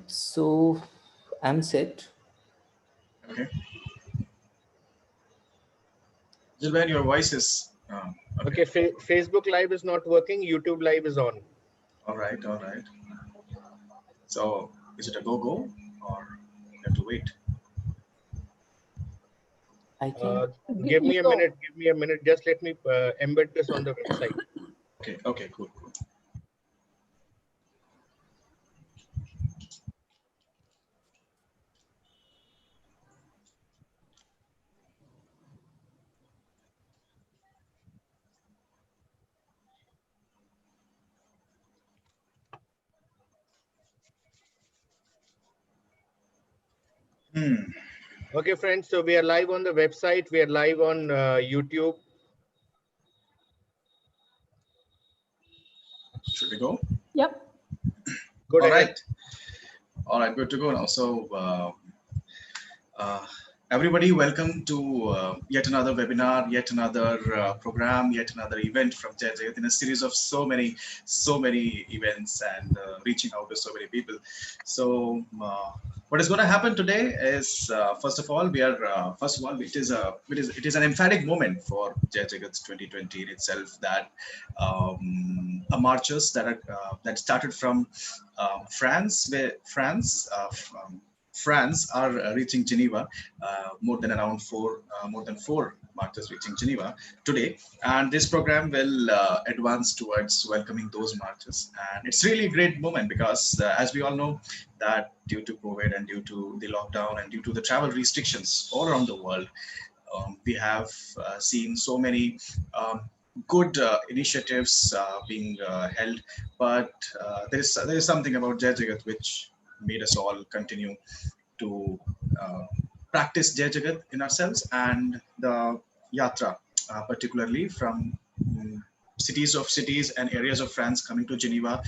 So I'm set. Okay. Gilbert, your voice is okay. Okay, Facebook Live is not working. YouTube Live is on. All right, all right. So is it a go or you have to wait? I think Give you me a know. minute. Give me a minute. Just let me embed this on the website. Okay, okay, cool, cool. Hmm. Okay, friends. So we are live on the website. We are live on YouTube. Should we go? Yep. Go All ahead. right. All right, good to go now. So uh, everybody, welcome to yet another webinar, yet another program, yet another event from Jajat in a series of so many events and reaching out to so many people. So what is going to happen today is first of all, it is an emphatic moment for Jagat's 2020 in itself that a marches that started from France, where France are reaching Geneva, more than four martyrs reaching Geneva today, and this program will advance towards welcoming those martyrs. And it's really a great moment because, as we all know, that due to COVID and due to the lockdown and due to the travel restrictions all around the world, we have seen so many good initiatives being held, but there is something about Jai Jagat which made us all continue to uh, practice Jai Jagat in ourselves and the yatra, particularly from cities and areas of France coming to Geneva,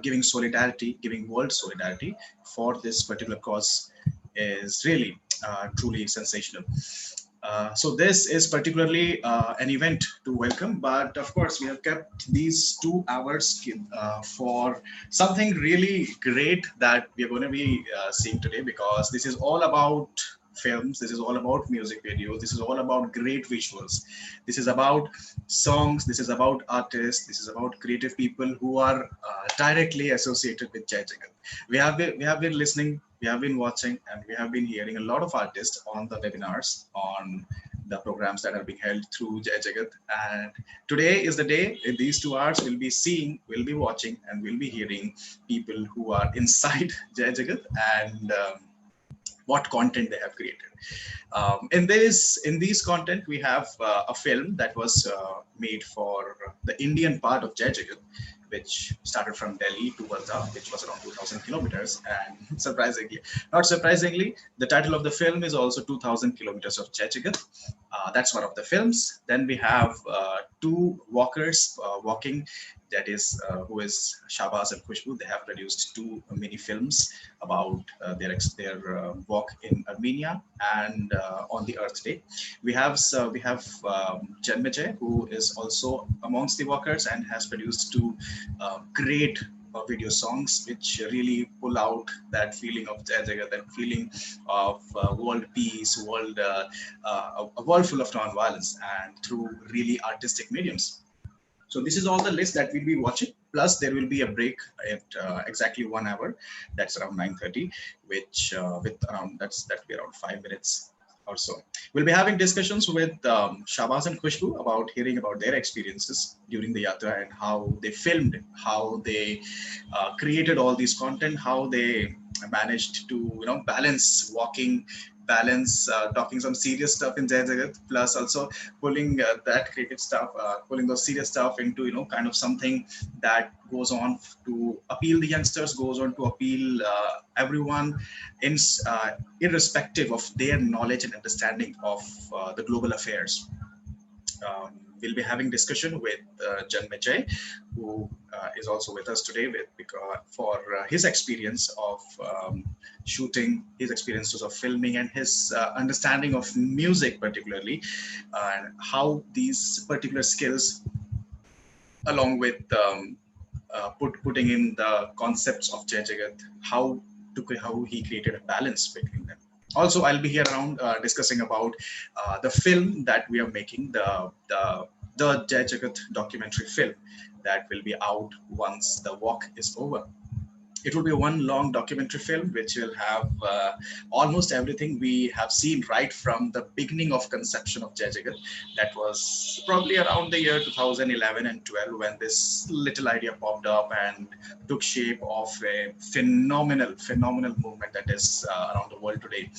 giving solidarity, giving world solidarity for this particular cause is really truly sensational. So this is particularly an event to welcome, but of course we have kept these 2 hours for something really great that we are going to be seeing today, because this is all about films, this is all about music videos, this is all about great visuals, this is about songs, this is about artists, this is about creative people who are directly associated with Jai Jagat. We have been listening, we have been watching, and we have been hearing a lot of artists on the webinars, on the programs that are being held through Jai Jagat. And today is the day. In these 2 hours, we'll be seeing, we'll be watching, and we'll be hearing people who are inside Jai Jagat and what content they have created. In these content, we have a film that was made for the Indian part of Jai Jagat, which started from Delhi to Wardha, which was around 2,000 kilometers. And not surprisingly, the title of the film is also 2,000 kilometers of Jai Jagat. That's one of the films. Then we have two walkers walking. That is, who is Shahbaz and Khushbu. They have produced two mini films about their walk in Armenia and on the Earth Day. We have Janmajay, who is also amongst the walkers and has produced two great video songs which really pull out that feeling of Jai Jagat, that feeling of world peace, a world full of non-violence, and through really artistic mediums. So this is all the list that we'll be watching. Plus, there will be a break at exactly 1 hour. That's around 9:30, which with around that'll be around 5 minutes or so. We'll be having discussions with Shahbaz and Khushbu about hearing about their experiences during the yatra and how they filmed, how they created all these content, how they managed to balance walking, balance talking some serious stuff in Jai Jagat, plus also pulling that creative stuff, pulling those serious stuff into kind of something that goes on to appeal the youngsters, goes on to appeal everyone, in irrespective of their knowledge and understanding of the global affairs. We'll be having discussion with Janmajay, who is also with us today for his experience of shooting, his experiences of filming, and his understanding of music particularly, and how these particular skills, along with putting in the concepts of Jai Jagat, how how he created a balance between them. Also, I'll be here around discussing about the film that we are making, the Jai Jagat documentary film that will be out once the walk is over. It will be one long documentary film which will have almost everything we have seen right from the beginning of conception of Jai Jagat. That was probably around the year 2011 and 12 when this little idea popped up and took shape of a phenomenal movement that is around the world today.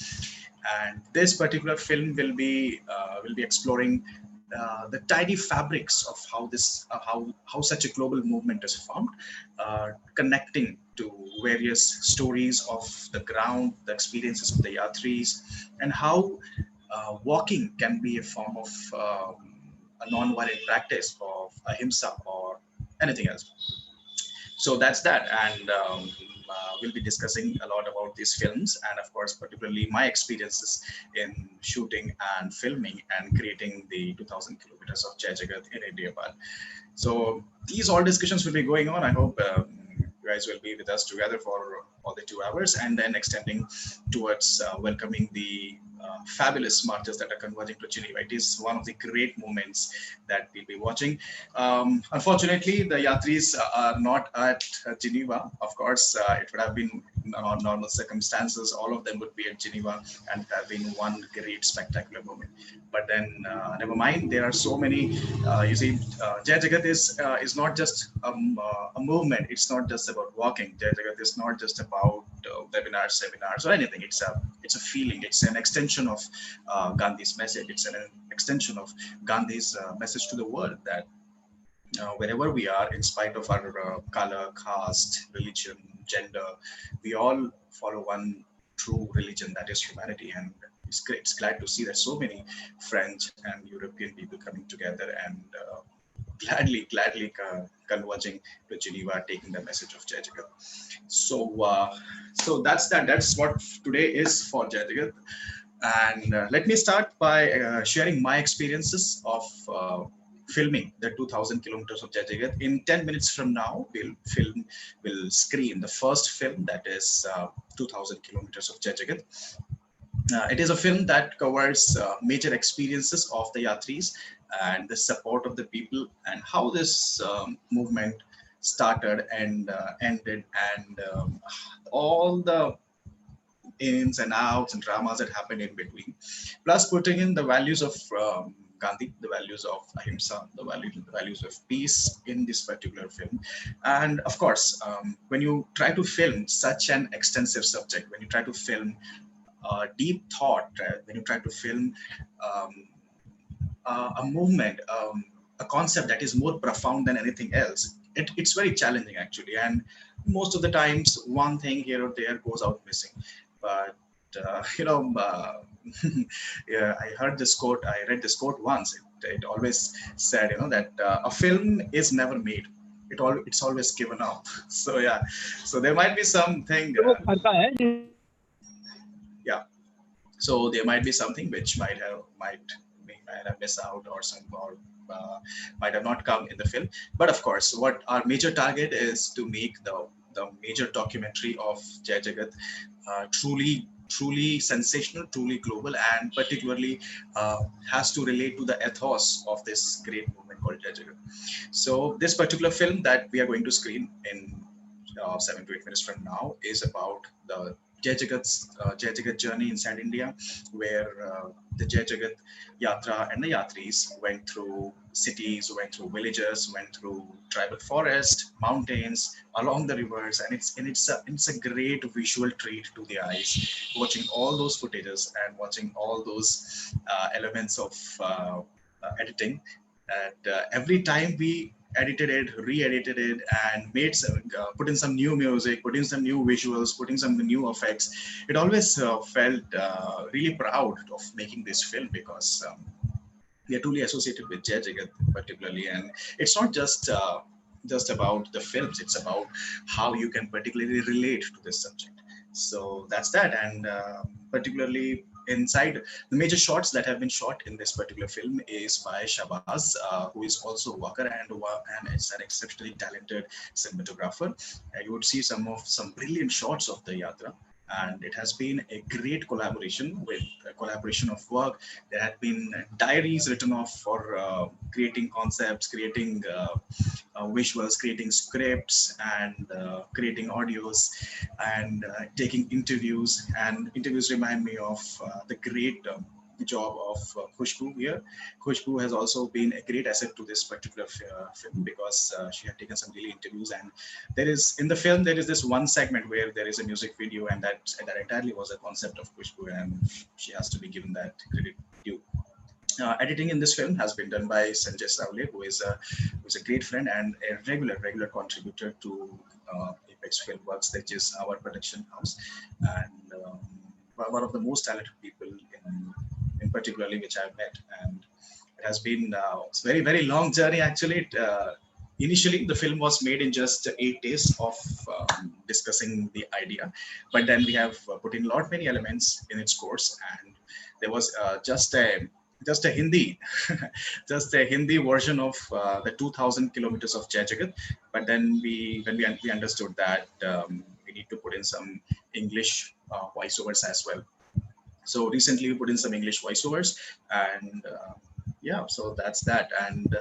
And this particular film will be exploring the tidy fabrics of how such a global movement is formed, connecting to various stories of the ground, the experiences of the yatris, and how walking can be a form of a non-violent practice of ahimsa or anything else. So that's that, and we'll be discussing a lot about these films, and of course particularly my experiences in shooting and filming and creating the 2000 kilometers of Jai Jagat in India. So these all discussions will be going on. I hope you guys will be with us together for all the 2 hours, and then extending towards welcoming the fabulous marches that are converging to Geneva. It is one of the great moments that we'll be watching. Unfortunately, the Yatris are not at Geneva. Of course, it would have been normal circumstances. All of them would be at Geneva and have been one great spectacular moment. But then, never mind. There are so many. You see, Jai Jagat is not just a movement. It's not just about walking. Jai Jagat is not just about webinars, seminars, or anything. It's a feeling. It's an extension of Gandhi's message. It's an extension of Gandhi's message to the world that wherever we are, in spite of our color, caste, religion, gender, we all follow one true religion, that is humanity. And it's great. It's glad to see that so many French and European people coming together and gladly converging to Geneva, taking the message of Jai Jagat. So that's that. That's what today is for Jai Jagat. And let me start by sharing my experiences of filming the 2000 kilometers of Jai Jagat. In 10 minutes from now, we'll screen the first film, that is 2000 kilometers of Jai Jagat. It is a film that covers major experiences of the Yatris and the support of the people and how this movement started and ended, and all the ins and outs and dramas that happened in between, plus putting in the values of Gandhi, the values of ahimsa, the values of peace in this particular film. And of course, when you try to film such an extensive subject, when you try to film deep thought, when you try to film a movement, a concept that is more profound than anything else, it's very challenging actually. And most of the times, one thing here or there goes out missing. But yeah, I read this quote once. It always said, that a film is never made. It's always given up. So yeah, so there might be something. Yeah, so there might be something which might have missed out, or might have not come in the film. But of course, what our major target is to make the major documentary of Jai Jagat truly sensational, truly global, and particularly has to relate to the ethos of this great movement called Jai Jagat. So this particular film that we are going to screen in 7 to 8 minutes from now is about the Jai Jagat journey inside India, where the Jai Jagat Yatra and the Yatris went through cities, went through villages, went through tribal forest, mountains, along the rivers, and it's a great visual treat to the eyes, watching all those footages and watching all those elements of editing. And every time we edited it, re-edited it, and put in some new music, put in some new visuals, put in some new effects, it always felt really proud of making this film, because we are truly associated with Jai Jagat particularly. And it's not just about the films, it's about how you can particularly relate to this subject. So that's that. And particularly inside the major shots that have been shot in this particular film is by Shabazz, who is also a worker and is an exceptionally talented cinematographer. You would see some brilliant shots of the Yatra, and it has been a great collaboration with a collaboration of work. There had been diaries written off for creating concepts, creating visuals, creating scripts, and creating audios, and taking interviews. And interviews remind me of the great job of Khushbu here. Khushbu has also been a great asset to this particular film, because she had taken some daily interviews, and there is in the film there is this one segment where there is a music video, and that entirely was a concept of Khushbu, and she has to be given that credit due. Editing in this film has been done by Sanjay Savle, who is a great friend and a regular contributor to Apex Filmworks, which is our production house, and one of the most talented people in particularly which I've met. And it has been a very long journey actually. Initially, the film was made in just 8 days of discussing the idea, but then we have put in many elements in its course, and there was just a Hindi, just a Hindi version of the 2,000 kilometers of Jai Jagat. But then when we understood that we need to put in some English voiceovers as well. So recently we put in some English voiceovers, and yeah, so that's that. And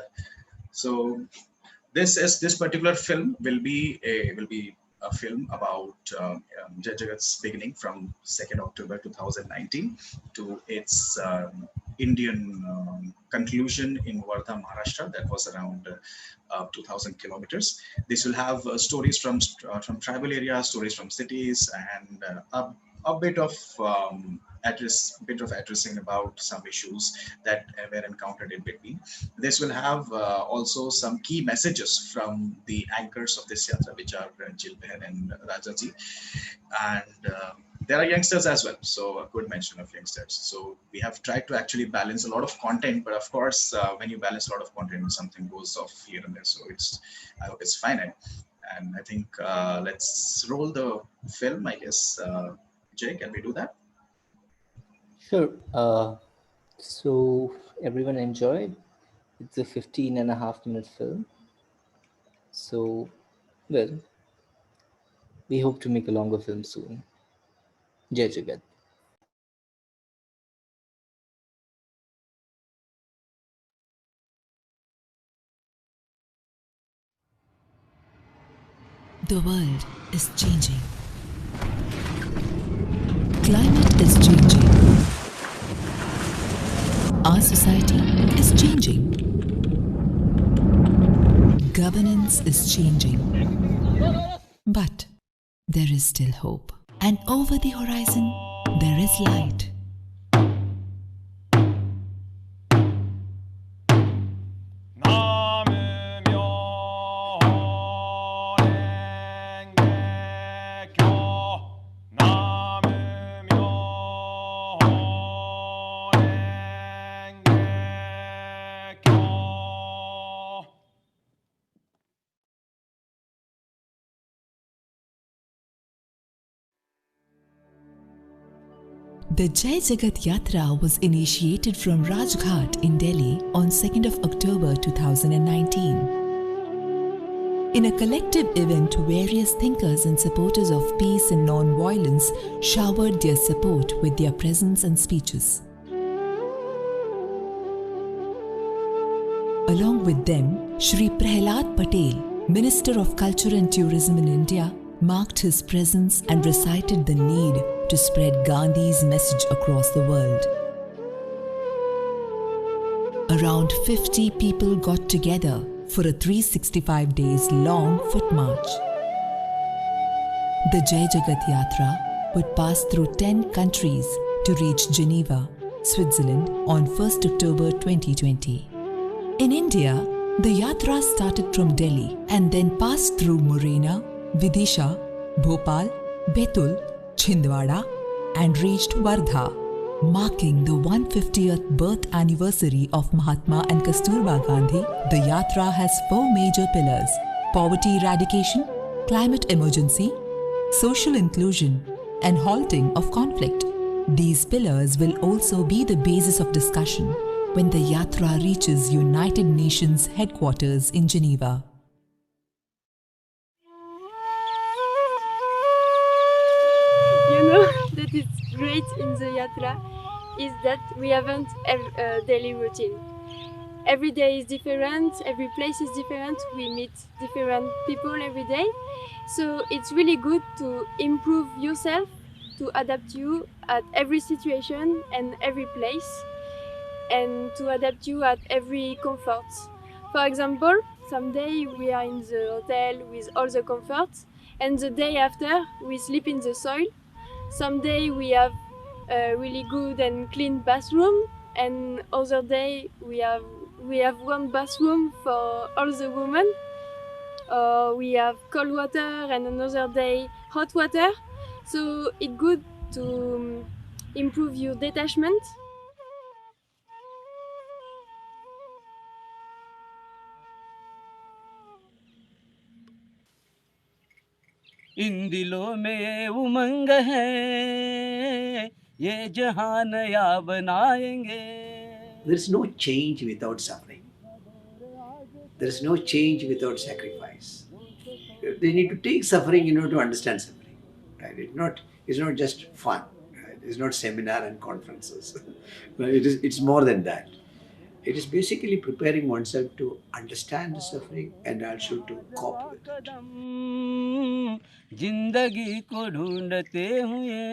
so this particular film will be a film about Jai Jagat's beginning from 2nd October 2019 to its Indian conclusion in Wardha, Maharashtra. That was around 2,000 kilometers. This will have stories from tribal areas, stories from cities, and a bit of addressing about some issues that were encountered in between. This will have also some key messages from the anchors of this yatra, which are Jilbehan and Rajaji, and there are youngsters as well, so a good mention of youngsters. So we have tried to actually balance a lot of content, but of course, when you balance a lot of content, something goes off here and there. So I hope it's fine. And I think let's roll the film, I guess. Jay, can we do that? Sure. So everyone enjoyed. It's a 15.5-minute film. So, well, we hope to make a longer film soon. Jai Jagat. The world is changing. Climate is changing. Our society is changing. Governance is changing. But there is still hope. And over the horizon, there is light. The Jai Jagat Yatra was initiated from Rajghat in Delhi on 2nd of October 2019. In a collective event, various thinkers and supporters of peace and non-violence showered their support with their presence and speeches. Along with them, Shri Prahlad Patel, Minister of Culture and Tourism in India, marked his presence and recited the need to spread Gandhi's message across the world. Around 50 people got together for a 365 days long foot march. The Jai Jagat Yatra would pass through 10 countries to reach Geneva, Switzerland on 1st October 2020. In India, the Yatra started from Delhi and then passed through Morena, Vidisha, Bhopal, Betul, Chhindwara and reached Wardha, marking the 150th birth anniversary of Mahatma and Kasturba Gandhi. The Yatra has 4 major pillars: poverty eradication, climate emergency, social inclusion and halting of conflict. These pillars will also be the basis of discussion when the Yatra reaches United Nations headquarters in Geneva. That is great in the Yatra is that we haven't a daily routine. Every day is different, every place is different, we meet different people every day. So it's really good to improve yourself, to adapt you at every situation and every place, and to adapt you at every comfort. For example, someday we are in the hotel with all the comforts, and the day after we sleep in the soil. Someday we have a really good and clean bathroom, and other day we have one bathroom for all the women. We have cold water, and another day hot water. So it's good to improve your detachment. इन दिलों में ये उमंग है, ये जहां नया बनाएंगे. There is no change without suffering. There is no change without sacrifice. They need to take suffering in order to understand suffering. Right? It's not just fun. Right? It's not seminar and conferences. It's more than that. It is basically preparing oneself to understand the suffering and also to cope with it. जिंदगी को ढूंढते हुए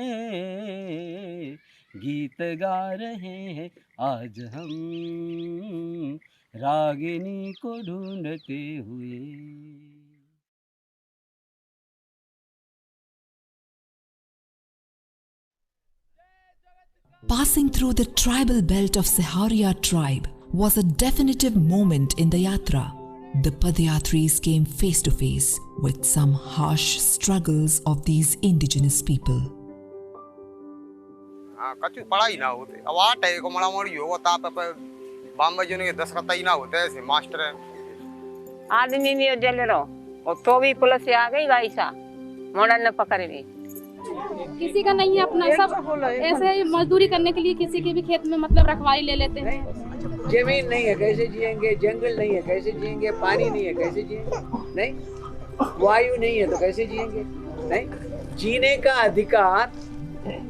गीत गा रहे हैं आज हम, रागिनी को ढूंढते हुए. Passing through the tribal belt of Saharia tribe was a definitive moment in the Yatra. The Padyatris came face to face with some harsh struggles of these indigenous people. कछु पढ़ाई ना होते अब आठ है को मड़ा मोड़ी हो ता पे बॉम्बे जने के 10 रता ही ना होते ऐसे मास्टर है आदमी नहीं जल रहा और तो भी पुलिस से आ गई गाइसा मोड़ा न पकड़ ली. किसी का नहीं है अपना, सब ऐसे ही मजदूरी करने के लिए किसी के भी खेत में मतलब रखवाली ले लेते हैं. जमीन नहीं है कैसे जिएंगे, जंगल नहीं है कैसे जिएंगे, पानी नहीं है कैसे जिएंगे, नहीं वायु नहीं है तो कैसे जिएंगे, नहीं जीने का अधिकार.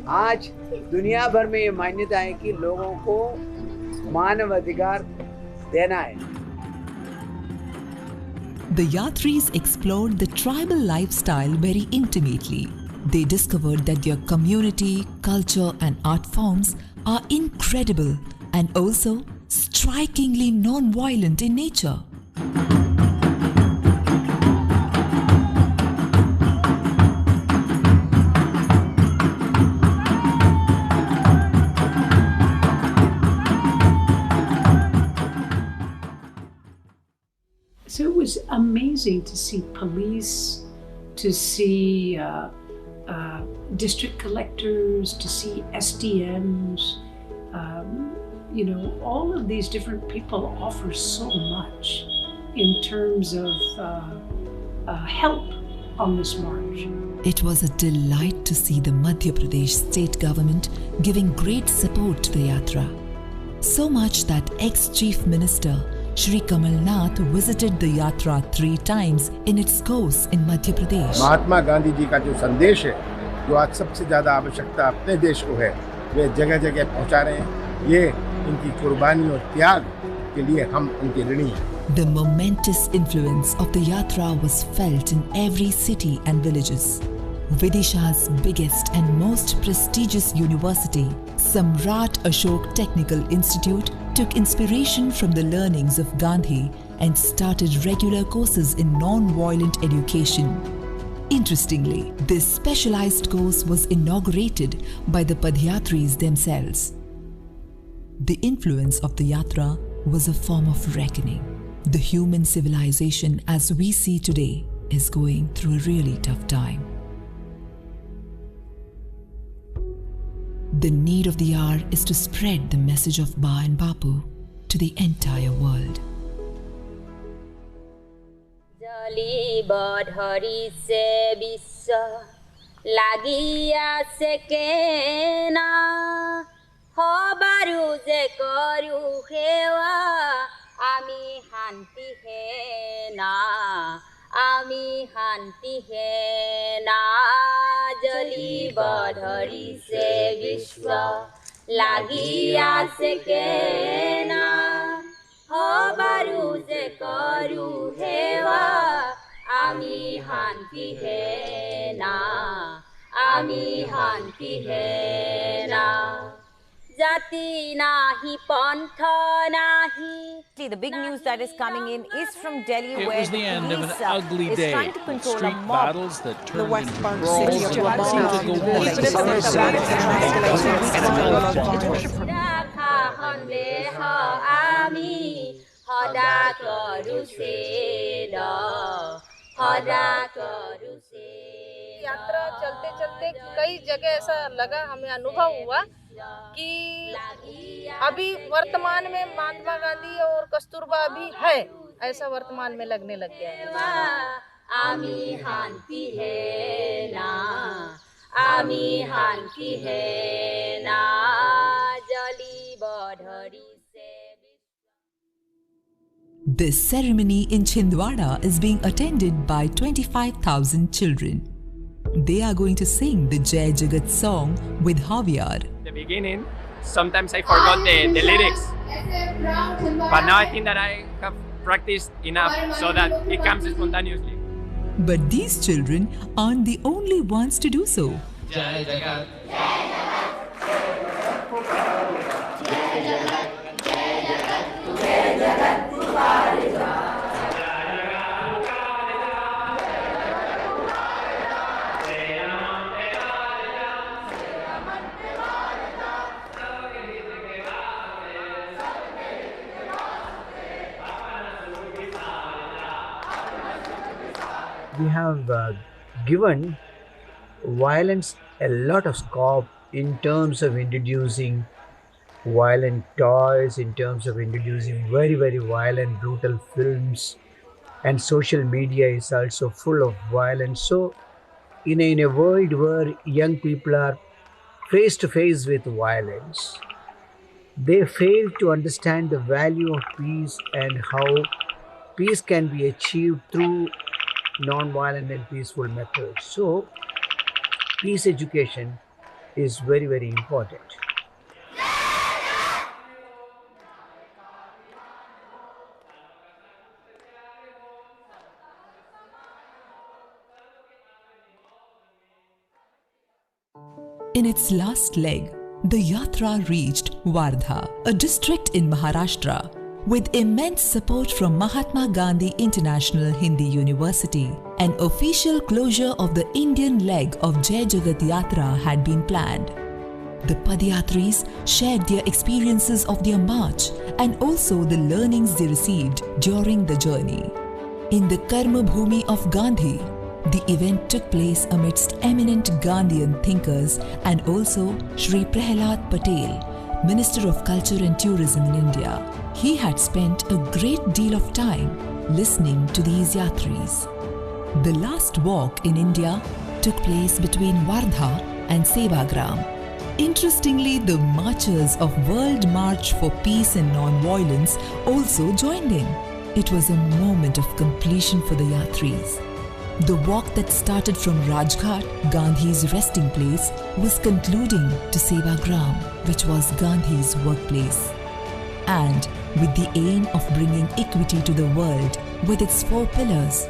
आज दुनिया भर में ये मान्यता है कि लोगों को मानव अधिकार देना है. The Yatris explored the tribal lifestyle very intimately. They discovered that their community, culture, and art forms are incredible and also strikingly non-violent in nature. So it was amazing to see police, to see district collectors, to see SDMs. All of these different people offer so much in terms of help on this march. It was a delight to see the Madhya Pradesh state government giving great support to the Yatra. So much that ex-Chief Minister Shri Kamal Nath visited the Yatra 3 times in its course in Madhya Pradesh. Mahatma Gandhi ji का जो संदेश है, जो आज सबसे ज़्यादा आवश्यकता अपने देश को है, वे जगह जगह पहुंचा रहे हैं. ये इनकी कुर्बानी और त्याग के लिए हम उनके ऋणी हैं. The momentous influence of the Yatra was felt in every city and villages. Vidisha's biggest and most prestigious university, Samrat Ashok Technical Institute, took inspiration from the learnings of Gandhi and started regular courses in non-violent education. Interestingly, this specialized course was inaugurated by the Padyatris themselves. The influence of the Yatra was a form of reckoning. The human civilization as we see today is going through a really tough time. The need of the hour is to spread the message of Ba and Bapu to the entire world. जली बढरी से विश्व লাগিয়া আছে কেনা হবাৰু যে কৰো সেৱা আমি শান্তি হে না আমি শান্তি হে না জ্বলিব ধৰিছে বিশ্ব লাগিয়া আছে কেনা হবাৰু যে কৰো সেৱা আমি শান্তি হে না আমি শান্তি হে না জাতি nahi pantha nahi. The big news that is coming in is from Delhi, It where was the end of an police, ugly is day. trying to control a Street mob. battles that turned West into Bank brawls city of that seemed to go on. Rakha handeha ami hoda koru seda hoda koru seda. यात्रा चलते चलते कई जगह ऐसा लगा हमें अनुभव हुआ कि अभी वर्तमान में महात्मा गांधी और कस्तूरबा भी है ऐसा वर्तमान में लगने लग गया है आमी शांति है ना आमी शांति है ना जली बधरी से. This ceremony in Chhindwara is being attended by 25,000 children. They are going to sing the Jai Jagat song with Javier. The beginning, sometimes I forgot the lyrics, but now I think that I have practiced enough so that it comes spontaneously. But these children aren't the only ones to do so. Jai Jagat. We have given violence a lot of scope in terms of introducing violent toys, in terms of introducing very, very violent, brutal films, and social media is also full of violence. So, in a world where young people are face to face with violence, they fail to understand the value of peace and how peace can be achieved through non-violent and peaceful methods. So, peace education is very, very important. In its last leg, the Yatra reached Wardha, a district in Maharashtra, with immense support from Mahatma Gandhi International Hindi University. An official closure of the Indian leg of Jai Jagat Yatra had been planned. The Padyatris shared their experiences of their march and also the learnings they received during the journey. In the Karma Bhumi of Gandhi, the event took place amidst eminent Gandhian thinkers and also Shri Prahalad Patel, Minister of Culture and Tourism in India. He had spent a great deal of time listening to these yatris. The last walk in India took place between Wardha and Sevagram. Interestingly, the marchers of World March for Peace and Non-Violence also joined in. It was a moment of completion for the yatris. The walk that started from Rajghat, Gandhi's resting place, was concluding to Sevagram, which was Gandhi's workplace. And with the aim of bringing equity to the world with its 4 pillars,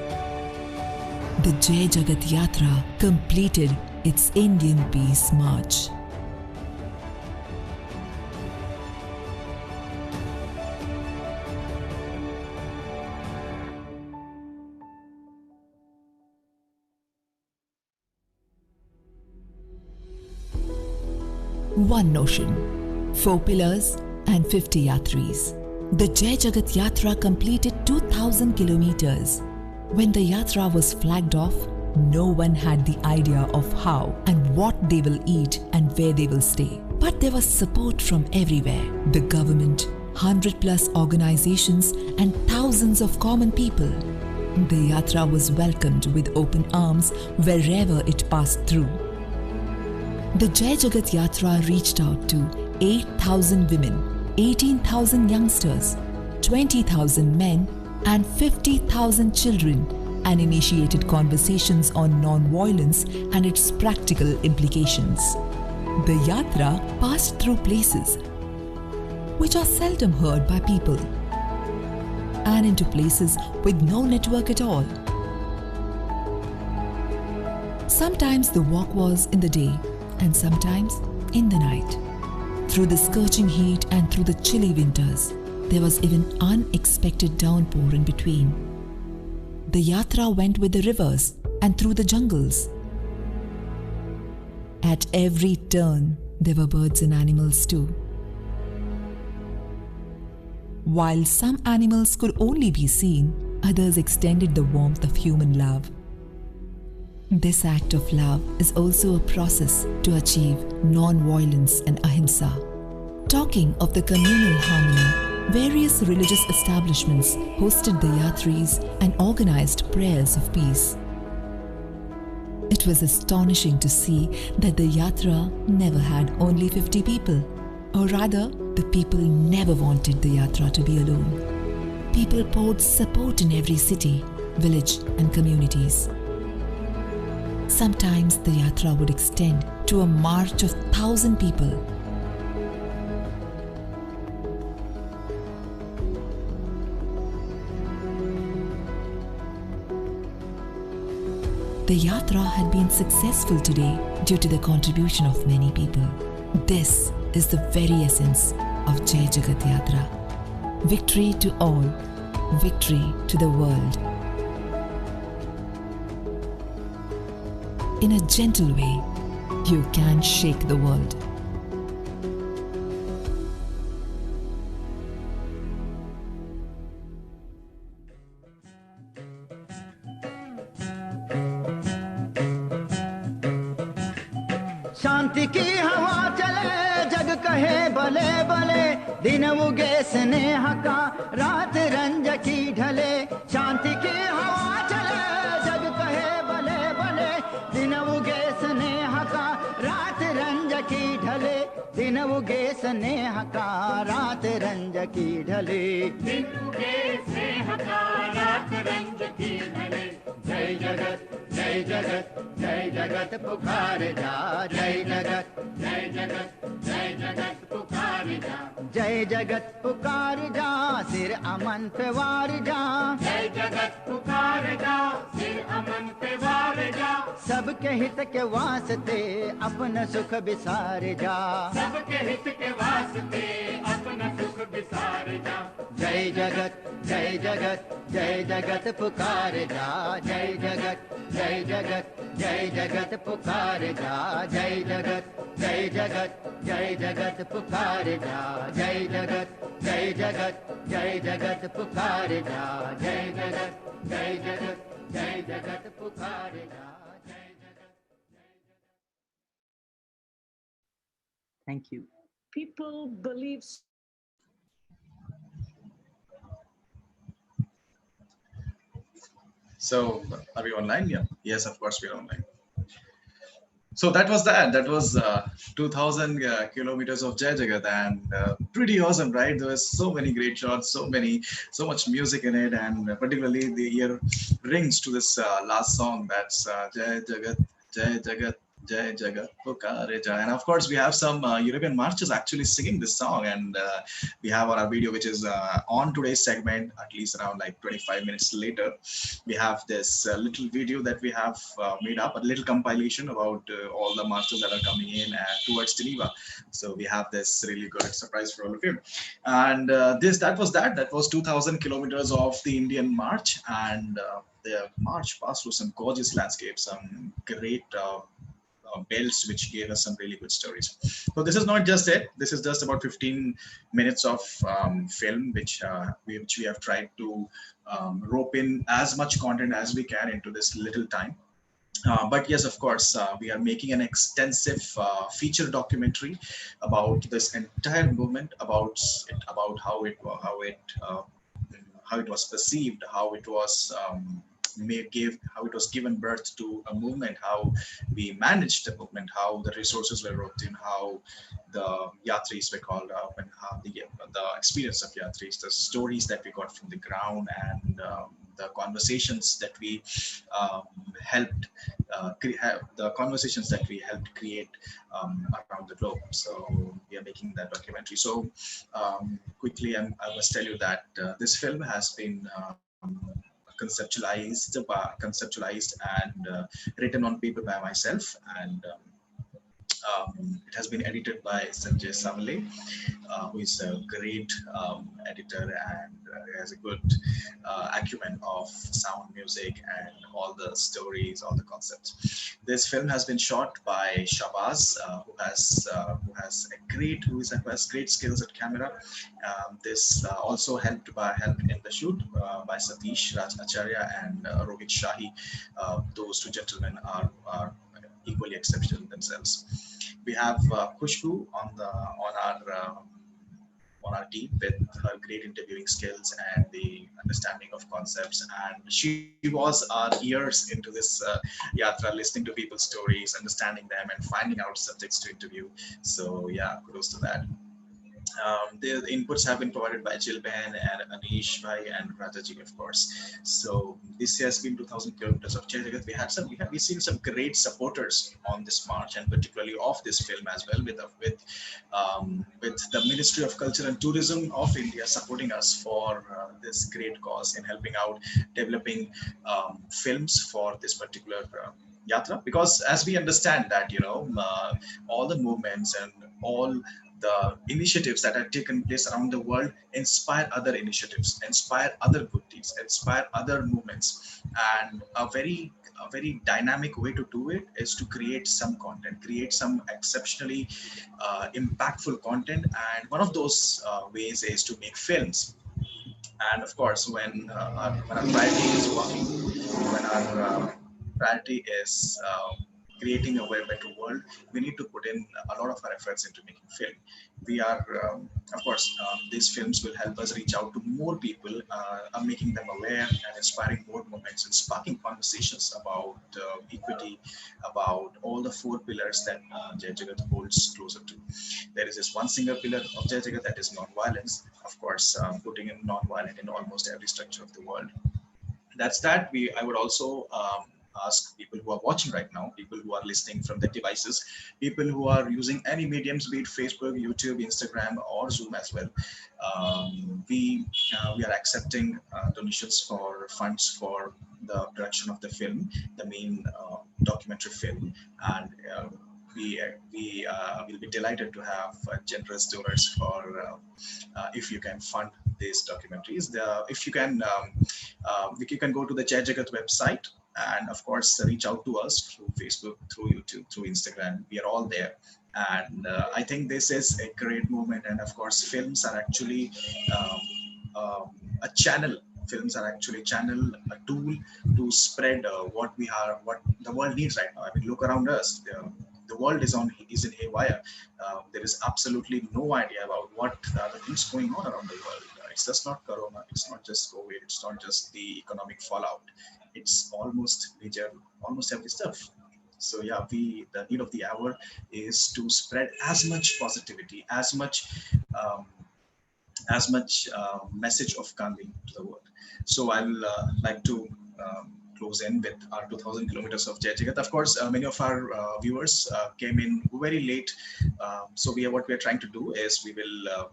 the Jai Jagat Yatra completed its Indian Peace March. One notion, 4 pillars and 50 yatris. The Jai Jagat Yatra completed 2,000 kilometers. When the yatra was flagged off, no one had the idea of how and what they will eat and where they will stay. But there was support from everywhere. The government, 100+ organizations and thousands of common people. The Yatra was welcomed with open arms wherever it passed through. The Jai Jagat Yatra reached out to 8,000 women, 18,000 youngsters, 20,000 men, and 50,000 children, and initiated conversations on non-violence and its practical implications. The Yatra passed through places which are seldom heard by people, and into places with no network at all. Sometimes the walk was in the day, and sometimes in the night. Through the scorching heat and through the chilly winters, there was even unexpected downpour in between. The Yatra went with the rivers and through the jungles. At every turn, there were birds and animals too. While some animals could only be seen, others extended the warmth of human love. This act of love is also a process to achieve non-violence and ahimsa. Talking of the communal harmony, various religious establishments hosted the yatris and organized prayers of peace. It was astonishing to see that the yatra never had only 50 people, or rather, the people never wanted the yatra to be alone. People poured support in every city, village, and communities. Sometimes the yatra would extend to a march of 1,000 people. The yatra had been successful today due to the contribution of many people. This is the very essence of Jai Jagat Yatra. Victory to all, victory to the world. In a gentle way, you can shake the world. शांति की हवा चले जग कहे भले भले दिन उगे स्नेह का रात रंज की ढले शांति की हवा चले जग कहे भले भले दिन उगे स्नेह का रात रंज की ढले दिन उगे स्नेह का रात रंज की ढले दिन उगे स्नेह का रात रंज की ढले जय जगत जय जगत जय जगत पुकार जा जय जगत जय जगत जय जगत पुकार जा जय जगत पुकार जा सिर अमन पे वार जा जय जगत पुकार जा सिर अमन पे वार जा सबके हित के वास्ते अपना सुख बिसार जा सबके हित के वास्ते अपना सुख बिसार जा जय जगत जय जगत जय जगत पुकार जा जय जगत जय जगत जय जगत पुकार जा जय जगत जय जगत जय जगत पुकार जा जय जगत जय जगत जय जगत पुकार जा जय जगत जय जगत जय जगत पुकार जा जय जगत Thank you. People believe. So, are we online? Yeah. Yes, of course, we're online. So that was that. That was 2,000 kilometers of Jai Jagat, and pretty awesome, right? There were so many great shots, so much music in it, and particularly the ear rings to this last song. That's Jai Jagat, Jai Jagat, Jai Jagat Pukare Jai. And of course, we have some European marches actually singing this song, and we have on our video, which is on today's segment, at least around like 25 minutes later. We have this little video that we have made up, a little compilation about all the marches that are coming in towards Geneva. So we have this really good surprise for all of you. And that was 2,000 kilometers of the Indian March, and the march passed through some gorgeous landscapes, some great belts, which gave us some really good stories. So this is not just it. This is just about 15 minutes of film, which we have tried to rope in as much content as we can into this little time. But yes, of course, we are making an extensive feature documentary about this entire movement, about how it was perceived, how it was how it was given birth to a movement, how we managed the movement, how the resources were roped in, how the yatris were called up, and how the experience of yatris, the stories that we got from the ground, and the conversations that we helped create around the globe. So we are making that documentary. So quickly, I must tell you that this film has been conceptualized and written on paper by myself, and it has been edited by Sanjay Savale, who is a great editor and has a good acumen of sound, music, and all the stories, all the concepts. This film has been shot by Shabazz, who has great skills at camera. This also helped in the shoot by Satish Raj Acharya and Rohit Shahi. Those two gentlemen are equally exceptional themselves. We have Khushbu on our team with her great interviewing skills and the understanding of concepts, and she was our ears into this yatra, listening to people's stories, understanding them, and finding out subjects to interview. So yeah, kudos to that. The inputs have been provided by Jilban and Anish Bhai and Rajaji, of course. So this has been 2,000 kilometers of Jai Jagat. We've seen some great supporters on this march, and particularly of this film as well, with the Ministry of Culture and Tourism of India supporting us for this great cause in helping out developing films for this particular yatra. Because as we understand that, all the movements and all the initiatives that are taken place around the world inspire other initiatives, inspire other good deeds, inspire other movements. And a very dynamic way to do it is to create some content, create some exceptionally impactful content. And one of those ways is to make films. And of course, when our priority is working, when our priority is creating a better world, we need to put in a lot of our efforts into making film. We are, of course, these films will help us reach out to more people, making them aware and inspiring more moments and sparking conversations about equity, about all the four pillars that Jai Jagat holds closer to. There is this one single pillar of Jai Jagat, that is non-violence. Of course, putting in non-violent in almost every structure of the world. That's that. I would also ask people who are watching right now, people who are listening from their devices, people who are using any mediums, be it Facebook, YouTube, Instagram, or Zoom as well. We are accepting donations for funds for the production of the film, the main documentary film, and we will be delighted to have generous donors for if you can fund these documentaries. If you can go to the Jai Jagat website, and of course reach out to us through Facebook, through YouTube, through Instagram. We are all there. And I think this is a great movement. And of course, films are actually a channel. Films are actually a tool to spread what the world needs right now. I mean, look around us. The world is in haywire. There is absolutely no idea about what the things going on around the world. It's just not Corona. It's not just COVID. It's not just the economic fallout. It's almost every stuff. So yeah, the need of the hour is to spread as much positivity, as much message of Gandhi to the world. So I will like to close in with our 2,000 kilometers of Jai Jagat. Of course, many of our viewers came in very late. So what we are trying to do is we will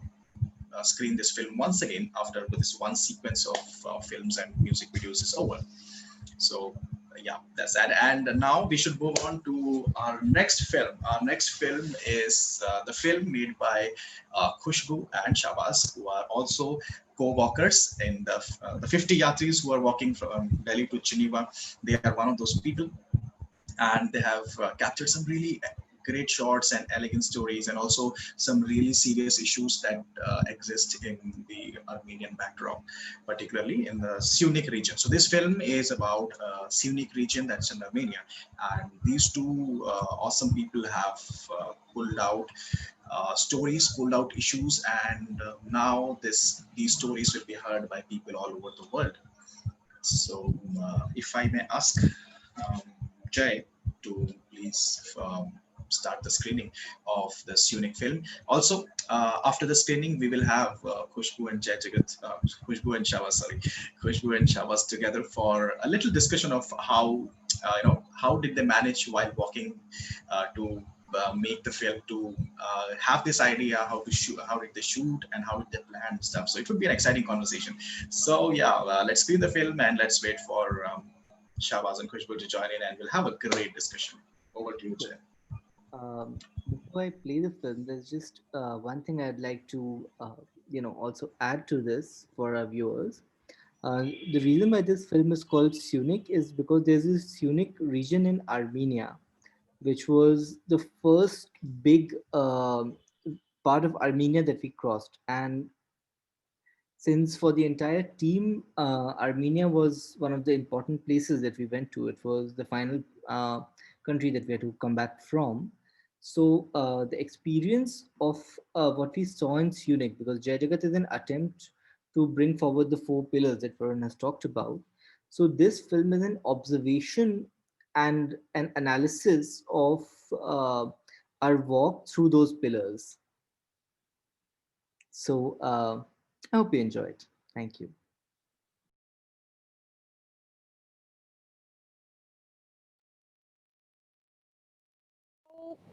screen this film once again after this one sequence of films and music videos is over. So yeah, that's that. And now we should move on to our next film. Our next film is the film made by Khushbu and Shabazz, who are also co-walkers in the 50 Yatris who are walking from Delhi to Geneva. They are one of those people, and they have captured some really great shots and elegant stories, and also some really serious issues that exist in the Armenian backdrop, particularly in the Syunik region. So this film is about Syunik region that's in Armenia, and these two awesome people have pulled out stories pulled out issues, and now these stories will be heard by people all over the world. So if I may ask Jay to please start the screening of this unique film. Also, after the screening, we will have Khushbu and Jai Jagat, Khushbu and Shahbaz, sorry, Khushbu and Shahbaz together for a little discussion of how, how did they manage while walking to make the film, to have this idea, how to shoot, how did they shoot, and how did they plan and stuff. So it would be an exciting conversation. So yeah, let's screen the film and let's wait for Shahbaz and Khushbu to join in, and we'll have a great discussion. Over to you, Jay. Before I play the film, there's just one thing I'd like to, also add to this for our viewers. The reason why this film is called Syunik is because there's this Syunik region in Armenia, which was the first big part of Armenia that we crossed. And since for the entire team, Armenia was one of the important places that we went to. It was the final country that we had to come back from. So the experience of what we saw in Syunik, because Jai Jagat is an attempt to bring forward the 4 pillars that Varun has talked about. So this film is an observation and an analysis of our walk through those pillars. So I hope you enjoy it. Thank you.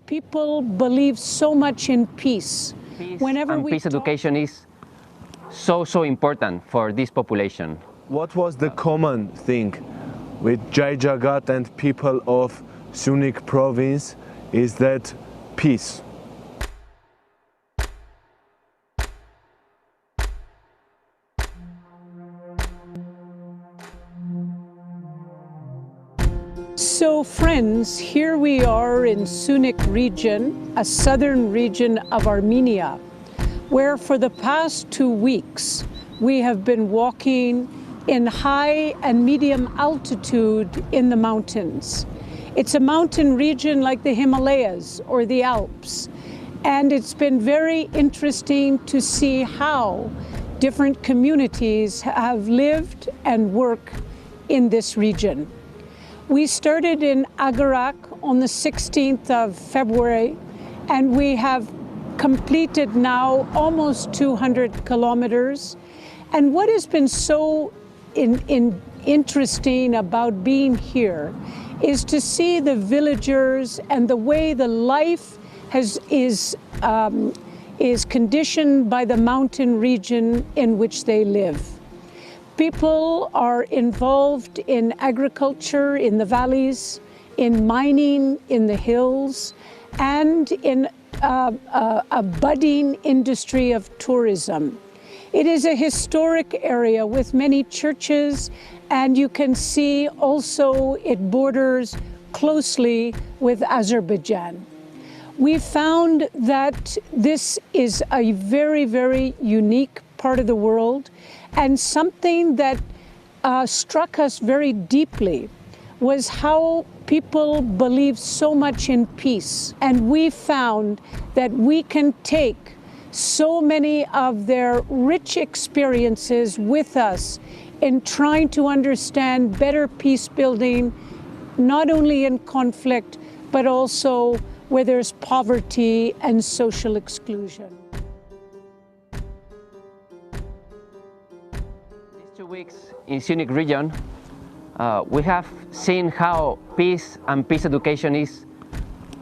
People believe so much in peace. Whenever and we peace education is so important for this population. What was the common thing with Jai Jagat and people of Syunik province is that peace. So friends, here we are in Syunik region, a southern region of Armenia, where for the past 2 weeks, we have been walking in high and medium altitude in the mountains. It's a mountain region like the Himalayas or the Alps, and it's been very interesting to see how different communities have lived and worked in this region. We started in Agarak on the 16th of February, and we have completed now almost 200 kilometers. And what has been so interesting about being here is to see the villagers and the way the life is conditioned by the mountain region in which they live. People are involved in agriculture in the valleys, in mining in the hills, and in a budding industry of tourism. It is a historic area with many churches, and you can see also it borders closely with Azerbaijan. We found that this is a very, very unique part of the world, and something that struck us very deeply was how people believe so much in peace. And we found that we can take so many of their rich experiences with us in trying to understand better peace building, not only in conflict, but also where there's poverty and social exclusion. 2 weeks in Syunik region, we have seen how peace and peace education is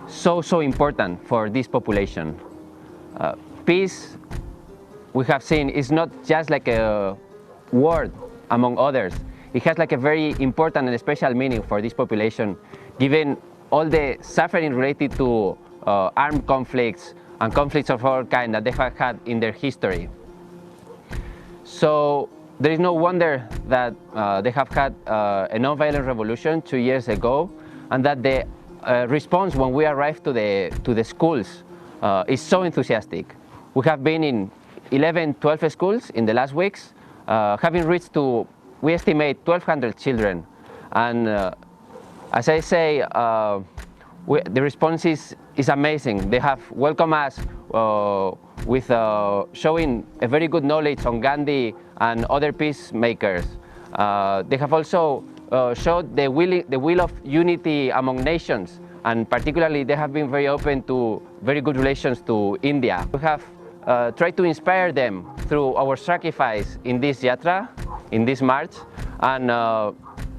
so important for this population. Peace, we have seen, is not just like a word among others. It has like a very important and special meaning for this population, given all the suffering related to armed conflicts and conflicts of all kinds that they have had in their history. So there is no wonder that they have had a non-violent revolution 2 years ago, and that the response when we arrived to the schools is so enthusiastic. We have been in 11, 12 schools in the last weeks, having reached to, we estimate, 1,200 children. And as I say, the response is amazing. They have welcomed us with showing a very good knowledge on Gandhi and other peacemakers. They have also showed the will of unity among nations, and particularly they have been very open to very good relations to India. We have tried to inspire them through our sacrifice in this yatra, in this march, and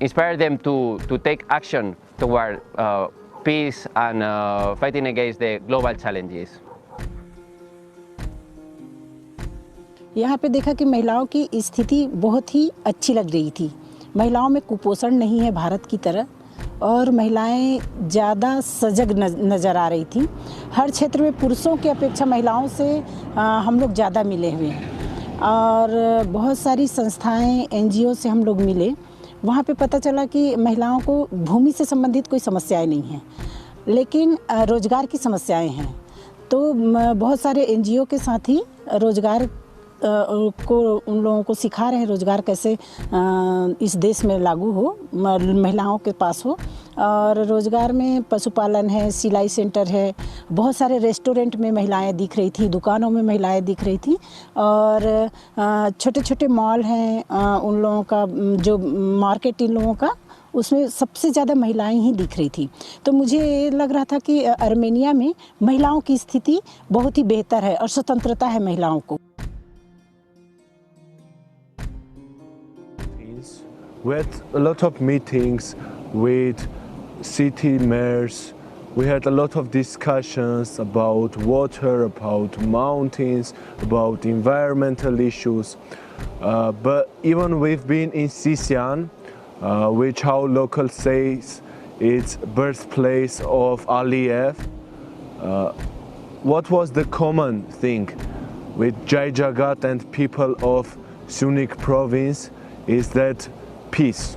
inspire them to take action toward peace and fighting against the global challenges. यहाँ पे देखा कि महिलाओं की स्थिति बहुत ही अच्छी लग रही थी। महिलाओं में कुपोषण नहीं है भारत की तरह, और महिलाएं ज़्यादा सजग नज़र आ रही थी। हर क्षेत्र में पुरुषों की अपेक्षा महिलाओं से हम लोग ज़्यादा मिले हुए हैं, और बहुत सारी संस्थाएं NGO से हम लोग मिले। वहाँ पे पता चला कि महिलाओं को भूमि से संबंधित कोई समस्याएं नहीं हैं, लेकिन रोज़गार की समस्याएं हैं। तो बहुत सारे NGO के साथ ही रोज़गार को उन लोगों को सिखा रहे हैं, रोज़गार कैसे इस देश में लागू हो, महिलाओं के पास हो। और रोज़गार में पशुपालन है, सिलाई सेंटर है, बहुत सारे रेस्टोरेंट में महिलाएं दिख रही थी, दुकानों में महिलाएं दिख रही थी, और छोटे छोटे मॉल हैं उन लोगों का, जो मार्केट इन लोगों का, उसमें सबसे ज़्यादा महिलाएं ही दिख रही थी। तो मुझे ये लग रहा था कि आर्मेनिया में महिलाओं की स्थिति बहुत ही बेहतर है और स्वतंत्रता है महिलाओं को। We had a lot of meetings with city mayors. We had a lot of discussions about water, about mountains, about environmental issues. But even we've been in Xisiang, which our local says it's birthplace of Aliyev. What was the common thing with Jai Jagat and people of Syunik province is that peace.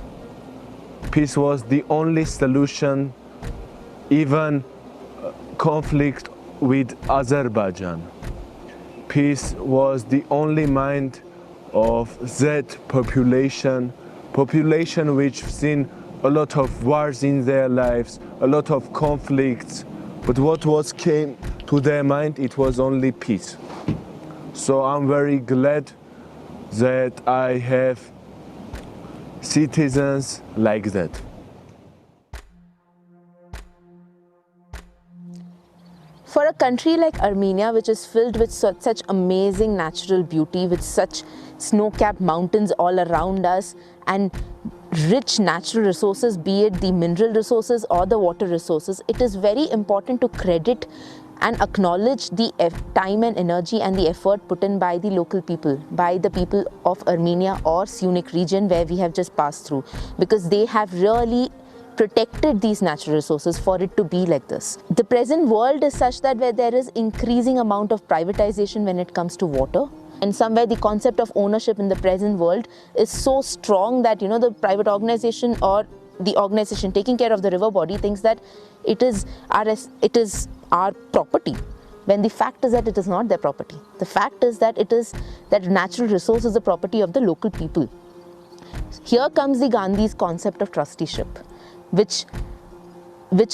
Peace was the only solution, even conflict with Azerbaijan. Peace was the only mind of that population which seen a lot of wars in their lives, a lot of conflicts, but what came to their mind, it was only peace. So I'm very glad that I have citizens like that. For a country like Armenia, which is filled with such amazing natural beauty, with such snow-capped mountains all around us and rich natural resources, be it the mineral resources or the water resources, it is very important to credit and acknowledge the time and energy and the effort put in by the local people, by the people of Armenia or Syunik region where we have just passed through, because they have really protected these natural resources for it to be like this. The present world is such that where there is increasing amount of privatization when it comes to water, and somewhere the concept of ownership in the present world is so strong that, you know, the private organization or the organization taking care of the river body thinks that it is our property, when the fact is that it is not their property. The fact is that natural resource is the property of the local people. Here comes the Gandhi's concept of trusteeship, which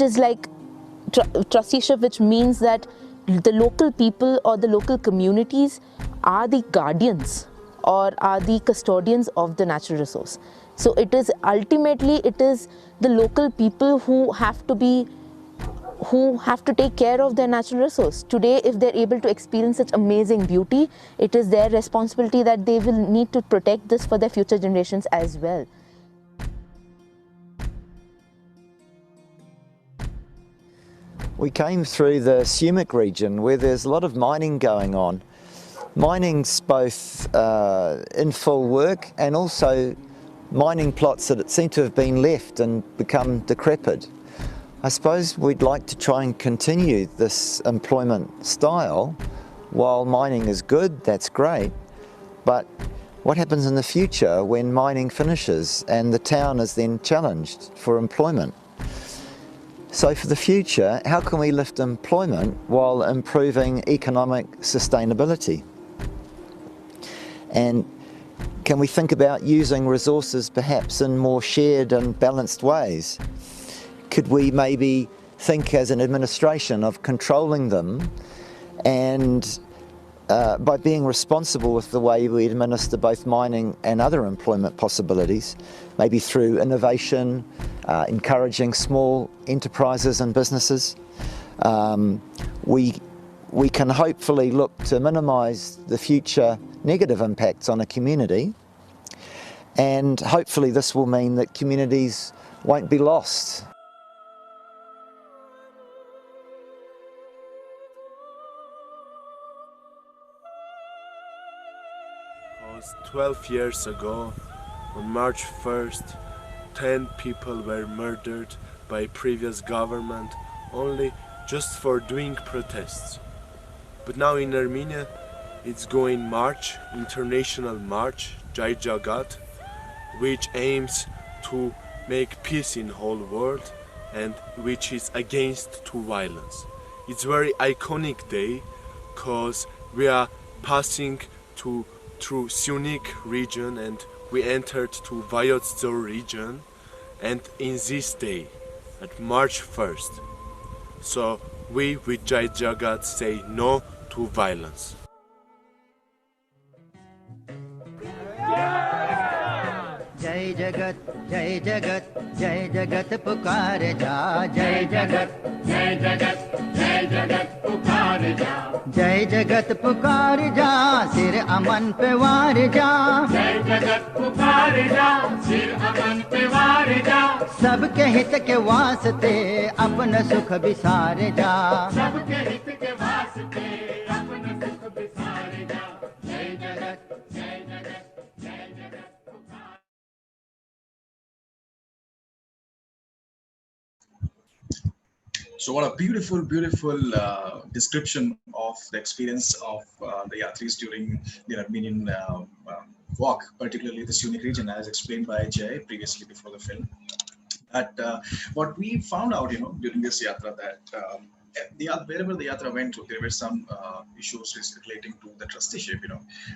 is like trusteeship, which means that the local people or the local communities are the guardians or are the custodians of the natural resource. So it is ultimately the local people who have to take care of their natural resource. Today, if they're able to experience such amazing beauty, it is their responsibility that they will need to protect this for their future generations as well. We came through the Syunik region where there's a lot of mining going on. Mining's both in full work and also mining plots that seem to have been left and become decrepit. I suppose we'd like to try and continue this employment style. While mining is good, that's great, but what happens in the future when mining finishes and the town is then challenged for employment? So for the future, how can we lift employment while improving economic sustainability? And can we think about using resources perhaps in more shared and balanced ways? Could we maybe think as an administration of controlling them and by being responsible with the way we administer both mining and other employment possibilities, maybe through innovation, encouraging small enterprises and businesses, we can hopefully look to minimise the future negative impacts on a community, and hopefully this will mean that communities won't be lost. Because 12 years ago, on March 1st, 10 people were murdered by previous government only just for doing protests. But now in Armenia, it's going march, international march, Jai Jagat, which aims to make peace in whole world and which is against to violence. It's very iconic day because we are passing through Syunik region and we entered to Vayotdzor region, and in this day, at March 1st, so we with Jai Jagat say no to violence. जय जगत जय जगत जय जगत पुकार जा जय जगत जय जगत जय जगत पुकार जा जय जगत पुकार जा सिर अमन पे वार जा जय जगत पुकार जा सिर अमन पे वार जा सबके हित के वास्ते अपना सुख बिसार जा सबके हित के वास्ते अपना सुख बिसार जा जय जगत जय जगत जय जगत So what a beautiful, beautiful description of the experience of the Yatris during the Armenian walk, particularly the Syunik region, as explained by Jay previously before the film. That what we found out, during this yatra, that wherever the yatra went to, there were some issues relating to the trusteeship.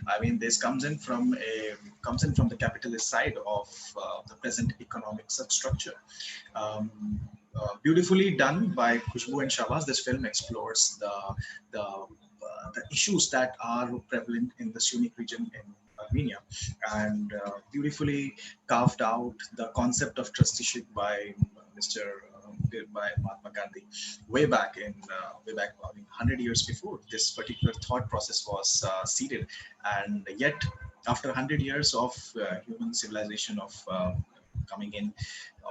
I mean, this comes in from the capitalist side of the present economic substructure. Beautifully done by Khushbu and Shahbaz, this film explores the issues that are prevalent in the Syunik region in Armenia, and beautifully carved out the concept of trusteeship by Mahatma Gandhi way back 100 years before this particular thought process was seeded, and yet after 100 years of human civilization of coming in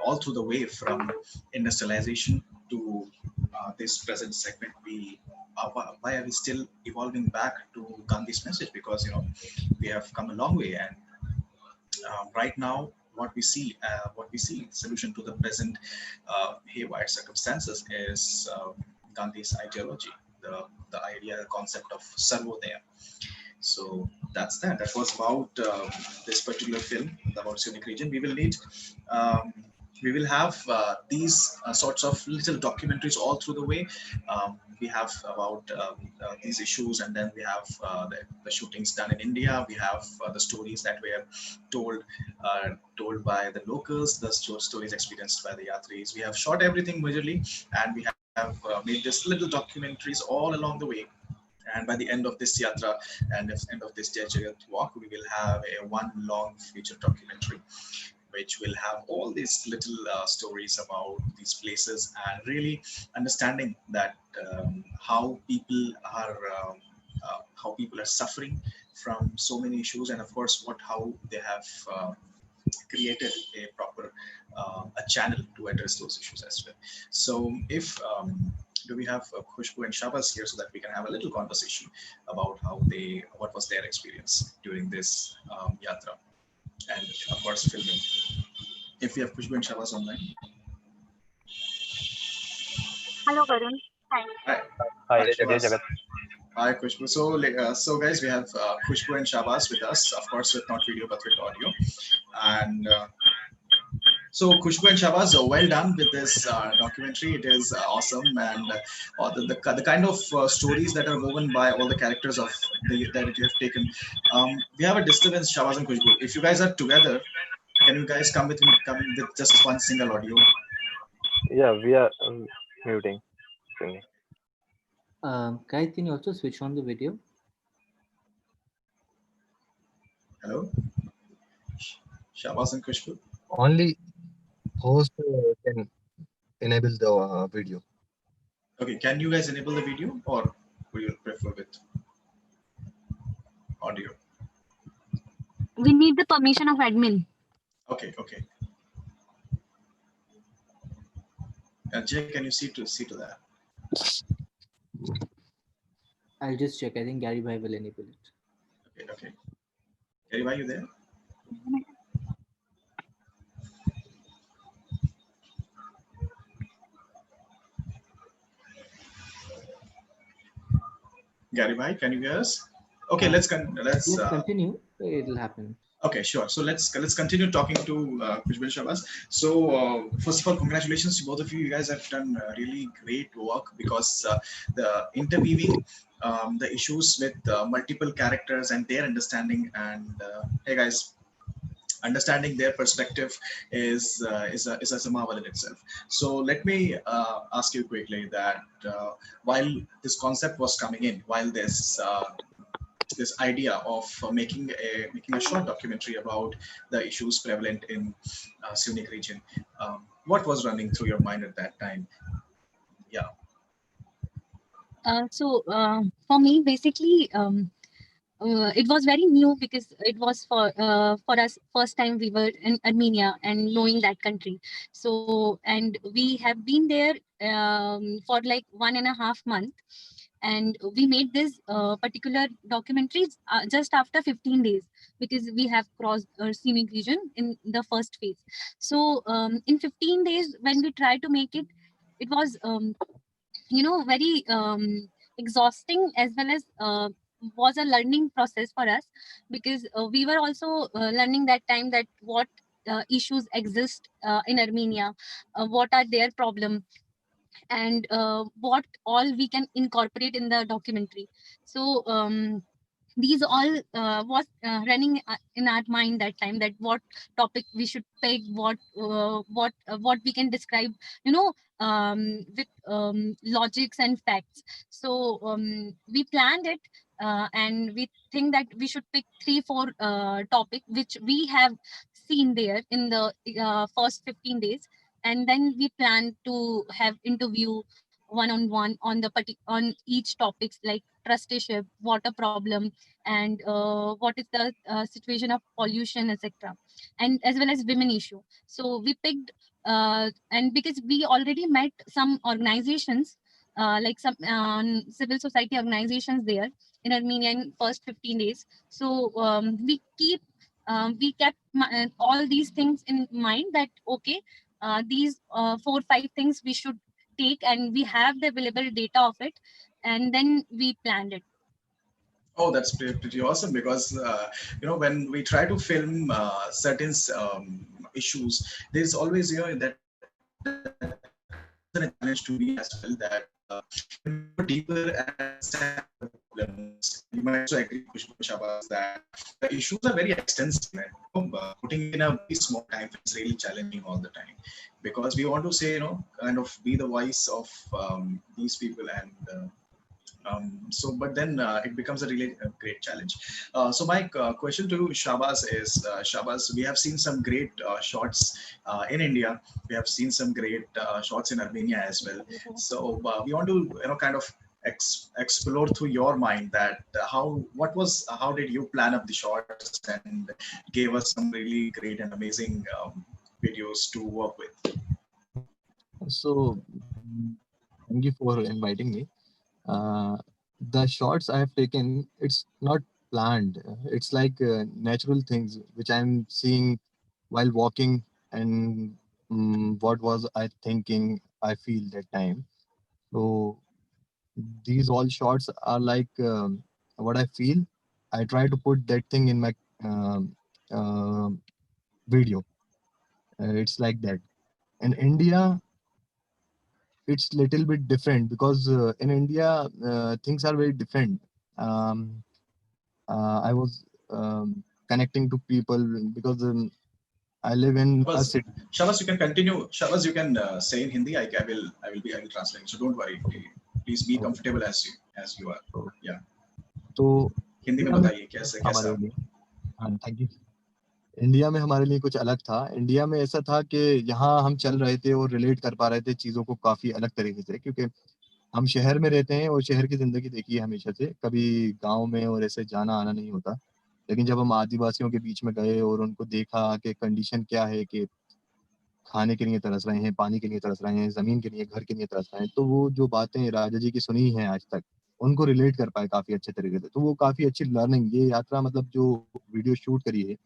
all through the way from industrialization to this present segment, why are we still evolving back to Gandhi's message? Because we have come a long way, and right now what we see solution to the present haywire circumstances is Gandhi's ideology, the idea, the concept of Sarvodaya. So that's that. That was about this particular film about Syunik region. We will have these sorts of little documentaries all through the way. We have about these issues, and then we have the shootings done in India. We have the stories that were told by the locals, the stories experienced by the Yatris. We have shot everything majorly, and we have made these little documentaries all along the way. And by the end of this yatra and at the end of this Jai Jagat walk, we will have one long feature documentary, which will have all these little stories about these places, and really understanding that how people are suffering from so many issues, and of course how they have created a proper a channel to address those issues as well. So do we have Khushbu and Shahbaz here so that we can have a little conversation about what was their experience during this yatra, and of course filming. If we have Khushbu and Shahbaz online. Hello, Varun. Hi. Hi, Khushbu. So guys, we have Khushbu and Shahbaz with us, of course with not video but with audio. And so Khushbu and Shahbaz, well done with this documentary. It is awesome, and the kind of stories that are woven by all the characters that you have taken. We have a disturbance, Shahbaz and Khushbu. If you guys are together, can you guys come with just one single audio? Yeah, we are muting. Guys, can you also switch on the video? Hello, Shahbaz and Kushbu. Only host can enable the video. Okay, can you guys enable the video, or would you prefer with audio? We need the permission of admin. Okay, okay. Jay, can you see to that? I'll just check. I think Gary Bhai will enable it. Okay, okay. Gary, are you there? Gary Bhai, can you hear us? Okay, let's continue. It'll happen. Okay, sure. So let's continue talking to Kushbu and Shahbaz. So first of all, congratulations to both of you. You guys have done really great work, because the interweaving the issues with multiple characters and their understanding, and hey guys, understanding their perspective is a marvel in itself. So let me ask you quickly that while this concept was coming in, while this idea of making a short documentary about the issues prevalent in Syunik region, what was running through your mind at that time? Yeah. So for me, basically, it was very new because it was for us first time we were in Armenia and knowing that country. So and we have been there for like 1.5 months, and we made this particular documentaries just after 15 days, because we have crossed scenic region in the first phase. So in 15 days when we tried to make it, it was very exhausting, as well as was a learning process for us, because we were also learning that time that what issues exist in Armenia, what are their problems, and what all we can incorporate in the documentary. So these all was running in our mind that time, that what topic we should pick, what we can describe, with logics and facts. So we planned it, and we think that we should pick 3-4 topic which we have seen there in the first 15 days, and then we plan to have interview one-on-one on each topics, like trusteeship, water problem, and what is the situation of pollution, etc., and as well as women issue. So we picked and because we already met some organizations, like some civil society organizations there in Armenia in first 15 days. So we kept all these things in mind, that okay, these 4-5 things we should take, and we have the available data of it, and then we planned it. Oh, that's pretty awesome, because when we try to film certain issues, there's always that a challenge to me as well, that deeper and problems. You might also agree, Shahbaz, that the issues are very extensive. Putting in a very small time is really challenging all the time, because we want to say, kind of be the voice of these people, and but then it becomes a really great challenge. So my question to Shahbaz is, Shahbaz, we have seen some great shots in India. We have seen some great shots in Armenia as well. So we want to kind of explore through your mind that how did you plan up the shots and gave us some really great and amazing videos to work with. So thank you for inviting me. The shots I have taken, it's not planned. It's like natural things which I'm seeing while walking, and what was I thinking, I feel that time. So these all shots are like what I feel. I try to put that thing in my video. It's like that. In India, it's little bit different, because in India things are very different. I was connecting to people, because I live in a city. Shahbaz, you can continue. Shahbaz, you can say in Hindi. I will translate. So don't worry. Please be comfortable as you are. Yeah. तो हिंदी में बताइए कैसा हमारे लिए, हाँ thank you. India में हमारे लिए कुछ अलग था। इंडिया में ऐसा था कि यहाँ हम चल रहे थे और रिलेट कर पा रहे थे चीज़ों को काफ़ी अलग तरीके से, क्योंकि हम शहर में रहते हैं और शहर की ज़िंदगी देखी है हमेशा से, कभी गाँव में और ऐसे जाना आना नहीं होता। लेकिन जब हम आदिवासियों के बीच में गए और उनको देखा कि कंडीशन क्या है, कि खाने के लिए तरस रहे हैं, पानी के लिए तरस रहे हैं, ज़मीन के लिए, घर के लिए तरस रहे हैं, तो वो जो बातें राजा जी की सुनी हैं आज तक, उनको रिलेट कर पाए काफ़ी अच्छे तरीके से। तो वो काफ़ी अच्छी लर्निंग, ये यात्रा मतलब जो वीडियो शूट करी है,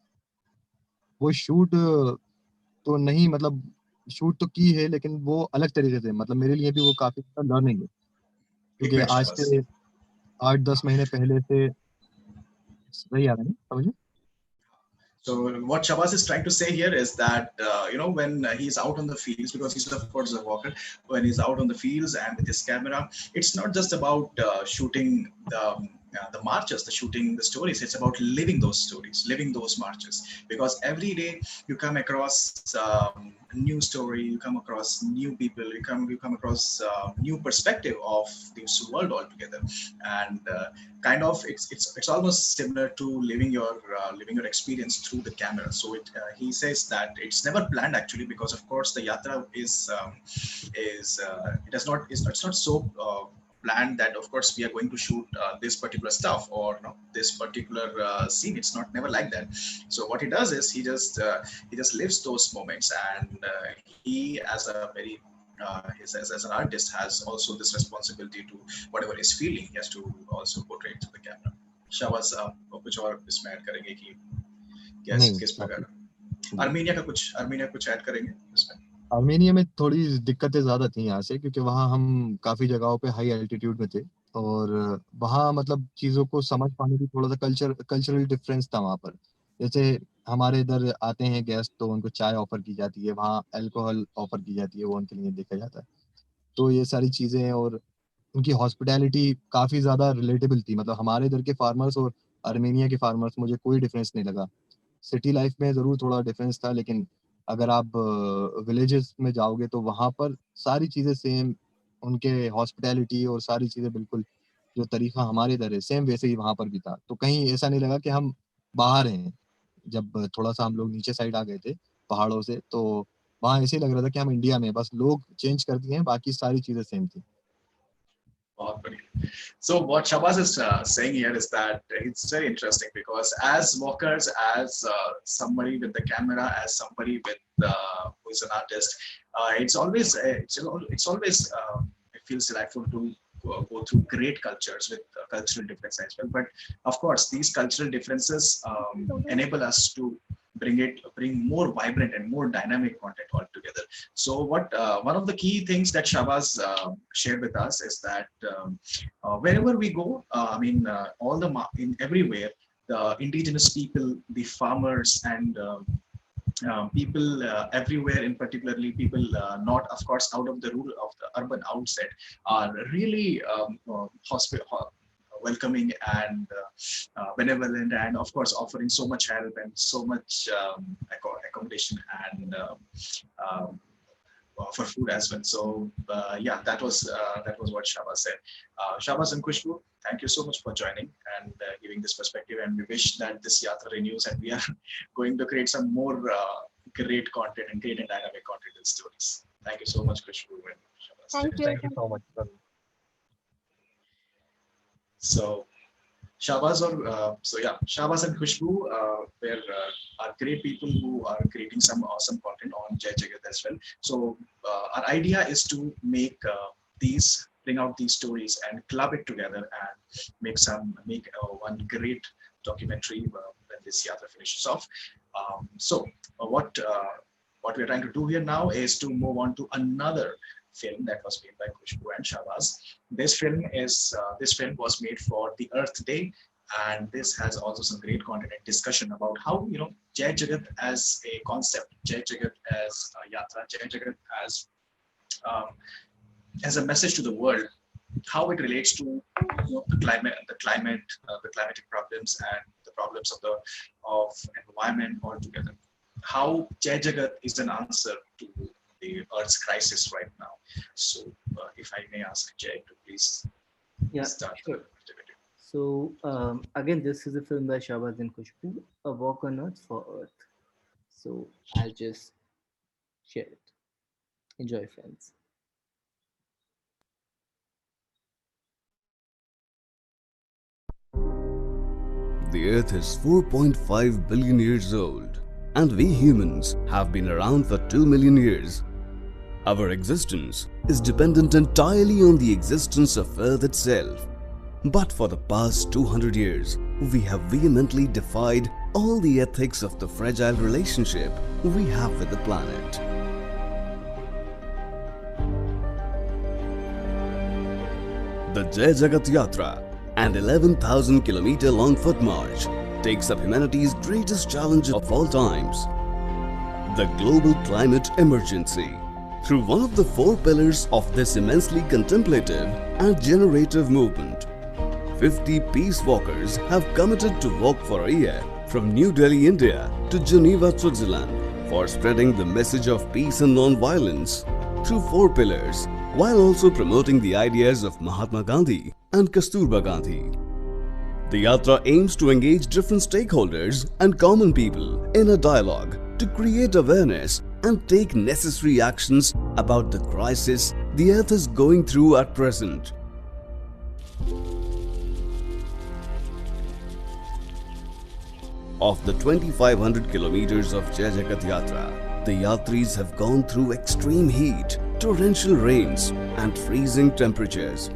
वो शूट तो नहीं, मतलब शूट तो की है लेकिन वो अलग तरीके से, मतलब मेरे लिए भी वो काफ़ी लर्निंग है। क्योंकि आज से 8-10 महीने पहले से सही आ रहा है ना समझ में? So what Shabazz is trying to say here is that when he's out on the fields, because he's of course a walker, when he's out on the fields and with his camera, it's not just about shooting the marches, shooting the stories. It's about living those stories, living those marches. Because every day you come across new story, you come across new people, you come across new perspective of this world altogether, and kind of it's almost similar to living your experience through the camera. So he says that it's never planned actually, because of course the yatra it's not so planned that of course we are going to shoot this particular stuff or this particular scene. It's never like that. So what he does is he just lives those moments, and he as a very as an artist has also this responsibility to whatever he's feeling, he has to also portray it to the camera. Shabazz, आप कुछ और इसमें add करेंगे कि किस प्रकार Armenia कुछ add करेंगे इसमें? आर्मेनिया में थोड़ी दिक्कतें ज़्यादा थी यहाँ से, क्योंकि वहाँ हम काफ़ी जगहों पे हाई एल्टीट्यूड में थे और वहाँ मतलब चीज़ों को समझ पाने की थोड़ा सा कल्चरल डिफरेंस था वहाँ पर। जैसे हमारे इधर आते हैं गेस्ट तो उनको चाय ऑफर की जाती है, वहाँ अल्कोहल ऑफर की जाती है, वो उनके लिए देखा जाता है। तो ये सारी चीज़ें और उनकी हॉस्पिटैलिटी काफ़ी ज़्यादा रिलेटेबल थी। मतलब हमारे इधर के फार्मर्स और आर्मेनिया के फार्मर्स मुझे कोई डिफरेंस नहीं लगा। सिटी लाइफ में ज़रूर थोड़ा डिफरेंस था, लेकिन अगर आप विलेजेस में जाओगे तो वहाँ पर सारी चीज़ें सेम, उनके हॉस्पिटैलिटी और सारी चीज़ें बिल्कुल जो तरीका हमारे इधर है सेम वैसे ही वहाँ पर भी था। तो कहीं ऐसा नहीं लगा कि हम बाहर हैं। जब थोड़ा-सा हम लोग नीचे साइड आ गए थे पहाड़ों से, तो वहाँ ऐसे ही लग रहा था कि हम इंडिया में हैं, बस लोग चेंज कर दिए हैं, बाकी सारी चीज़ें सेम थी। So what Shabazz is saying here is that it's very interesting, because as walkers, as somebody with the camera, as somebody with who is an artist, it feels delightful to go through great cultures with cultural differences as well. But of course, these cultural differences enable us to bring more vibrant and more dynamic content altogether. So what one of the key things that Shabazz shared with us is that wherever we go, in everywhere, the indigenous people, the farmers, and people everywhere, in particularly people not of course out of the rural, of the urban outset, are really welcoming and benevolent, and of course offering so much help and so much accommodation and for food as well. So yeah, that was what Shabazz said. Shabazz and Khushbu, thank you so much for joining and giving this perspective, and we wish that this yatra renews and we are going to create some more great content and great and dynamic content and stories. Thank you so much, Khushbu and Shabazz. Thank you so much. So Shabazz and Khushbu are great people who are creating some awesome content on Jai Jagat as well. So our idea is to bring out these stories and club it together and make one great documentary when this yatra finishes off. So what we're trying to do here now is to move on to another film that was made by Khushbu and Shabazz. This film was made for the Earth Day, and this has also some great content and discussion about how Jai Jagat as a concept, Jai Jagat as a yatra, Jai Jagat as a message to the world, how it relates to the climatic problems and the problems of environment altogether. How Jai Jagat is an answer to the Earth's crisis right now. So, if I may ask Jay to please start. Sure. So again, this is a film by Shahbaz and Khushbu, A Walk on Earth for Earth. So I'll just share it. Enjoy, friends. The Earth is 4.5 billion years old, and we humans have been around for 2 million years. Our existence is dependent entirely on the existence of Earth itself. But for the past 200 years, we have vehemently defied all the ethics of the fragile relationship we have with the planet. The Jai Jagat Yatra, an 11,000-kilometer long foot march, takes up humanity's greatest challenge of all times, the global climate emergency. Through one of the 4 pillars of this immensely contemplative and generative movement, 50 peace walkers have committed to walk for a year from New Delhi, India to Geneva, Switzerland for spreading the message of peace and non-violence through 4 pillars, while also promoting the ideas of Mahatma Gandhi and Kasturba Gandhi. The Yatra aims to engage different stakeholders and common people in a dialogue to create awareness and take necessary actions about the crisis the Earth is going through at present. Of the 2,500 kilometers of Jai Jagat Yatra, the Yatris have gone through extreme heat, torrential rains and freezing temperatures.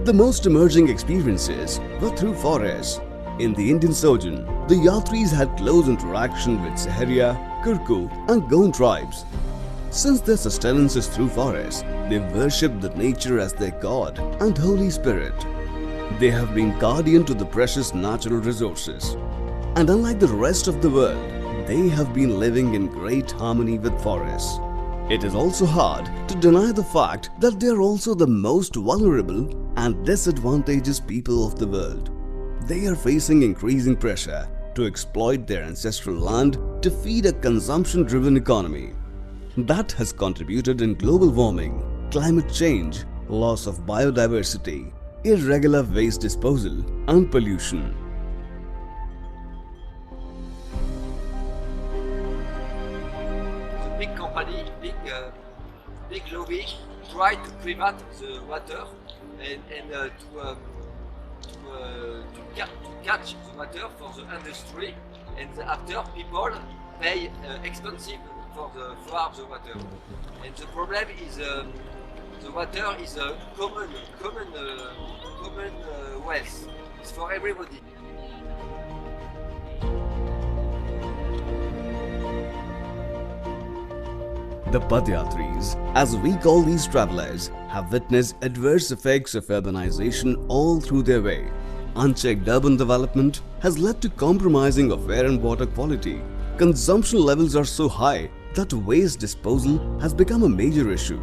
The most emerging experiences were through forests. In the Indian Sojourn, the Yatris had close interaction with Saharia, Kurku and Gond tribes. Since their sustenance is through forests, they worship the nature as their god and Holy Spirit. They have been guardian to the precious natural resources. And unlike the rest of the world, they have been living in great harmony with forests. It is also hard to deny the fact that they are also the most vulnerable and disadvantaged people of the world. They are facing increasing pressure to exploit their ancestral land to feed a consumption-driven economy. That has contributed in global warming, climate change, loss of biodiversity, irregular waste disposal and pollution. Big company, big lobby, try to prevent the water and to catch the water for the industry, and after people pay expensive for the water. And the problem is the water is a common wealth. It's for everybody. The Padyatris, as we call these travelers, have witnessed adverse effects of urbanization all through their way. Unchecked urban development has led to compromising of air and water quality. Consumption levels are so high that waste disposal has become a major issue.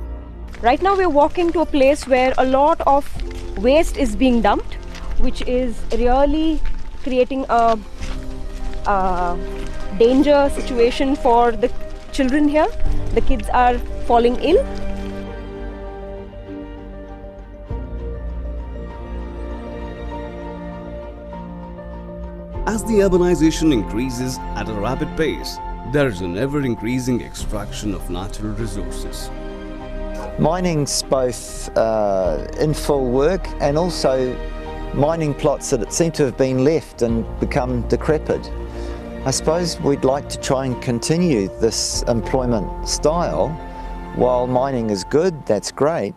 Right now we're walking to a place where a lot of waste is being dumped, which is really creating a danger situation for the children here. The kids are falling ill. As the urbanization increases at a rapid pace, there is an ever-increasing extraction of natural resources. Mining's both in full work and also mining plots that seem to have been left and become decrepit. I suppose we'd like to try and continue this employment style. While mining is good, that's great,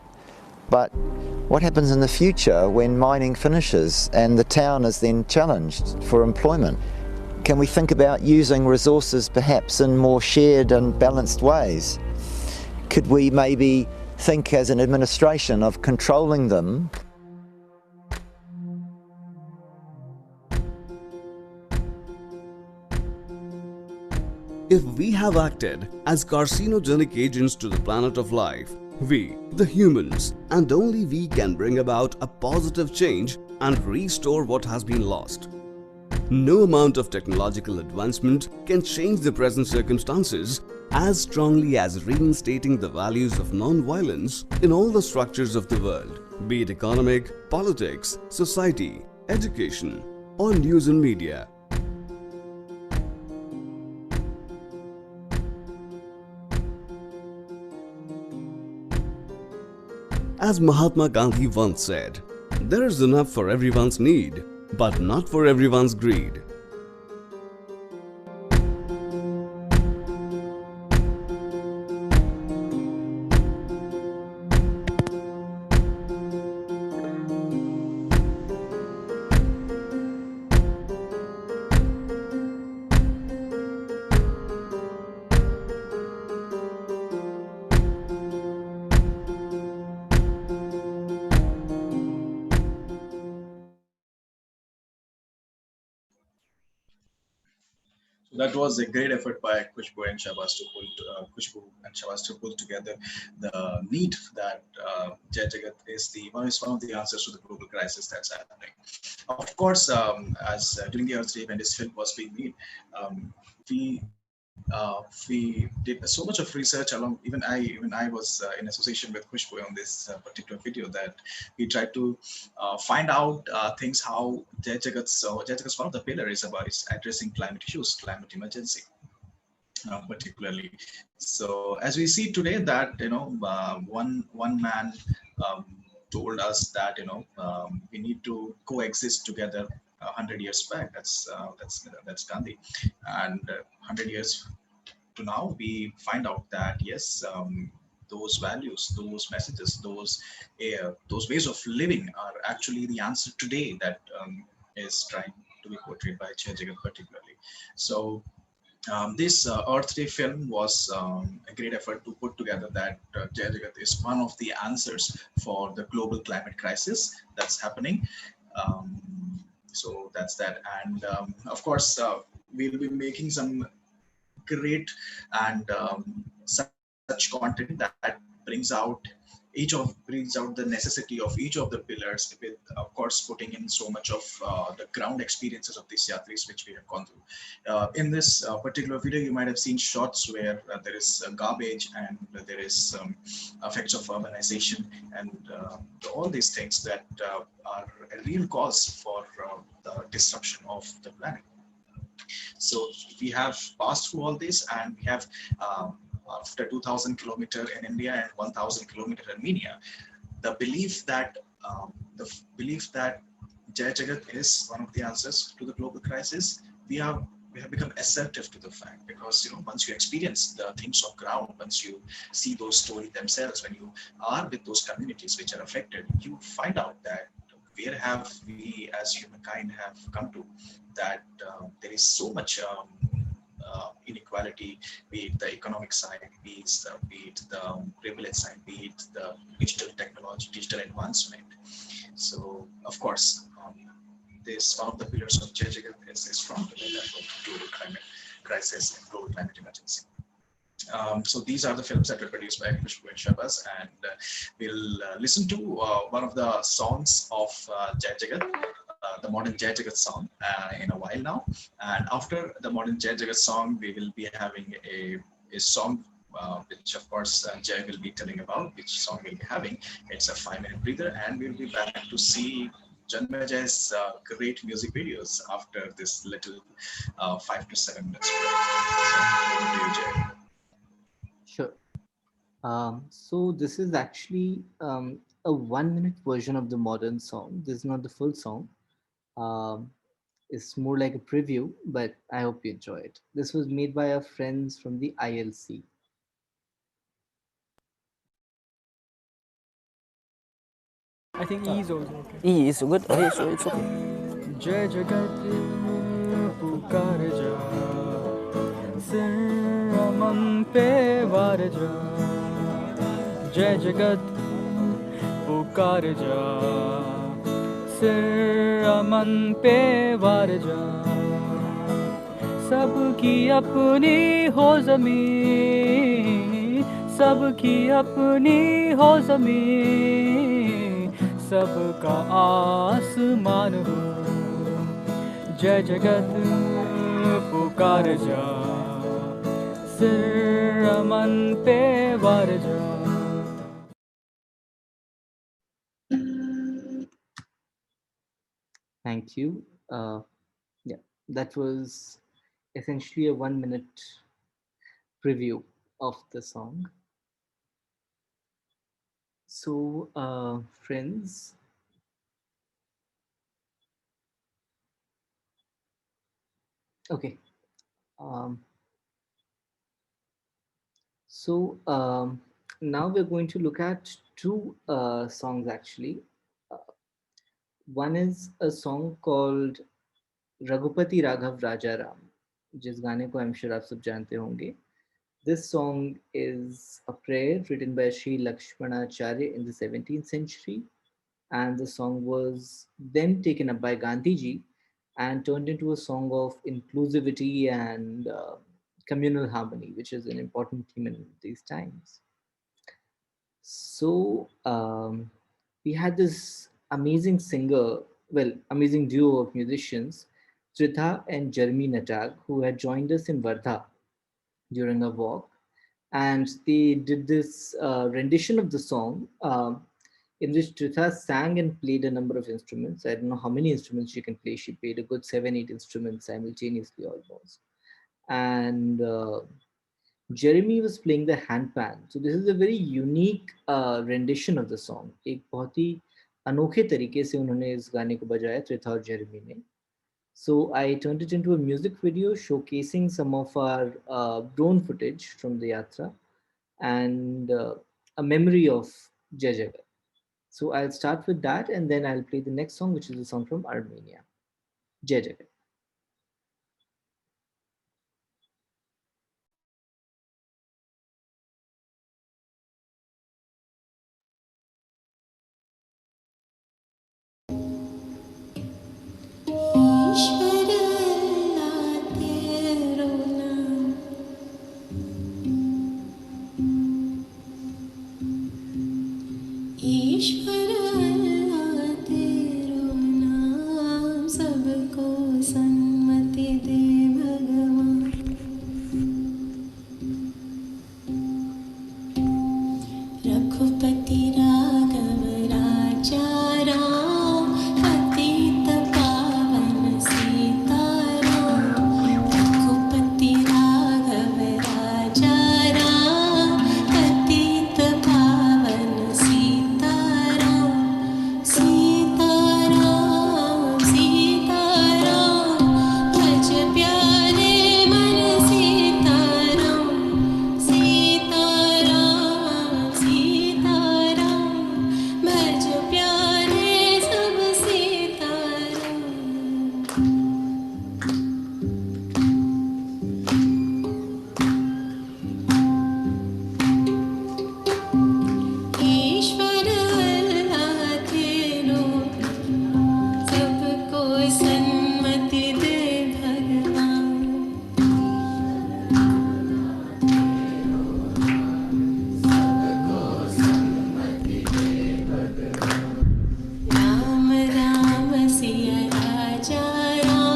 but what happens in the future when mining finishes and the town is then challenged for employment? Can we think about using resources perhaps in more shared and balanced ways? Could we maybe think as an administration of controlling them? If we have acted as carcinogenic agents to the planet of life, we, the humans, and only we can bring about a positive change and restore what has been lost. No amount of technological advancement can change the present circumstances, as strongly as reinstating the values of non-violence in all the structures of the world, be it economic, politics, society, education, or news and media. As Mahatma Gandhi once said, there is enough for everyone's need, but not for everyone's greed. That was a great effort by Khushbu and Shahbaz to pull together the need that Jai Jagat is one of the answers to the global crisis that's happening. Of course, as during the Earth Day when this film was being made, we did so much of research along. Even I was in association with Khushbu on this particular video, that we tried to find out things how Jai Jagat's one of the pillars is addressing climate issues, climate emergency, particularly. So as we see today that one man told us that we need to coexist together 100 years back. That's Gandhi, and 100 years to now we find out that yes, those values, those messages, those ways of living are actually the answer today that is trying to be portrayed by Jai Jagat particularly. So this Earth Day film was a great effort to put together that Jai Jagat is one of the answers for the global climate crisis that's happening. So that's that, and of course we'll be making some great and such content that brings out the necessity of each of the pillars, with of course putting in so much of the ground experiences of these yatris which we have gone through. In this particular video, you might have seen shots where there is garbage and there is effects of urbanization and all these things that are a real cause for the disruption of the planet. So we have passed through all this, and we have after 2,000 kilometers in India and 1,000 kilometers in Armenia, the belief that Jai Jagat is one of the answers to the global crisis. We have become assertive to the fact, because once you experience the things on ground, once you see those stories themselves, when you are with those communities which are affected, you find out that where have we as humankind have come to, that there is so much inequality, be it the economic side, be it the privilege side, be it the digital technology, digital advancement. So of course, this one of the pillars of Jai Jagat is strong to the global climate crisis and global climate emergency. So these are the films that were produced by Khushbu and Shahbaz, and we'll listen to one of the songs of Jai Jagat, the modern Jai Jagat song, in a while now. And after the modern Jai Jagat song, we will be having a song which of course Jai will be telling about, which song we'll be having. It's a 5-minute breather, and we'll be back to see Janmay Jai's great music videos after this little 5 to 7 minutes break. So, over to you, Jai. Sure. So this is actually a 1-minute version of the modern song. This is not the full song. It's more like a preview, but I hope you enjoy it. This was made by our friends from the ILC. I think E is also okay. E is good. Okay, so it's okay. Jai Jagat pukar ja, sir aman pe var ja. Jai Jagat pukar ja, sir aman pe var ja. सबकी अपनी हो ज़मीं, सबकी अपनी हो ज़मीं, सबका आसमान हो। जय जगत पुकार जा, नजर अमन पे वार जा. Thank you. Yeah, that was essentially a 1 minute preview of the song. So, friends, okay. Um, so now we're going to look at two songs actually. Uh, One is a song called Raghupati Raghav Rajaram, जिस गाने को I'm sure आप सब जानते होंगे. This song is a prayer written by Sri Lakshmanacharya in the 17th century, and the song was then taken up by Gandhiji and turned into a song of inclusivity and communal harmony, which is an important theme in these times. So we had this amazing singer, well, amazing duo of musicians, Tritha and Jeremy Natag, who had joined us in Vardha during a walk. And they did this rendition of the song in which Tritha sang and played a number of instruments. I don't know how many instruments she can play. She played a good 7-8 instruments simultaneously almost. And Jeremy was playing the handpan. So this is a very unique rendition of the song. एक बहुत ही अनोखे तरीके से उन्होंने इस गाने को बजाया त्रिथा और जेरेमी ने. So I turned it into a music video showcasing some of our drone footage from the yatra and a memory of Jai Jagat. So I'll start with that and then I'll play the next song, which is a song from Armenia, Jai Jagat. Ram Ram Siya Raja Ram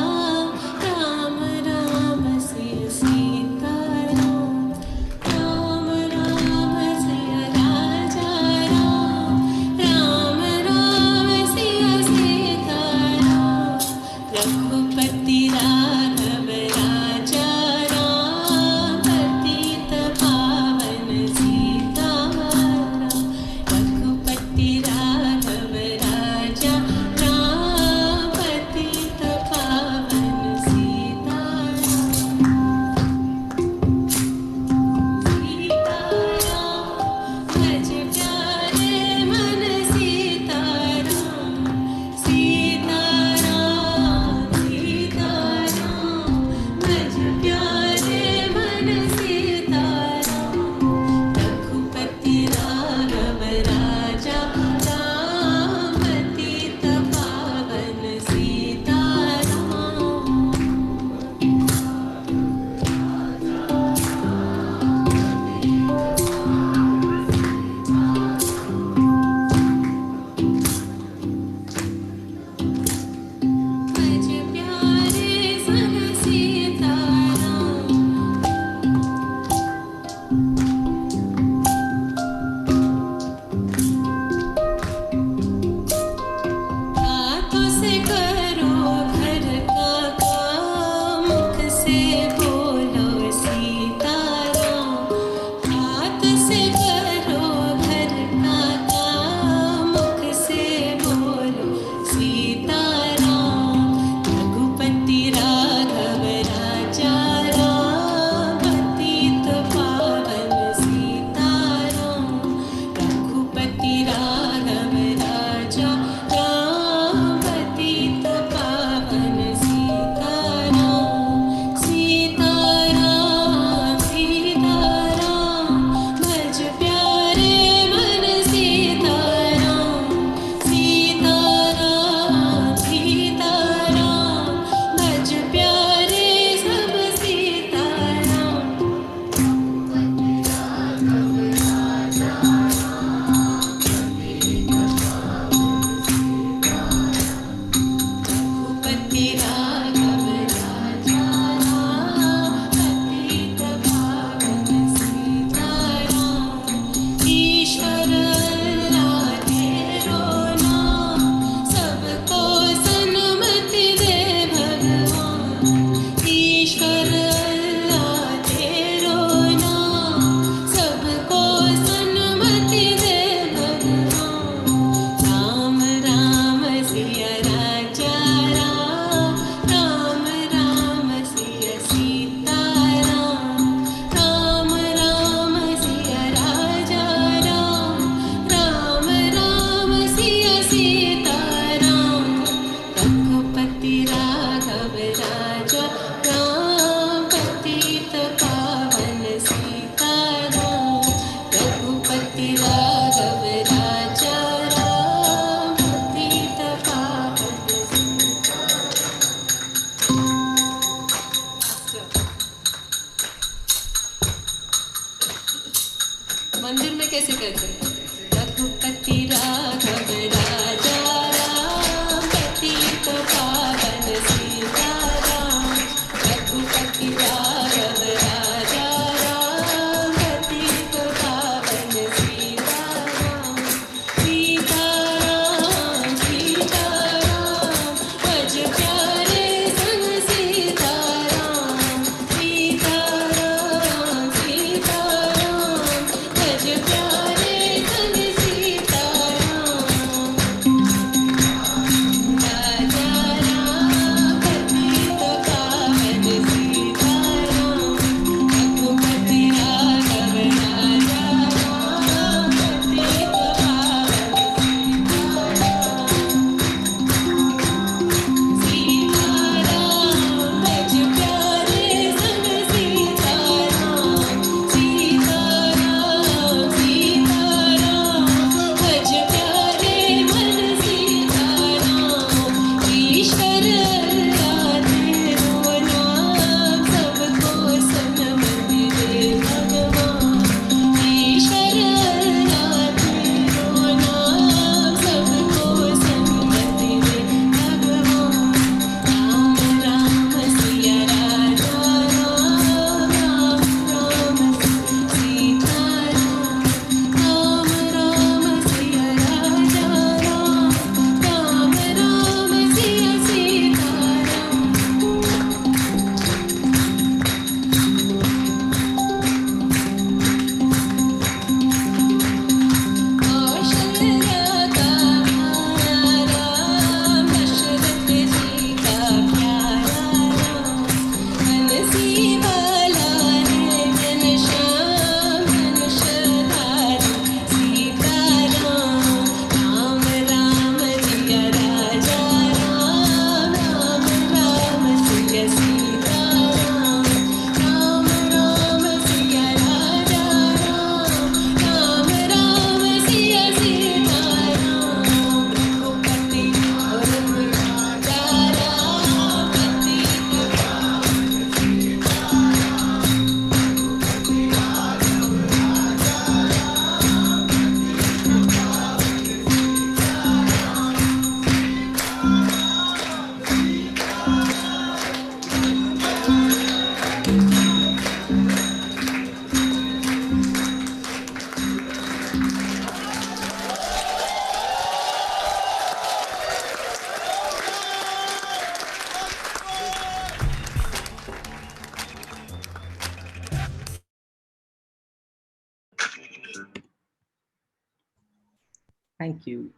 Thank you.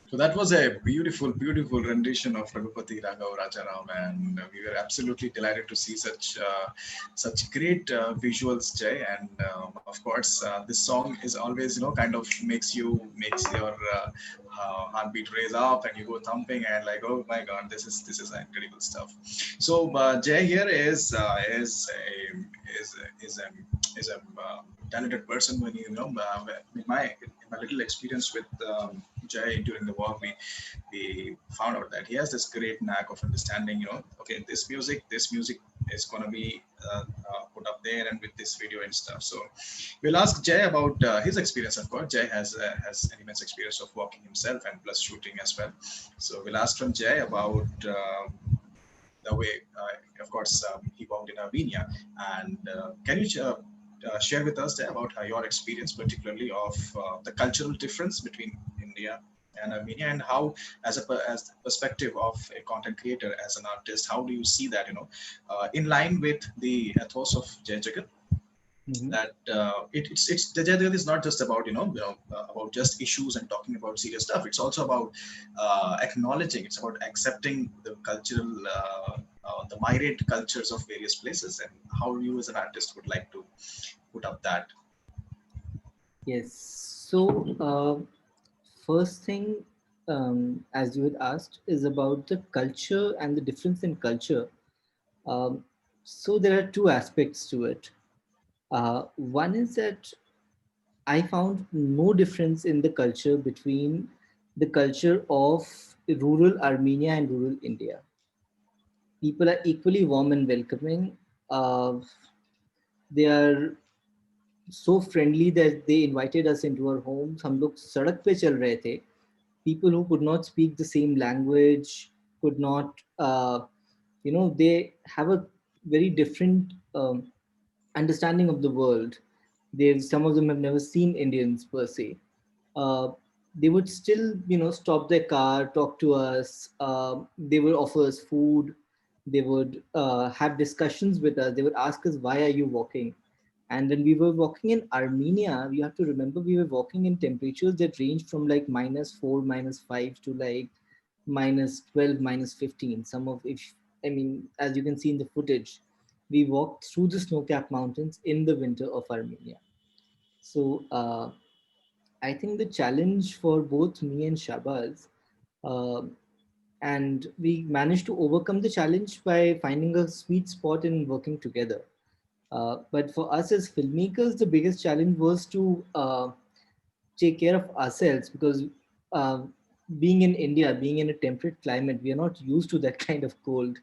So that was a beautiful, beautiful rendition of Raghupati Raghav Rajaram, and we were absolutely delighted to see such great visuals, Jay. And of course, this song is always, kind of makes your heartbeat raise up, and you go thumping, and like, oh my God, this is incredible stuff. So Jay here is a talented person. When in my little experience with Jay during the walk, we found out that he has this great knack of understanding. Okay, this music is gonna be put up there, and with this video and stuff. So we'll ask Jay about his experience. Of course, Jay has an immense experience of walking himself and plus shooting as well. So we'll ask from Jay about the way, of course, he walked in Armenia. And can you share with us about your experience, particularly of the cultural difference between India and Armenia, and how, as the perspective of a content creator, as an artist, how do you see that, in line with the ethos of Jai Jagat? That it's the Jai Jagat is not just about about just issues and talking about serious stuff. It's also about acknowledging. It's about accepting the cultural, the myriad cultures of various places, and how you as an artist would like to put up that. Yes. So first thing, as you had asked, is about the culture and the difference in culture. So there are two aspects to it. One is that I found no difference in the culture between the culture of rural Armenia and rural India. People are equally warm and welcoming. They are so friendly that they invited us into our homes. हम लोग सड़क पे चल रहे थे. People who could not speak the same language could not, they have a very different understanding of the world. Some of them have never seen Indians per se. They would still, stop their car, talk to us. They would offer us food. They would have discussions with us. They would ask us, "Why are you walking?" And when we were walking in Armenia, we have to remember we were walking in temperatures that ranged from like -4, -5 to like -12, -15. Some of, as you can see in the footage, we walked through the snow-capped mountains in the winter of Armenia. So I think the challenge for both me and Shahbaz, and we managed to overcome the challenge by finding a sweet spot in working together. But for us as filmmakers, the biggest challenge was to take care of ourselves, because being in India, being in a temperate climate, we are not used to that kind of cold.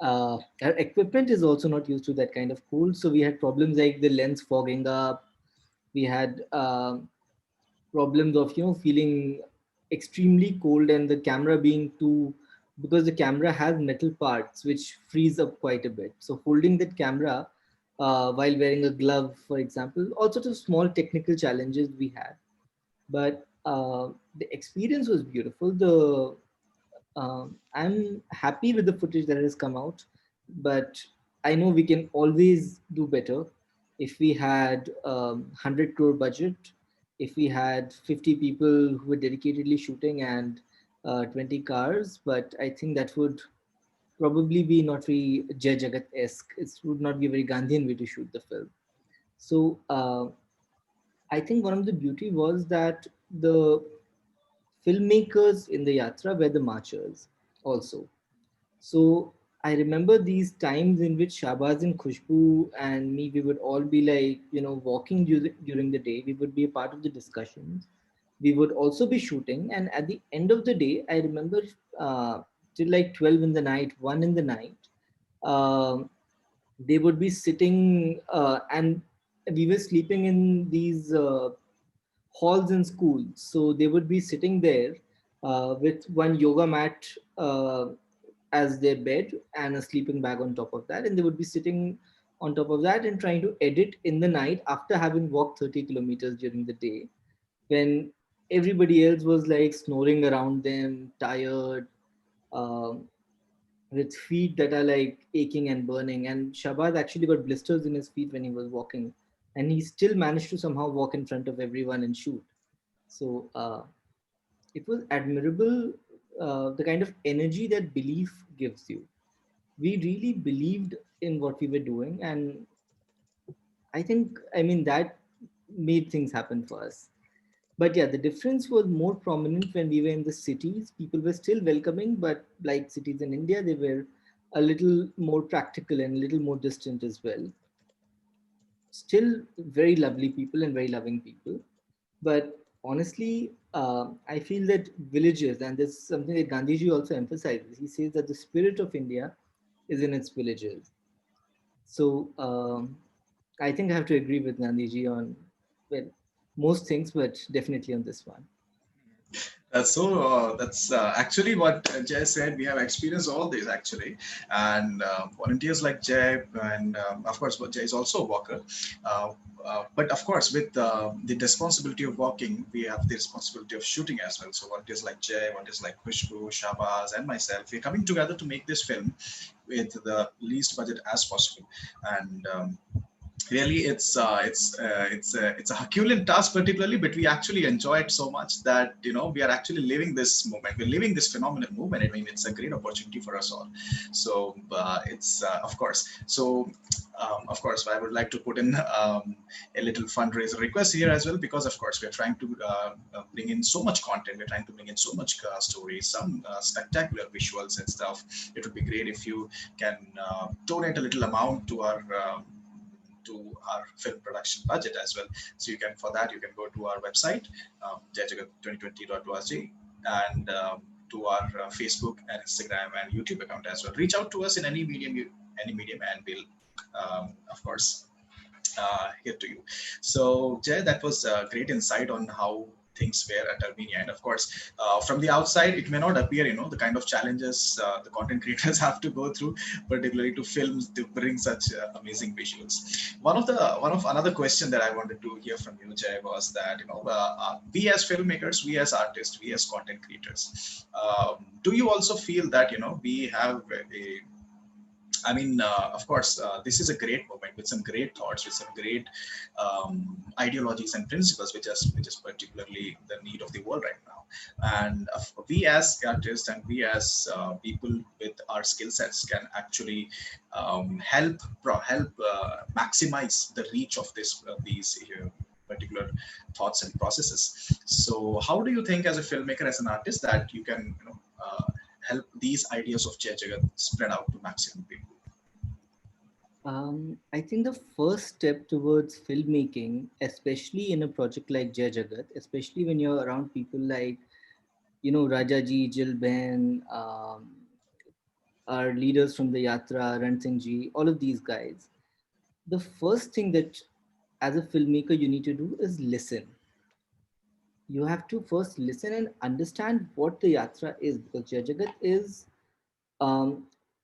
Our equipment is also not used to that kind of cold. So we had problems like the lens fogging up. We had problems of, feeling extremely cold, and the camera being too, because the camera has metal parts which freeze up quite a bit. So holding that camera while wearing a glove, for example, all sorts of small technical challenges we had. But the experience was beautiful. I'm happy with the footage that has come out, but I know we can always do better. If we had 100 crore budget, if we had 50 people who were dedicatedly shooting, and 20 cars, but I think that would probably be not very Jai Jagat-esque. It would not be a very Gandhian way to shoot the film. So I think one of the beauty was that the filmmakers in the Yatra were the marchers also. So I remember these times in which Shahbaz and Khushbu and me, we would all be like, walking during the day. We would be a part of the discussions. We would also be shooting. And at the end of the day, I remember till like 12 in the night, 1 in the night, they would be sitting and we were sleeping in these halls in schools. So they would be sitting there with one yoga mat as their bed and a sleeping bag on top of that. And they would be sitting on top of that and trying to edit in the night after having walked 30 kilometers during the day, when everybody else was like snoring around them, tired, with feet that are like aching and burning. And Shahbaz actually got blisters in his feet when he was walking and he still managed to somehow walk in front of everyone and shoot. So it was admirable, the kind of energy that belief gives you. We really believed in what we were doing, and I mean that made things happen for us. But yeah, the difference was more prominent when we were in the cities. People were still welcoming, but like cities in India, they were a little more practical and a little more distant as well. Still very lovely people and very loving people. But honestly, I feel that villages, and this is something that Gandhiji also emphasizes, he says that the spirit of India is in its villages. So I think I have to agree with Gandhiji on, well, most things, but definitely on this one. That's actually what Jay said. We have experienced all this actually, and volunteers like Jay, and of course, Jay is also a walker. But of course, with the responsibility of walking, we have the responsibility of shooting as well. So volunteers like Jay, volunteers like Khushbu, Shabaz, and myself, we're coming together to make this film with the least budget as possible, and really it's a Herculean task, particularly, but we actually enjoy it so much that we are actually living this moment, we're living this phenomenal movement. I mean, it's a great opportunity for us all. So it's of course, so of course I would like to put in a little fundraiser request here as well, because of course we're trying to bring in so much content, we're trying to bring in so much stories, some spectacular visuals and stuff. It would be great if you can donate a little amount to our film production budget as well. So you can, for that, you can go to our website, jaijagat2020.org, and to our Facebook and Instagram and YouTube account as well. Reach out to us in any medium, and we'll, of course, here to you. So Jay, that was a great insight on how things were at Armenia, and of course from the outside it may not appear the kind of challenges the content creators have to go through, particularly to films to bring such amazing visuals. One of another question that I wanted to hear from you, Jay, was that we as filmmakers, we as artists, we as content creators, do you also feel that we have a I mean, of course, this is a great movement with some great thoughts, with some great ideologies and principles, which is particularly the need of the world right now. And we as artists and we as people with our skill sets can actually help maximize the reach of these particular thoughts and processes. So, how do you think, as a filmmaker, as an artist, that you can help these ideas of Jai Jagat spread out to maximum people? I think the first step towards filmmaking, especially in a project like Jai Jagat, especially when you're around people like, Rajaji, Jill Ben, our leaders from the Yatra, Ran Singh Ji, all of these guys, the first thing that as a filmmaker you need to do is listen. You have to first listen and understand what the Yatra is, because Jai Jagat is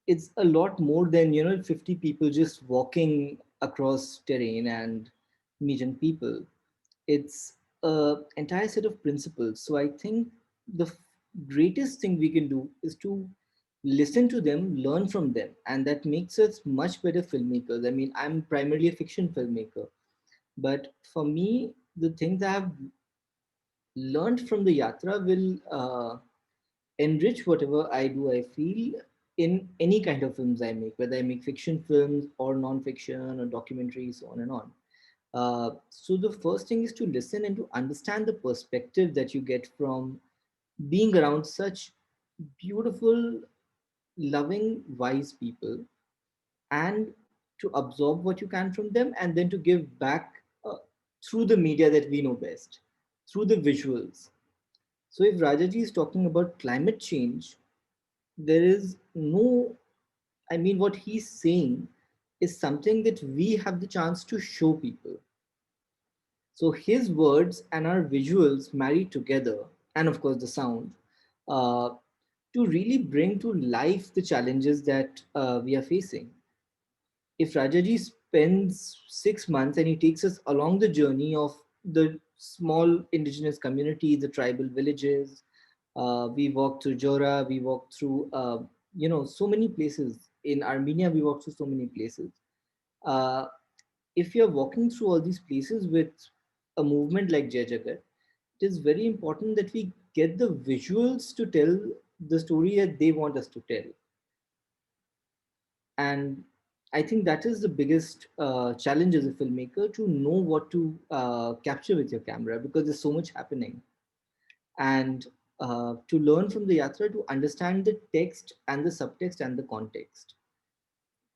it's a lot more than 50 people just walking across terrain and meeting people. It's an entire set of principles. So I think the greatest thing we can do is to listen to them, learn from them, and that makes us much better filmmakers. I mean, I'm primarily a fiction filmmaker, but for me, the things I have learned from the Yatra will enrich whatever I do, I feel, in any kind of films I make, whether I make fiction films or non-fiction or documentaries, so on and on. So the first thing is to listen and to understand the perspective that you get from being around such beautiful, loving, wise people, and to absorb what you can from them, and then to give back through the media that we know best, through the visuals. So if Rajaji is talking about climate change, there is no, I mean, what he's saying is something that we have the chance to show people. So his words and our visuals marry together, and of course the sound, uh, to really bring to life the challenges that we are facing. If Rajaji spends 6 months and he takes us along the journey of the small indigenous community, the tribal villages, we walked through Jora, we walked through, so many places. In Armenia, we walked through so many places. Uh, if you're walking through all these places with a movement like Jai Jagat, it is very important that we get the visuals to tell the story that they want us to tell. And I think that is the biggest challenge as a filmmaker, to know what to capture with your camera, because there's so much happening. And to learn from the yatra, to understand the text and the subtext and the context.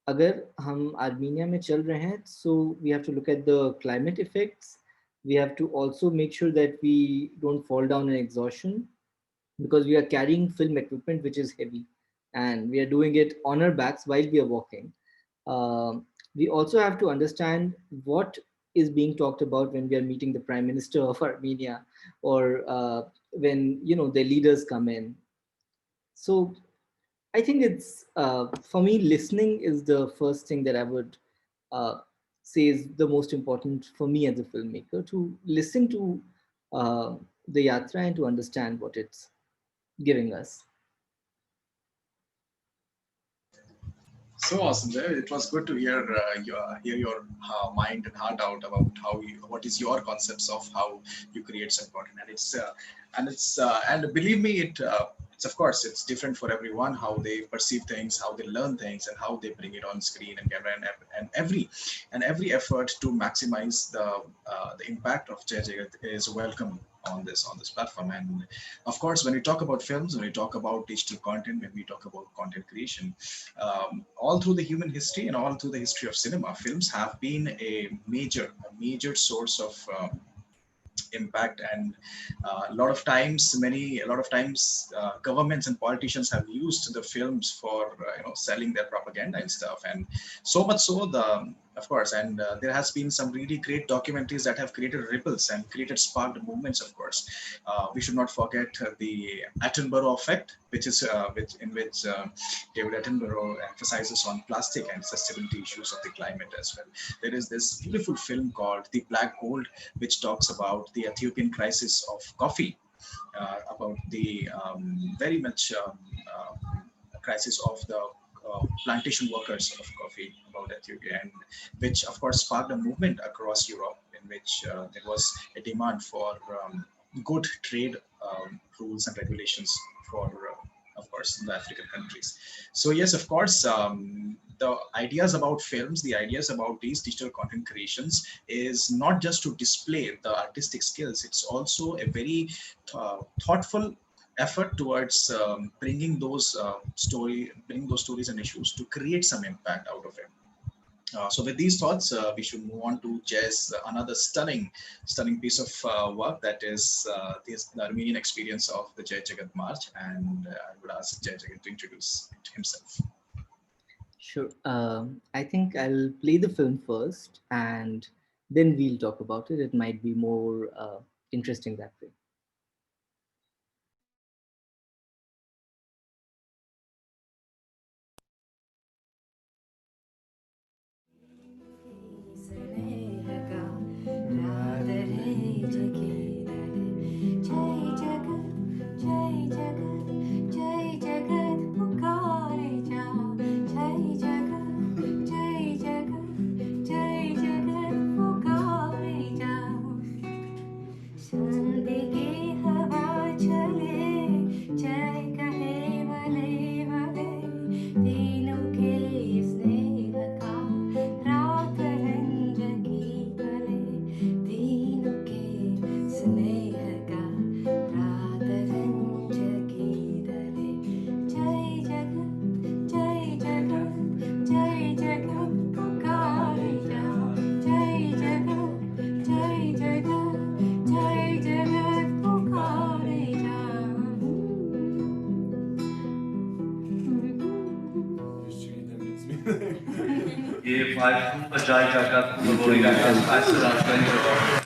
अगर हम Armenia में चल रहे हैं, so we have to look at the climate effects. We have to also make sure that we don't fall down in exhaustion, because we are carrying film equipment which is heavy, and we are doing it on our backs while we are walking. We also have to understand what is being talked about when we are meeting the Prime Minister of Armenia, or when the leaders come in. So I think it's for me, listening is the first thing that I would say is the most important for me as a filmmaker, to listen to the yatra and to understand what it's giving us. So awesome, Jay. It was good to hear your mind and heart out about what is your concepts of how you create some content, and believe me, it's of course it's different for everyone, how they perceive things, how they learn things, and how they bring it on screen and camera, and every effort to maximize the impact of Jai Jagat is welcome on this platform. And of course, when we talk about films, when we talk about digital content, when we talk about content creation, all through the human history and all through the history of cinema, films have been a major source of impact. And a lot of times governments and politicians have used the films for selling their propaganda and stuff, and so much so there has been some really great documentaries that have created ripples and sparked movements. Of course, we should not forget the Attenborough effect, which in which David Attenborough emphasizes on plastic and sustainability issues of the climate as well. There is this beautiful film called The Black Gold, which talks about the Ethiopian crisis of coffee, about the very much crisis of the plantation workers of coffee about Ethiopia, and which of course sparked a movement across Europe, in which there was a demand for good trade rules and regulations for of course the African countries. So yes, of course, the ideas about films, the ideas about these digital content creations is not just to display the artistic skills, it's also a very thoughtful effort towards bringing those stories and issues to create some impact out of it. So with these thoughts, we should move on to Jay's another stunning piece of work, that is the Armenian experience of the Jai Jagat March, and I would ask Jai Jagat to introduce himself. Sure. I think I'll play the film first, and then we'll talk about it. It might be more interesting that way. ये five जय जगत बोलेगा ऐसे रास्ते जय जगत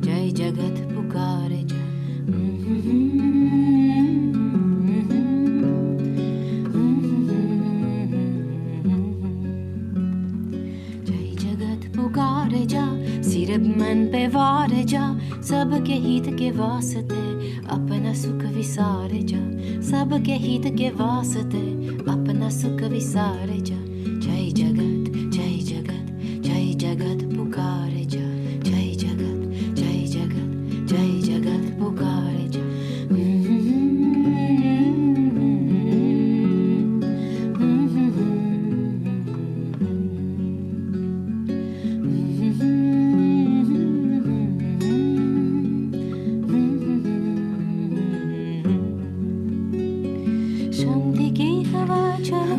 जय जगत जा सिरब मन पे वार जा सबके हित के वास्ते अपना सुख विसार जा सबके हित के वास्ते अपना सुख विसार जा जय जगत जय जगत जय जगत पुकार जा जय जगत जय जगत जय जगत पुकार जा शांति की हवा चले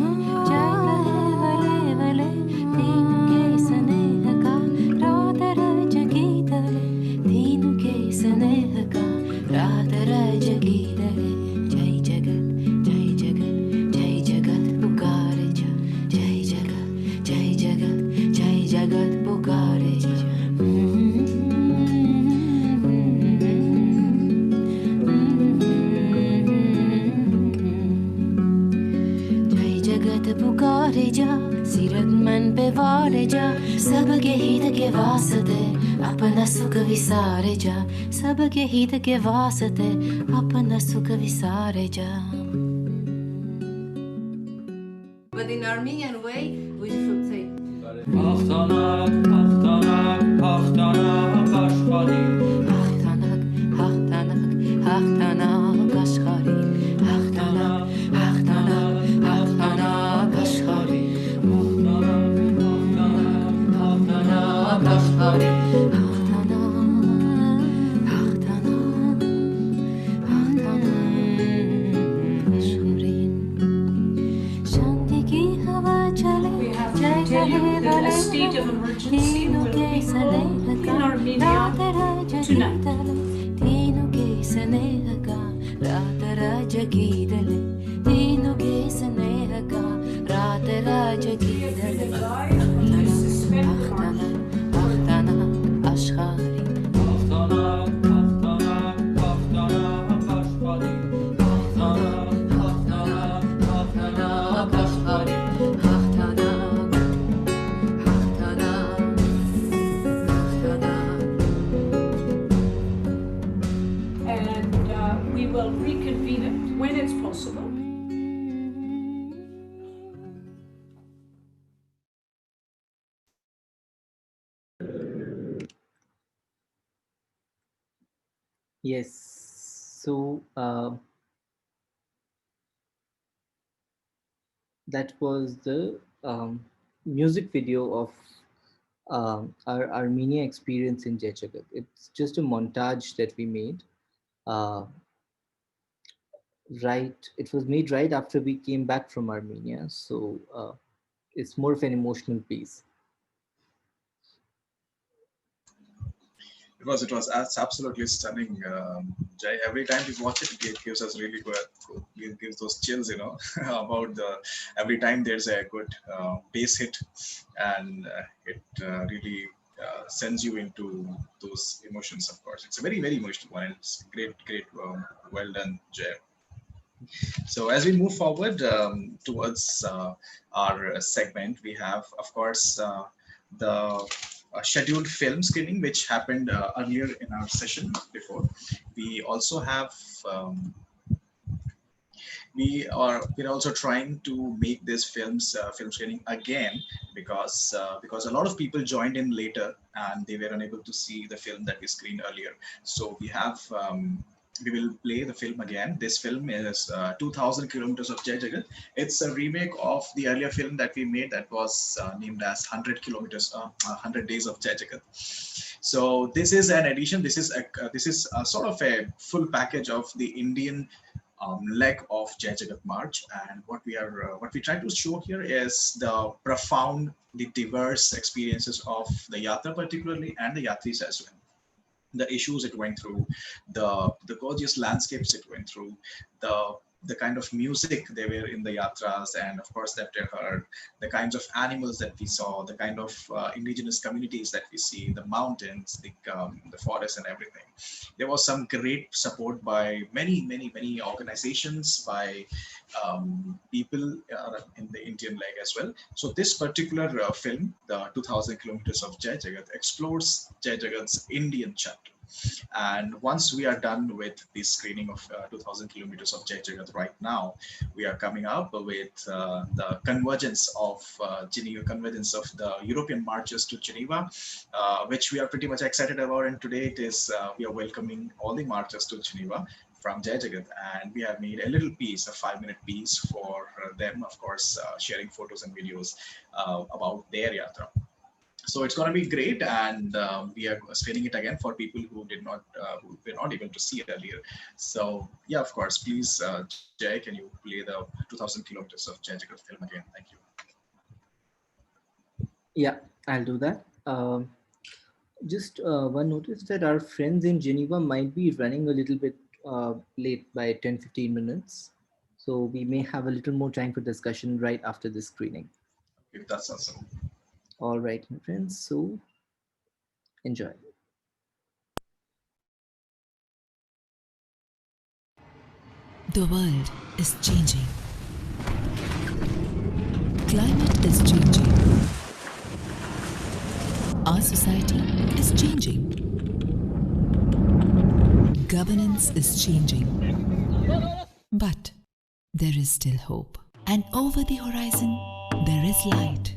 जय कहे वले वले तीन के स्नेह का रात रज की दले तीन के स्नेह का रात रज की दले जय जगत जय जगत जय जगत पुकार जा जय जगत जय जगत जय जगत पुकार जा जय जगत पुकारे जा सिरक मन पे वारे जा सबके हित के वास्ते अपना सुख विसारे जा सबके हित के वास्ते अपना सुख विसारे जा. But in Armenian way, we should say. Haftanak, haftanak, haftanak, ashkari. Haftanak, haftanak, haftanak, ashkari. Haftanak, haftanak, haftanak, ashkari. Haftanak, ashkari. A state of emergency will be called in Armenia tonight. And we will reconvene it when it's possible. Yes. So that was the music video of our Armenia experience in Jechagat. It's just a montage that we made. It was made right after we came back from Armenia. So it's more of an emotional piece. It was absolutely stunning, Jay. Every time we watch it, it gives us really good, gives those chills, you know, about every time there's a good bass hit, and it really sends you into those emotions. Of course, it's a very, very emotional one. It's great, well done, Jay. So as we move forward towards our segment, we have, of course, the scheduled film screening, which happened earlier in our session before. We also have we're also trying to make this film screening again because a lot of people joined in later and they were unable to see the film that we screened earlier. So we have we will play the film again. This film is 2000 Kilometers of Jai Jagat. It's a remake of the earlier film that we made that was named as 100 Kilometers, 100 Days of Jai Jagat. So this is an addition. This is a sort of a full package of the Indian leg of Jai Jagat March. And what we try to show here is the profound, the diverse experiences of the Yatra particularly and the Yatris as well. The issues it went through, the gorgeous landscapes it went through, the the kind of music they were in the yatras, and of course that they heard, the kinds of animals that we saw, the kind of indigenous communities that we see, the mountains, the forests and everything. There was some great support by many organizations, by people in the Indian leg as well. So this particular film, the 2000 kilometers of Jai Jagat, explores Jai Jagat's Indian chapter. And once we are done with the screening of 2000 kilometers of Jai Jagat right now, we are coming up with the convergence of Geneva, convergence of the European marches to Geneva, which we are pretty much excited about. And today it is, we are welcoming all the marches to Geneva from Jai Jagat, and we have made a little piece, a 5-minute piece for them, of course, sharing photos and videos about their yatra. So it's going to be great, and we are screening it again for people who who were not able to see it earlier. So yeah, of course, please, Jay, can you play the 2000 kilometers of Jai Jagat film again? Thank you. Yeah, I'll do that. Just one notice that our friends in Geneva might be running a little bit late by 10-15 minutes. So we may have a little more time for discussion right after the screening. If that's awesome. All right, my friends, so enjoy. The world is changing. Climate is changing. Our society is changing. Governance is changing. But there is still hope. And over the horizon, there is light.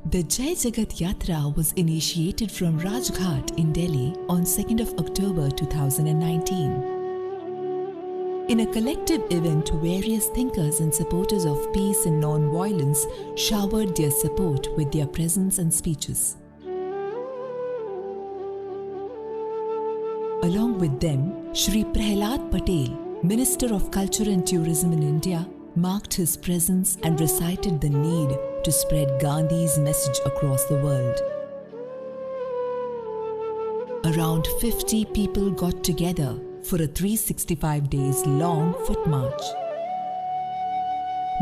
The Jai Jagat Yatra was initiated from Rajghat in Delhi on 2nd of October 2019. In a collective event, various thinkers and supporters of peace and non-violence showered their support with their presence and speeches. Along with them, Shri Prahlad Patel, Minister of Culture and Tourism in India, marked his presence and recited the need to spread Gandhi's message across the world. Around 50 people got together for a 365 days long foot march.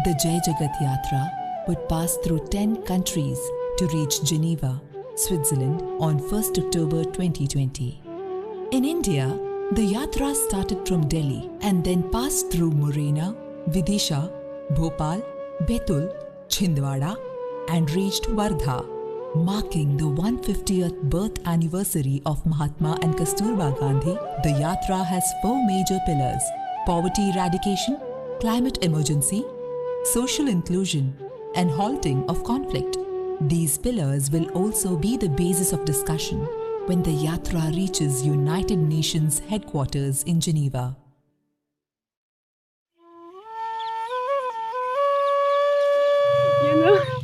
The Jai Jagat Yatra would pass through 10 countries to reach Geneva, Switzerland on 1st October 2020. In India, the Yatra started from Delhi and then passed through Morena, Vidisha, Bhopal, Betul, Chhindwara and reached Wardha, marking the 150th birth anniversary of Mahatma and Kasturba Gandhi. The Yatra has 4 major pillars: poverty eradication, climate emergency, social inclusion and halting of conflict. These pillars will also be the basis of discussion when the Yatra reaches United Nations headquarters in Geneva.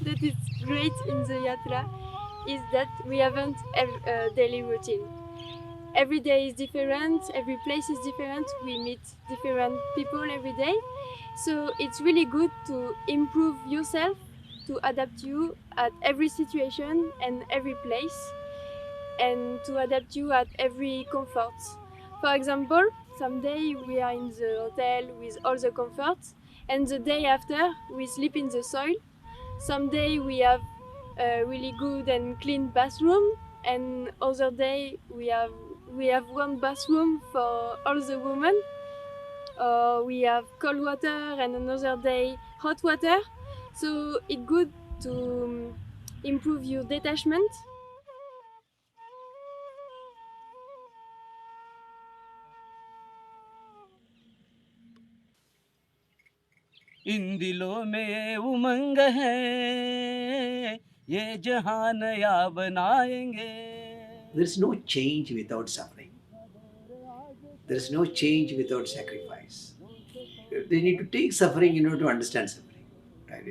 That is great in the Yatra is that we haven't a daily routine. Every day is different, every place is different, we meet different people every day. So it's really good to improve yourself, to adapt you at every situation and every place, and to adapt you at every comfort. For example, someday we are in the hotel with all the comforts, and the day after we sleep in the soil. Someday we have a really good and clean bathroom, and other day we have one bathroom for all the women. We have cold water and another day hot water. So it's good to improve your detachment. इन दिलों में उमंग है ये जहां नया बनाएंगे. There is no change without suffering. There is no change without sacrifice. they need to take suffering, to understand suffering. Right?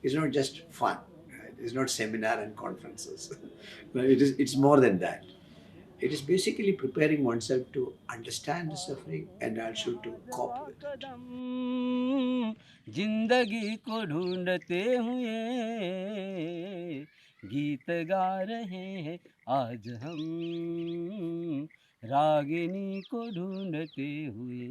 It's not just fun. Right? It's not seminar and conferences. It's more than that. It is basically preparing oneself to understand the suffering and also to cope with it. जिंदगी को ढूंढते हुए गीत गा रहे हैं आज हम रागिनी को ढूंढते हुए.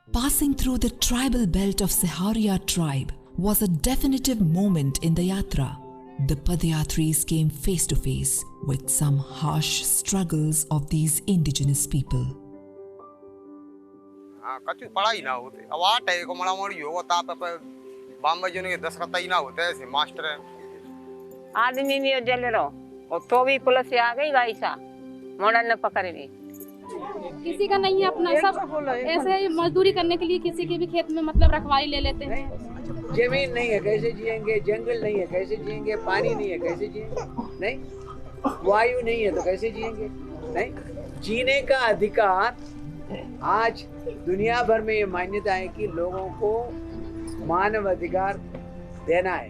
Passing through the tribal belt of Saharia tribe was a definitive moment in the yatra. The Padyatris came face to face with some harsh struggles of these indigenous people. कछु पढ़ाई ना होते अब आठ है को मड़ा मोड़ी होगा ताप पे बॉम्बे जो ने 10 कतई ना होते ऐसे मास्टर है आदमी नहीं जल रहा और तो भी पुलिस से आ गई भाई सा मोड़ा न पकड़े नहीं किसी का नहीं है अपना सब ऐसे ही मजदूरी करने के लिए किसी के भी खेत में मतलब रखवाली ले लेते हैं जमीन नहीं है कैसे जिएंगे जंगल नहीं है कैसे जिएंगे पानी नहीं है कैसे जिएंगे नहीं वायु नहीं है तो कैसे जिएंगे नहीं जीने का अधिकार आज दुनिया भर में ये मान्यता है कि लोगों को मानव अधिकार देना है.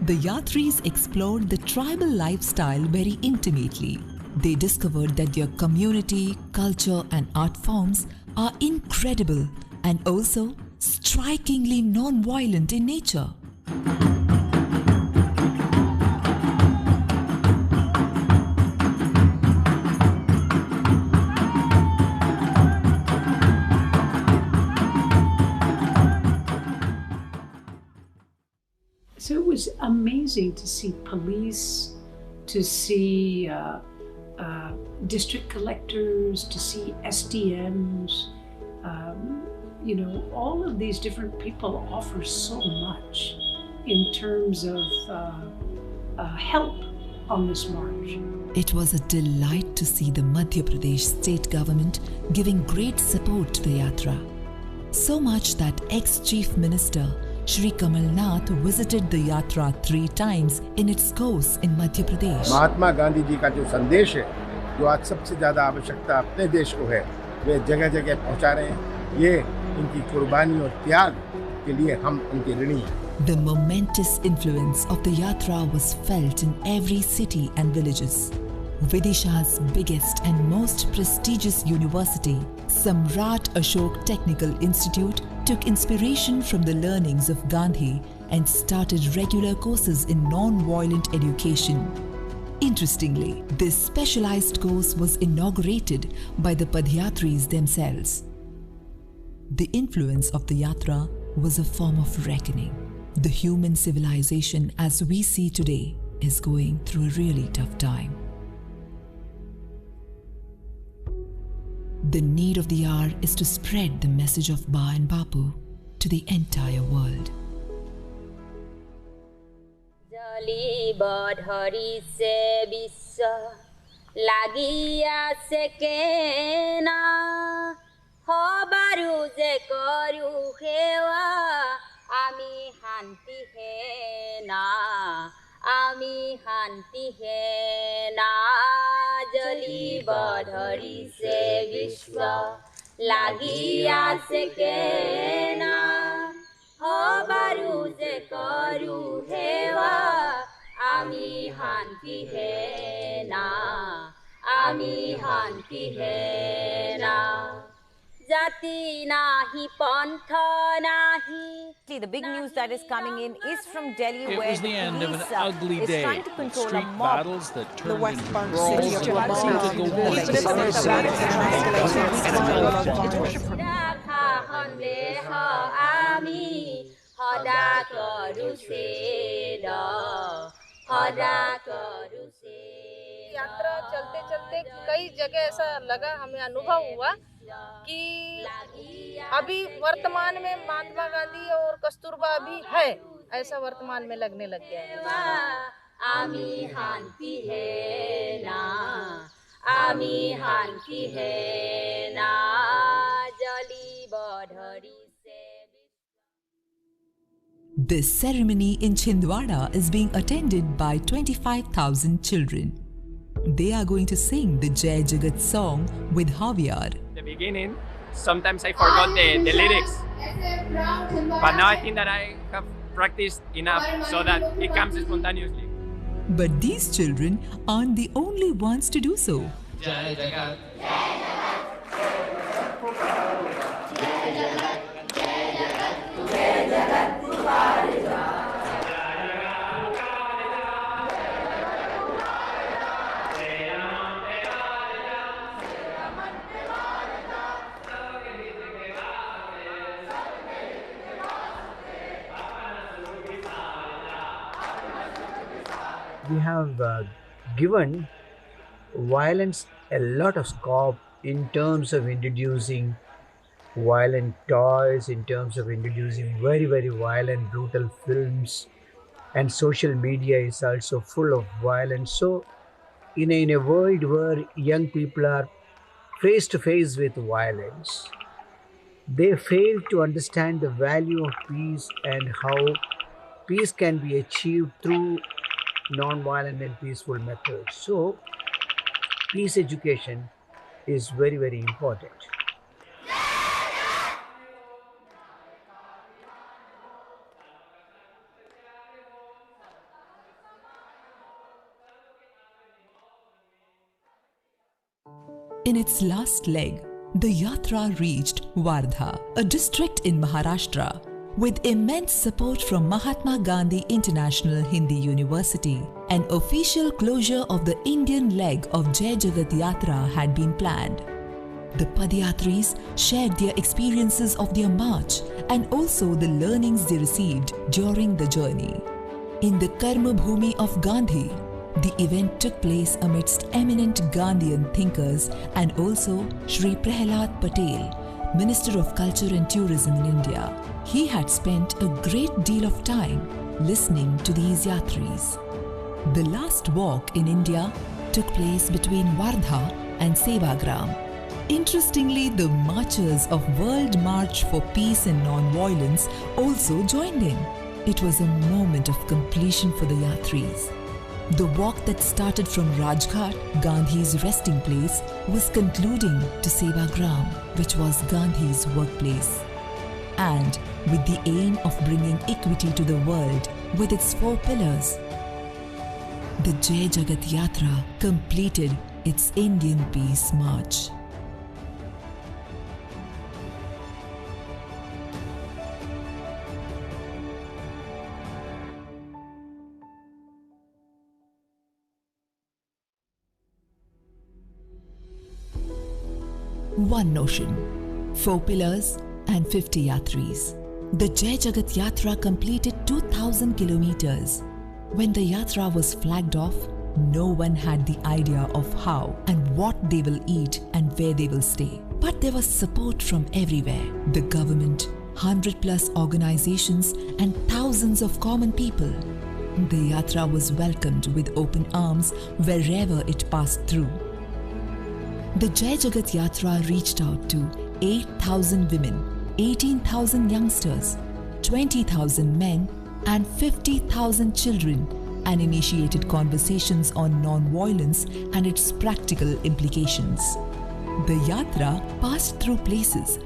The Yatris explored the tribal lifestyle very intimately. They discovered that their community, culture and art forms are incredible and also strikingly non-violent in nature. So it was amazing to see police, to see district collectors, to see SDMs. All of these different people offer so much in terms of help on this march. It was a delight to see the Madhya Pradesh state government giving great support to the yatra. So much that ex-chief minister Shri Kamal Nath visited the yatra 3 times in its course in Madhya Pradesh. Mahatma Gandhi ji का जो संदेश है, जो आज सबसे ज़्यादा आवश्यकता अपने देश को है, वे जगह जगह पहुंचा रहे हैं. ये इनकी कुर्बानी और त्याग के लिए हम उनके ऋणी हैं. The momentous influence of the yatra was felt in every city and villages. Vidisha's biggest and most prestigious university, Samrat Ashok Technical Institute, took inspiration from the learnings of Gandhi and started regular courses in non-violent education. Interestingly, this specialized course was inaugurated by the Padyatris themselves. The influence of the yatra was a form of reckoning. The human civilization as we see today is going through a really tough time. The need of the hour is to spread the message of Ba and Bapu to the entire world. जली बढ़री से विश्व लागिया से केना हो बारू जे करू हेवा आमी हांति है ना आमी हांति है ना जली बढ़री से विश्व लागिया से केना हो बारू जे करू हेवा आमी हांति है ना आमी हांति है ना जाति नाही पंथ नाही. The big news that is coming in is from Delhi, It where was the end of an police ugly is day. trying to control Street a mob. battles that The turned West into Bank brawls city of that Mumbai. seemed to go on Even if for there's यात्रा चलते चलते कई जगह ऐसा लगा, हमें अनुभव हुआ कि अभी वर्तमान में महात्मा गांधी और कस्तूरबा भी है, ऐसा वर्तमान में लगने लग गया है. आमी हांति है ना आमी हांति है ना जली बढ़री से. This ceremony in Chhindwara is being attended by 25,000 children. They are going to sing the Jai Jagat song with Javier. The beginning, sometimes I forgot the lyrics. But now I think that I have practiced enough so that it comes spontaneously. But these children aren't the only ones to do so. Jai Jagat. We have given violence a lot of scope in terms of introducing violent toys, in terms of introducing very, very violent, brutal films, and social media is also full of violence. So, in a world where young people are face to face with violence, they fail to understand the value of peace and how peace can be achieved through non-violent and peaceful methods. So, peace education is very, very important. In its last leg, the Yatra reached Wardha, a district in Maharashtra, with immense support from Mahatma Gandhi International Hindi University. An official closure of the Indian leg of Jai Jagat Yatra had been planned. The Padyatris shared their experiences of their march and also the learnings they received during the journey. In the Karma Bhumi of Gandhi, the event took place amidst eminent Gandhian thinkers and also Shri Prahlad Patel, Minister of Culture and Tourism in India. He had spent a great deal of time listening to these yatris. The last walk in India took place between Wardha and Sevagram. Interestingly, the marchers of World March for Peace and Non-Violence also joined in. It was a moment of completion for the yatris. The walk that started from Rajghat, Gandhi's resting place, was concluding to Sevagram, which was Gandhi's workplace. And with the aim of bringing equity to the world with its 4 pillars, the Jai Jagat Yatra completed its Indian Peace March. One notion, 4 pillars and 50 yatris. The Jai Jagat Yatra completed 2,000 kilometers. When the yatra was flagged off, no one had the idea of how and what they will eat and where they will stay. But there was support from everywhere. The government, 100+ organizations and thousands of common people. The yatra was welcomed with open arms wherever it passed through. The Jai Jagat Yatra reached out to 8,000 women, 18,000 youngsters, 20,000 men and 50,000 children and initiated conversations on non-violence and its practical implications. The Yatra passed through places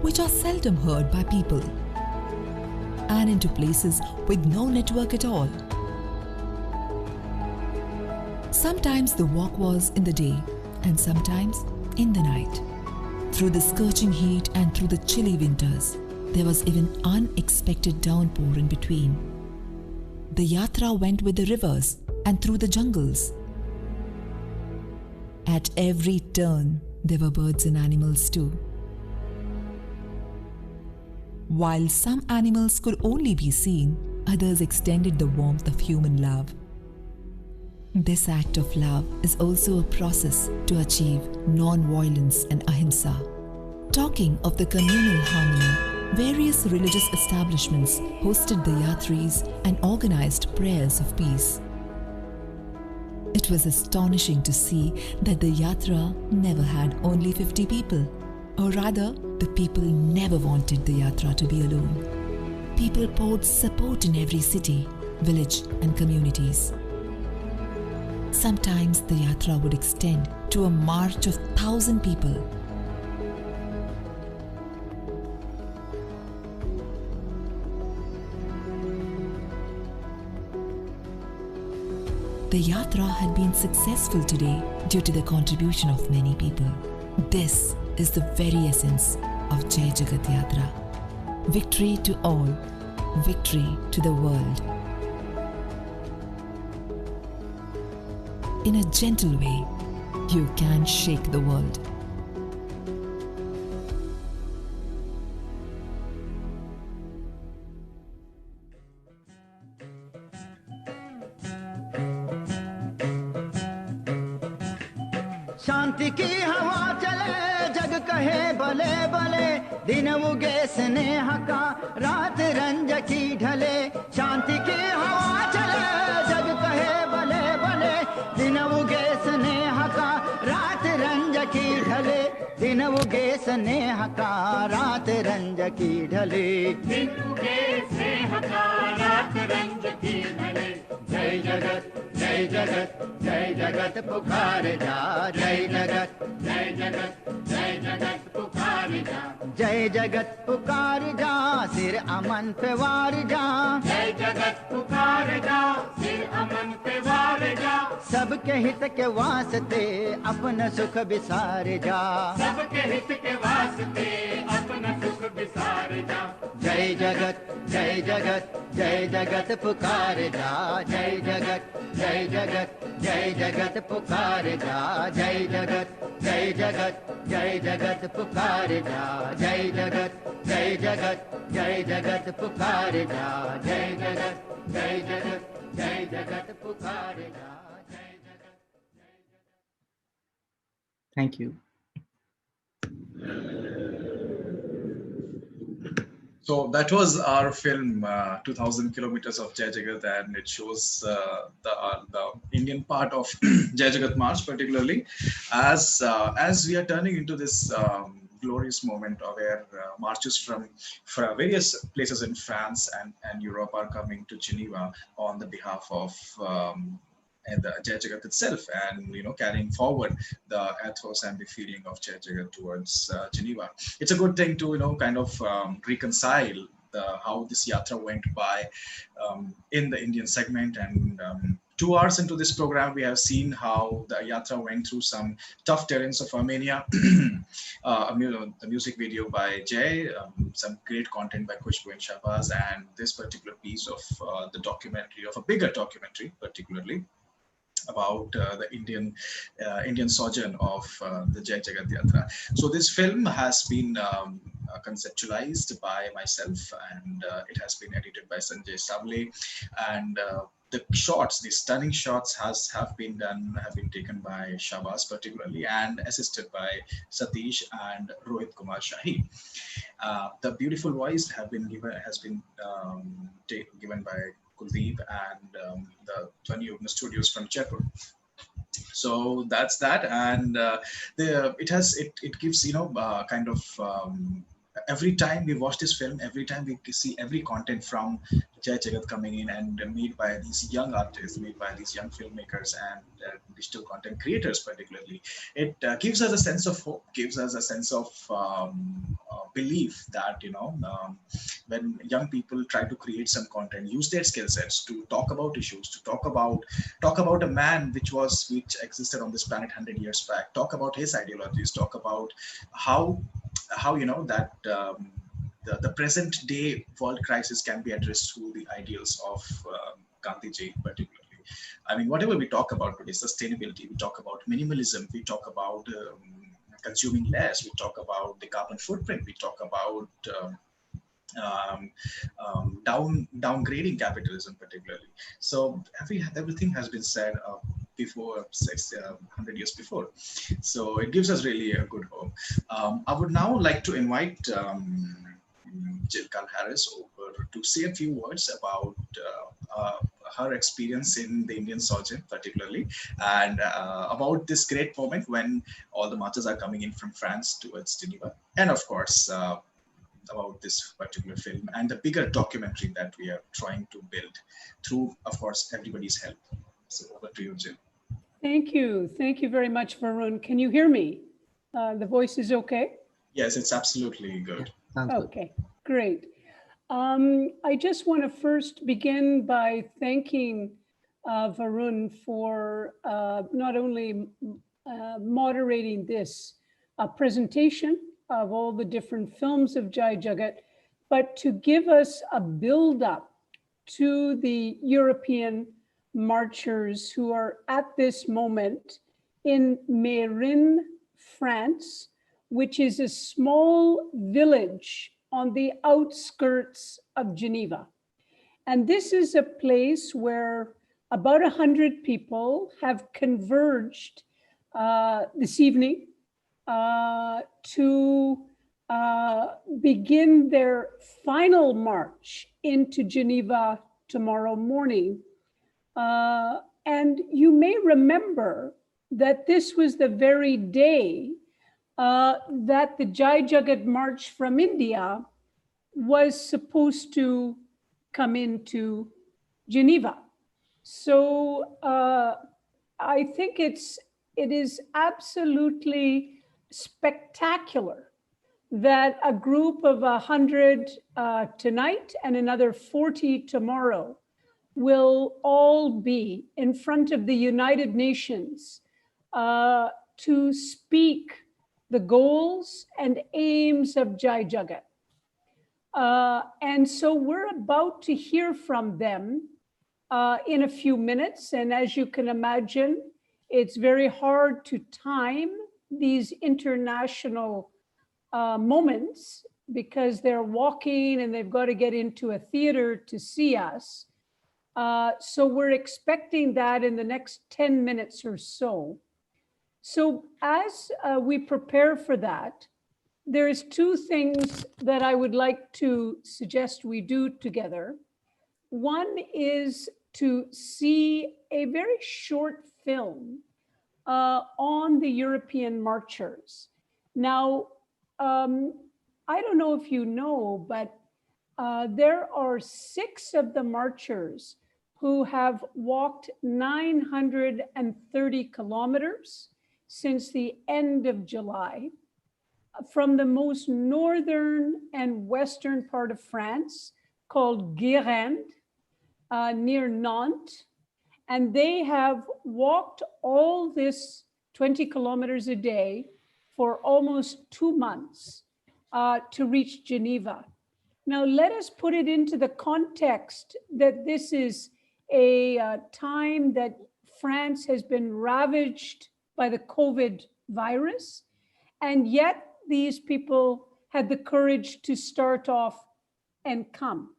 which are seldom heard by people and into places with no network at all. Sometimes the walk was in the day and sometimes in the night. Through the scorching heat and through the chilly winters, there was even unexpected downpour in between. The yatra went with the rivers and through the jungles. At every turn, there were birds and animals too. While some animals could only be seen, others extended the warmth of human love. This act of love is also a process to achieve non-violence and ahimsa. Talking of the communal harmony, various religious establishments hosted the yatris and organized prayers of peace. It was astonishing to see that the yatra never had only 50 people, or rather, the people never wanted the yatra to be alone. People poured support in every city, village and communities. Sometimes the yatra would extend to a march of 1,000 people. The yatra had been successful today due to the contribution of many people. This is the very essence of Jai Jagat Yatra. Victory to all, victory to the world. In a gentle way, you can shake the world. शांति की हवा चले जग कहे भले भले दिन उगे स्नेह का रात रंज की ढले शांति की हवा चले जग कहे भले भले दिन उगे स्नेह का रात रंज की ढले दिन उगे स्नेह का रात रंज की ढले दिन उगे स्नेह का रात रंज की ढले जय जगत जय जगत जय जगत पुकार जा जय जगत जय जगत जय जगत पुकार जा जय जगत पुकार जा सिर अमन पे वार जा जय जगत पुकार जा सिर अमन पे वार जा सबके हित के वास्ते अपना सुख बिसार जा सबके हित के वास्ते अपना सुख बिसार जा जय जगत जय जगत जय जगत पुकार जा जय जगत जय जगत जय जगत पुकार जा जय जगत जय जगत जय जगत पुकार जा जय जगत जय जगत जय जगत पुकार जा जय जगत जय जगत जय जगत पुकार जा जय जगत। Thank you. So that was our film, 2000 Kilometers of Jai Jagat, and it shows the Indian part of Jai Jagat March, particularly as we are turning into this glorious moment where marches from various places in France and Europe are coming to Geneva on the behalf of and the Jai Jagat itself, and carrying forward the ethos and the feeling of Jai Jagat towards Geneva. It's a good thing to kind of reconcile how this yatra went by in the Indian segment, and 2 hours into this program we have seen how the yatra went through some tough terrains of Armenia. The music video by Jay, some great content by Khushbu and Shahbaz, and this particular piece of the documentary, of a bigger documentary particularly, about the Indian sojourn of the Jai Jagat Yatra. So this film has been conceptualized by myself, and it has been edited by Sanjay Savle, and the shots, the stunning shots have been taken by Shahbaz particularly, and assisted by Satish and Rohit Kumar Shahi. The beautiful voice has been given by Kuldeep and the Dhwani Yugna Studios from Jaipur. So that's that, and it gives kind of every time we watch this film, every time we see every content from Jai Jagat coming in and made by these young artists, made by these young filmmakers and digital content creators particularly, it gives us a sense of hope, gives us a sense of belief that when young people try to create some content, use their skill sets to talk about issues, to talk about a man which existed on this planet 100 years back, talk about his ideologies, talk about how that the present day world crisis can be addressed through the ideals of Gandhiji particularly. I mean, whatever we talk about today, sustainability, we talk about minimalism, we talk about consuming less, we talk about the carbon footprint, we talk about downgrading capitalism particularly. So everything has been said before 100 years before. So it gives us really a good hope. I would now like to invite Jill Harris over to say a few words about her experience in the Indian sojourn particularly, and about this great moment when all the marchers are coming in from France towards Geneva, and of course about this particular film and the bigger documentary that we are trying to build through, of course, everybody's help. So over to you, Jill. Thank you. Thank you very much, Varun. Can you hear me? The voice is okay? Yes, it's absolutely good. Okay, great. I just want to first begin by thanking Varun for not only moderating this presentation of all the different films of Jai Jagat, but to give us a build-up to the European marchers who are at this moment in Meyrin, France, which is a small village on the outskirts of Geneva. And this is a place where about 100 people have converged this evening to begin their final march into Geneva tomorrow morning. And you may remember that this was the very day that the Jai Jagat March from India was supposed to come into Geneva. So I think it is absolutely spectacular that a group of 100 tonight and another 40 tomorrow will all be in front of the United Nations to speak the goals and aims of Jai Jagat. And so we're about to hear from them in a few minutes. And as you can imagine, it's very hard to time these international moments because they're walking and they've got to get into a theater to see us. So we're expecting that in the next 10 minutes or so. So as we prepare for that, there's two things that I would like to suggest we do together. One is to see a very short film on the European marchers. Now, I don't know if you know, but there are 6 of the marchers who have walked 930 kilometers since the end of July from the most northern and western part of France called Guérande, near Nantes. And they have walked all this 20 kilometers a day for almost 2 months to reach Geneva. Now, let us put it into the context that this is a time that France has been ravaged by the COVID virus, and yet these people had the courage to start off and come.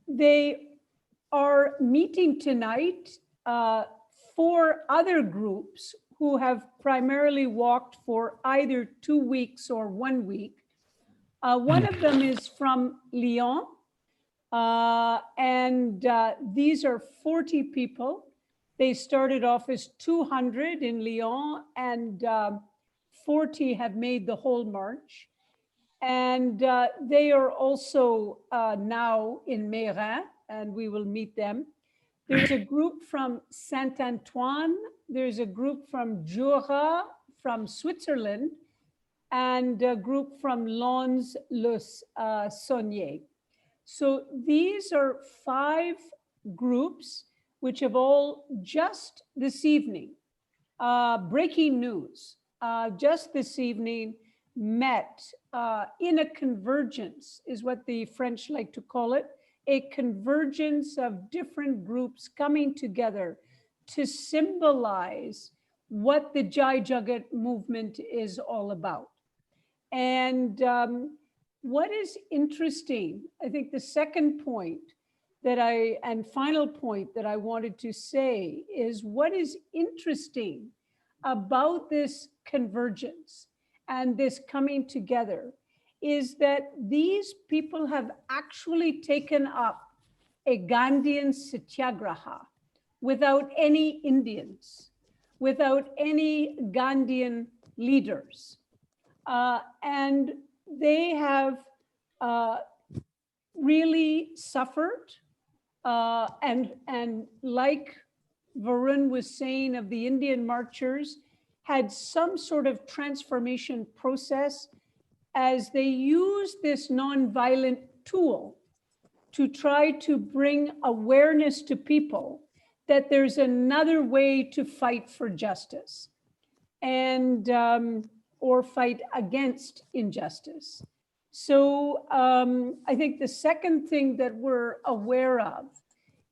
They are meeting tonight 4 other groups who have primarily walked for either 2 weeks or 1 week. One of them is from Lyon, and these are 40 people. They started off as 200 in Lyon, and 40 have made the whole march. And they are also now in Meyrin, and we will meet them. There's a group from Saint-Antoine. There's a group from Jura, from Switzerland, and a group from Lons-le-Saunier. So these are 5 groups which have all just this evening, breaking news, just this evening met in a convergence, is what the French like to call it, a convergence of different groups coming together to symbolize what the Jai Jagat movement is all about. And what is interesting, I think the second point and final point that I wanted to say is what is interesting about this convergence and this coming together is that these people have actually taken up a Gandhian satyagraha without any Indians, without any Gandhian leaders. And they have really suffered, and like Varun was saying of the Indian marchers, had some sort of transformation process as they use this nonviolent tool to try to bring awareness to people that there's another way to fight for justice and or fight against injustice. So I think the second thing that we're aware of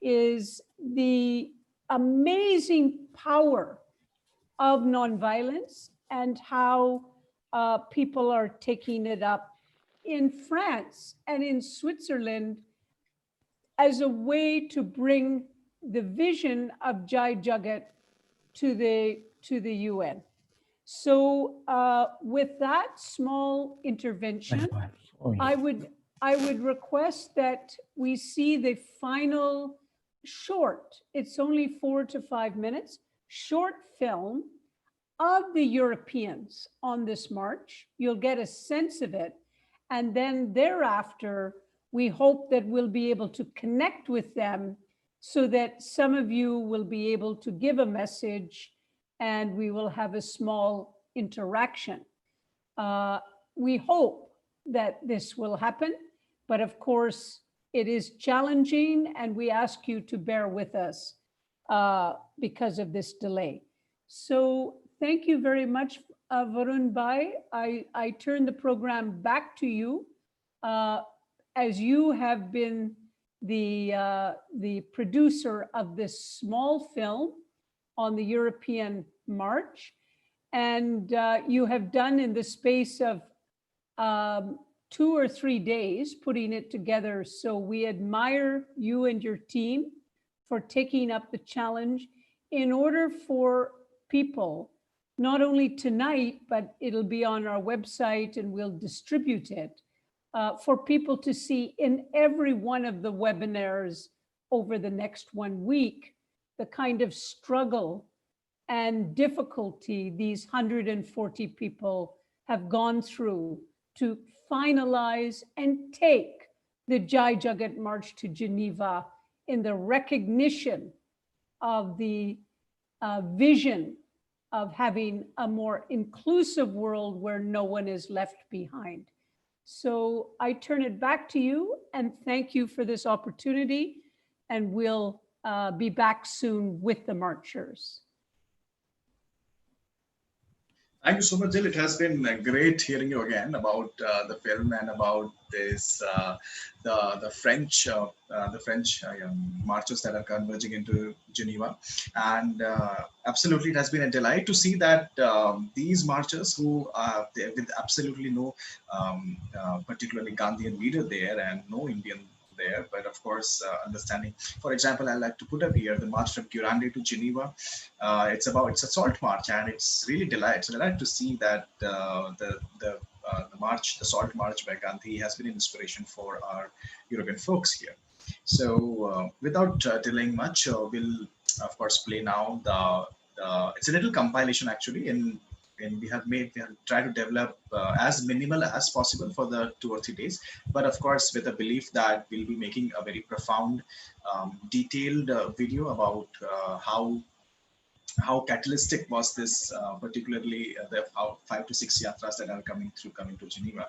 is the amazing power of nonviolence and how people are taking it up in France and in Switzerland as a way to bring the vision of Jai Jagat to the UN. So with that small intervention, I would request that we see the final short, it's only 4 to 5 minutes, short film of the Europeans on this march. You'll get a sense of it. And then thereafter, we hope that we'll be able to connect with them so that some of you will be able to give a message and we will have a small interaction. We hope that this will happen, but of course it is challenging and we ask you to bear with us because of this delay. So thank you very much, Varun Bhai. I turn the program back to you as you have been the producer of this small film on the European March. And you have done in the space of 2 or 3 days putting it together. So we admire you and your team for taking up the challenge in order for people, not only tonight, but it'll be on our website and we'll distribute it, for people to see in every one of the webinars over the next 1 week, the kind of struggle and difficulty these 140 people have gone through to finalize and take the Jai Jagat March to Geneva in the recognition of the vision of having a more inclusive world where no one is left behind. So I turn it back to you and thank you for this opportunity, and we'll be back soon with the marchers. Thank you so much, Jill. It has been great hearing you again about the film and about this the French marches that are converging into Geneva. And absolutely, it has been a delight to see that these marchers who with absolutely no particularly Gandhian leader there and no Indian there, but of course understanding. For example, I like to put up here the march from Guerande to Geneva. It's a salt march, and it's really delight to see that the salt march by Gandhi has been an inspiration for our European folks here. So without delaying much, we'll of course play now it's a little compilation actually, and we have tried to develop as minimal as possible for the 2 or 3 days, but of course with a belief that we'll be making a very profound, detailed video about how catalytic was this, particularly the 5 to 6 yatras that are coming to Geneva.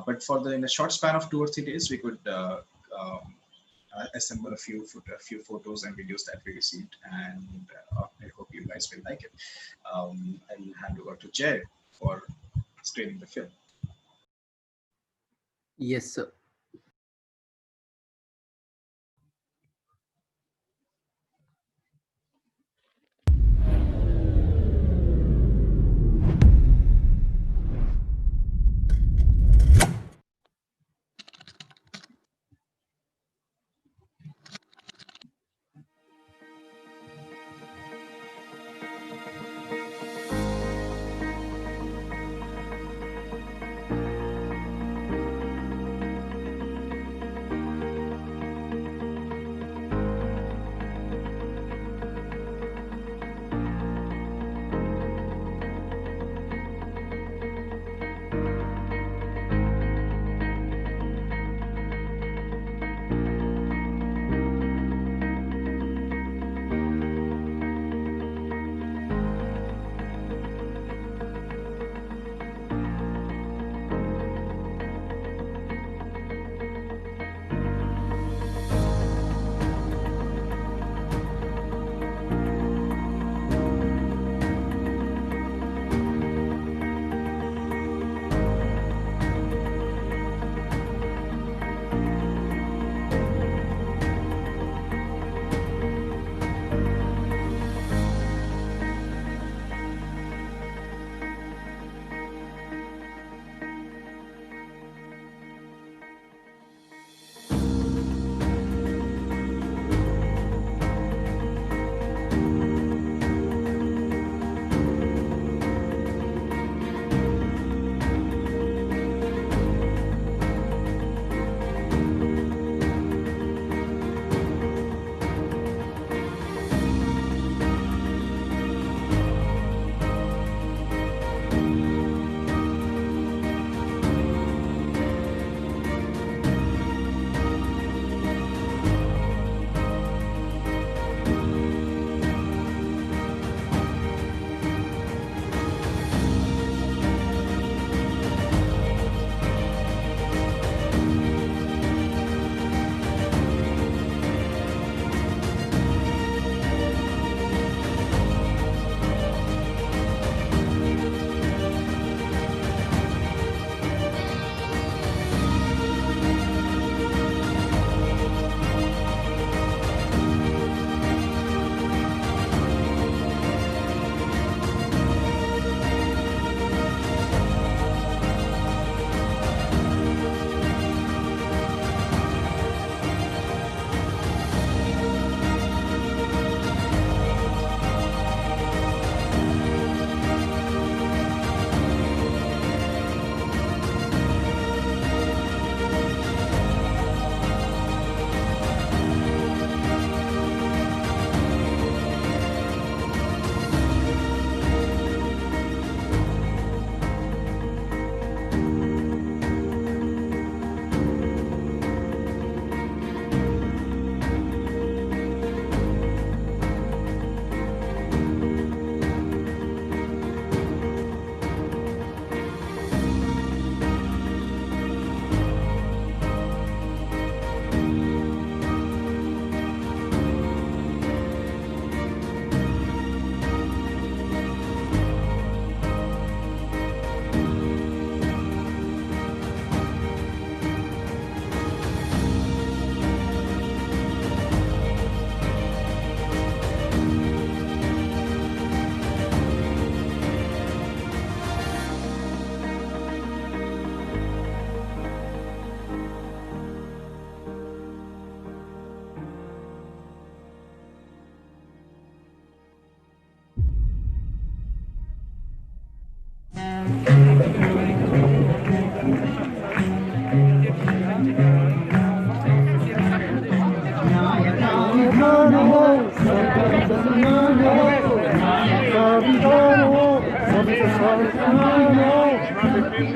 But in a short span of 2 or 3 days, we could assemble a few photos and videos that we received, and I hope you guys will like it. I'll hand over to Jay for screening the film. Yes, sir.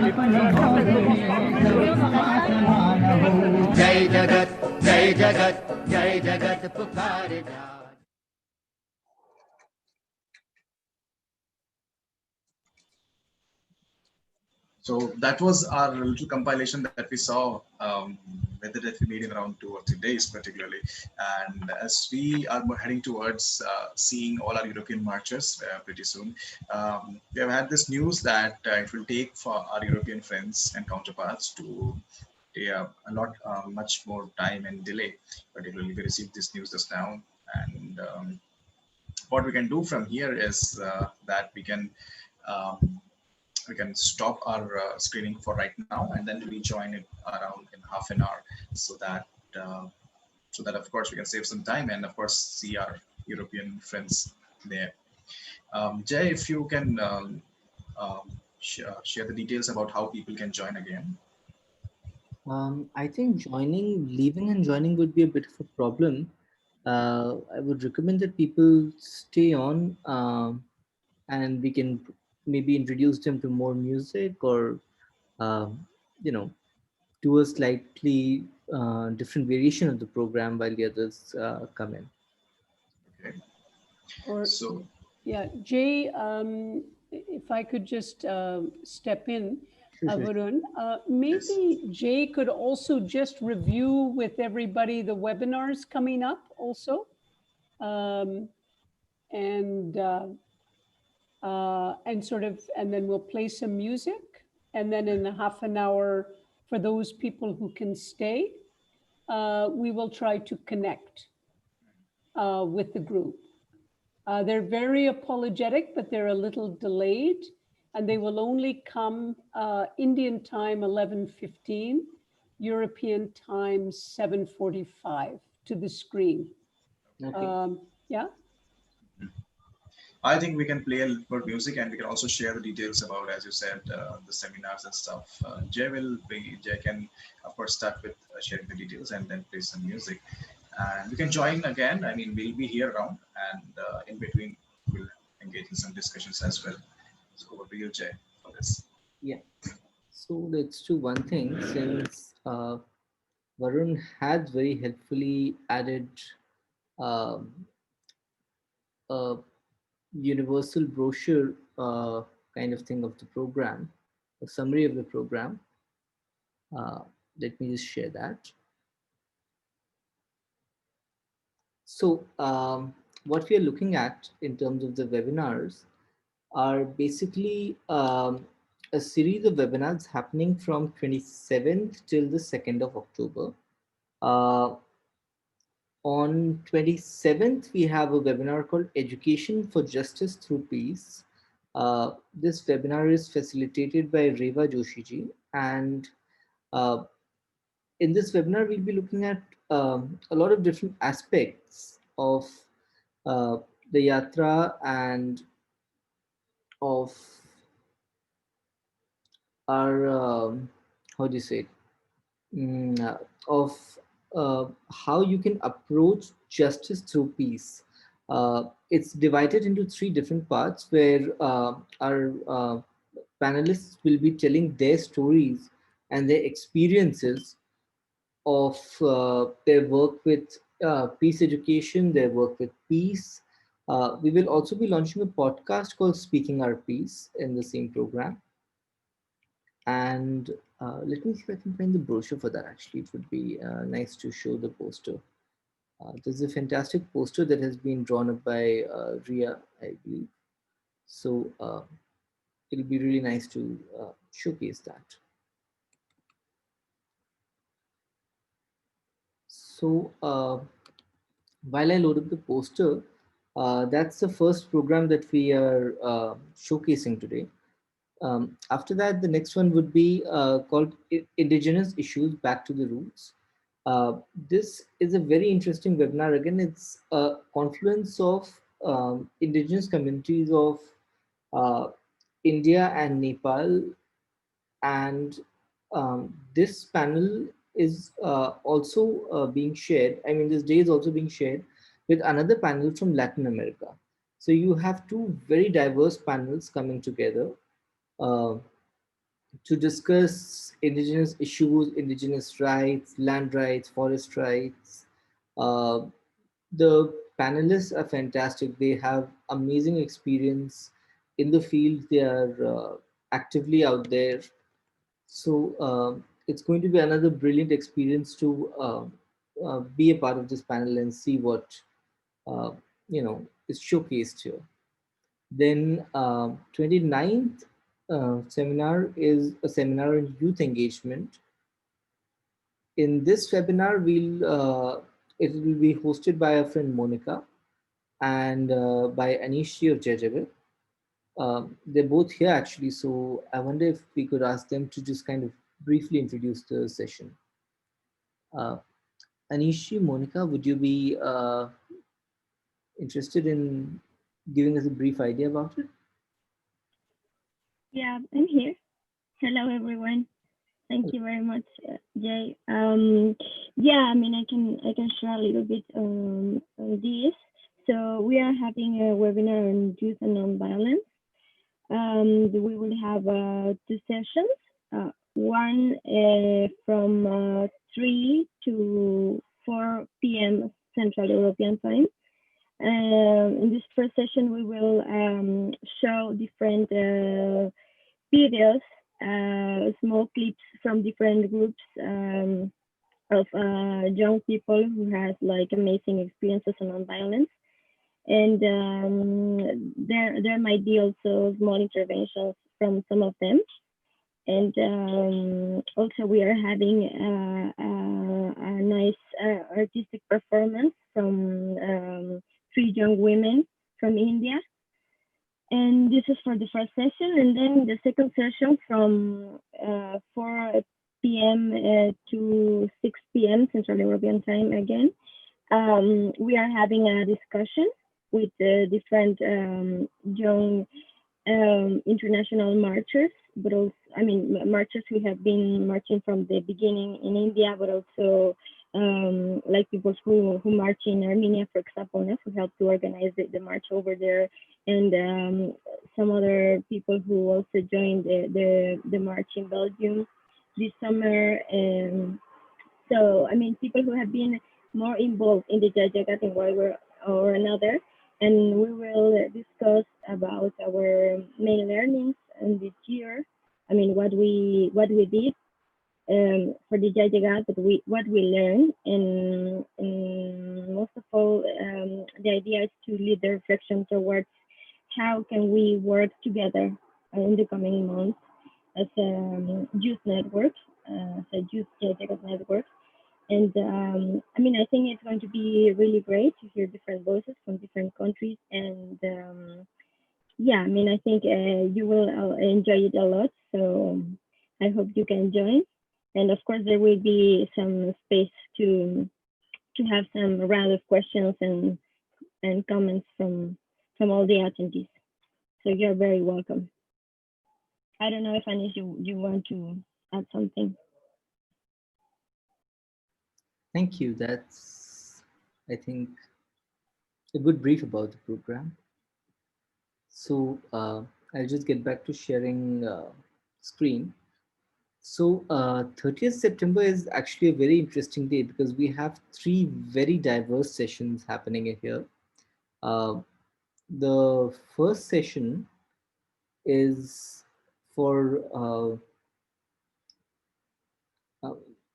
जय जगत जय जगत जय जगत पुकारे जा। So that was our little compilation that we saw, whether that we made in around 2 or 3 days, particularly. And as we are heading towards seeing all our European marches pretty soon, we have had this news that it will take for our European friends and counterparts to a lot much more time and delay. Particularly, we received this news just now, and what we can do from here is that we can stop our screening for right now and then rejoin it around in half an hour, so that of course we can save some time and of course see our European friends there. Jay, if you can share the details about how people can join again. I think leaving and joining would be a bit of a problem. I would recommend that people stay on, and we can maybe introduce them to more music, or do a slightly different variation of the program while the others come in. Okay. Or, so yeah, Jay, if I could just step in, Varun, maybe Jay could also just review with everybody the webinars coming up also. And then we'll play some music, and then in a half an hour, for those people who can stay, we will try to connect with the group. They're very apologetic, but they're a little delayed, and they will only come Indian time 11:15, European time 7:45 to the screen. Okay. Yeah. I think we can play a little more music, and we can also share the details about, as you said, the seminars and stuff. Jay can, of course, start with sharing the details and then play some music. And we can join again. I mean, we'll be here around, and in between, we'll engage in some discussions as well. So over to you, Jay, for this. Yeah. So let's do one thing, since Varun had very helpfully added a universal brochure kind of thing of the program, a summary of the program. Let me just share that. So what we are looking at in terms of the webinars are basically a series of webinars happening from 27th till the 2nd of October. On 27th, we have a webinar called Education for Justice Through Peace. This webinar is facilitated by Reva Joshiji, and in this webinar, we'll be looking at a lot of different aspects of the Yatra and of our, how do you say it? How you can approach justice through peace. It's divided into 3 different parts, where our panelists will be telling their stories and their experiences of their work with peace education, their work with peace. We will also be launching a podcast called Speaking Our Peace in the same program. And let me see if I can find the brochure for that. Actually, it would be nice to show the poster. There's a fantastic poster that has been drawn up by Ria, I believe. So it'll be really nice to showcase that. So while I load up the poster, that's the first program that we are showcasing today. After that, the next one would be called Indigenous Issues Back to the Roots. This is a very interesting webinar. Again, it's a confluence of indigenous communities of India and Nepal. And this panel is also being shared. I mean, this day is also being shared with another panel from Latin America. So you have 2 very diverse panels coming together. to discuss indigenous issues, indigenous rights, land rights, forest rights. Uh, the panelists are fantastic. They have amazing experience in the field. They are actively out there. So it's going to be another brilliant experience to be a part of this panel and see what uh, is showcased here. Then 29th seminar is a seminar on youth engagement. In this webinar, it will be hosted by our friend Monica and by Anishi of Jajagat. They're both here actually, so I wonder if we could ask them to just kind of briefly introduce the session. Anishi, Monica, would you be interested in giving us a brief idea about it? Yeah, I'm here. Hello, everyone. Thank you very much, Jay. Yeah, I mean, I can share a little bit on this. So we are having a webinar on youth and nonviolence. We will have 2 sessions. One from 3 to 4 p.m. Central European Time. In this first session, we will show different videos, small clips from different groups of young people who has like amazing experiences on nonviolence. And there might be also small interventions from some of them. And also we are having a nice artistic performance from 3 young women from India. And this is for the first session. And then the second session from 4 p.m. To 6 p.m. Central European Time again. We are having a discussion with different young international marchers, but also, I mean, marchers who have been marching from the beginning in India, but also like people who march in Armenia, for example, who helped to organize the march over there, and some other people who also joined the march in Belgium this summer. So, I mean, people who have been more involved in the Jajagat in one way or another. And we will discuss about our main learnings in this year. I mean, what we did for the Jajagat, but what we learned, and most of all, the idea is to lead the reflection towards how can we work together in the coming months as a youth network, as a youth Jajagat network. And I mean, I think it's going to be really great to hear different voices from different countries. And yeah, I mean, I think you will enjoy it a lot. So I hope you can join. And of course, there will be some space to have some round of questions and comments from all the attendees. So you're very welcome. I don't know if Anish, you want to add something. Thank you. That's, I think, a good brief about the program. So I'll just get back to sharing screen. So 30th September is actually a very interesting day because we have 3 very diverse sessions happening here. The first session is for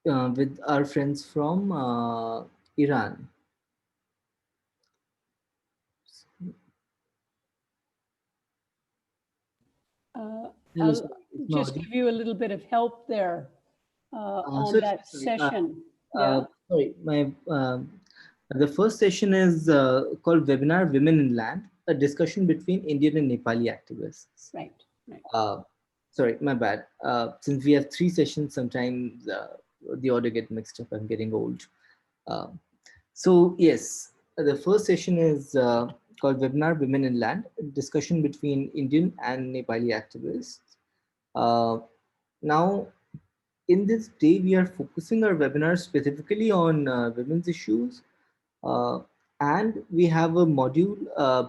with our friends from Iran. I'll just give you a little bit of help there on that session. Sorry, the first session is called Webinar Women in Land, a discussion between Indian and Nepali activists. Right, right. Sorry, my bad. Since we have 3 sessions, sometimes the order get mixed up. I'm getting old. So yes, the first session is called Webinar Women in Land, a discussion between Indian and Nepali activists. Now, in this day, we are focusing our webinar specifically on women's issues. And we have a module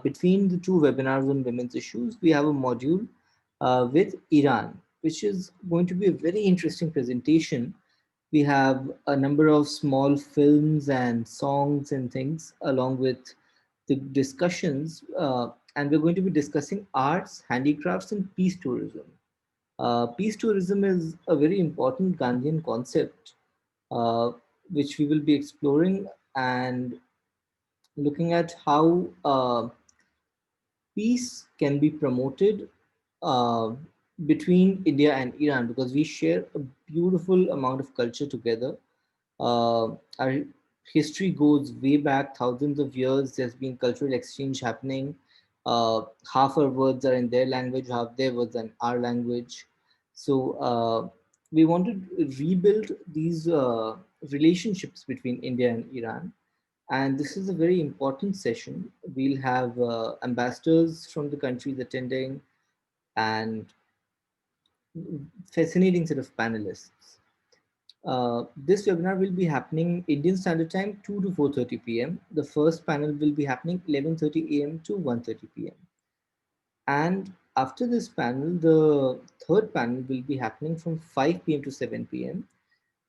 between the 2 webinars on women's issues. We have a module with Iran. which is going to be a very interesting presentation. We have a number of small films and songs and things along with the discussions, and we're going to be discussing arts, handicrafts, and peace tourism. Peace tourism is a very important Gandhian concept, uh, which we will be exploring and looking at how peace can be promoted uh, between India and Iran, because we share a beautiful amount of culture together. Our history goes way back thousands of years. There's been cultural exchange happening. Half our words are in their language, half their words are in our language. So we want to rebuild these relationships between India and Iran. And this is a very important session. We'll have ambassadors from the countries attending and fascinating set of panelists. This webinar will be happening Indian Standard Time 2 to 4:30 p.m. The first panel will be happening 11:30 a.m. to 1:30 p.m. And after this panel, the third panel will be happening from 5 p.m. to 7 p.m.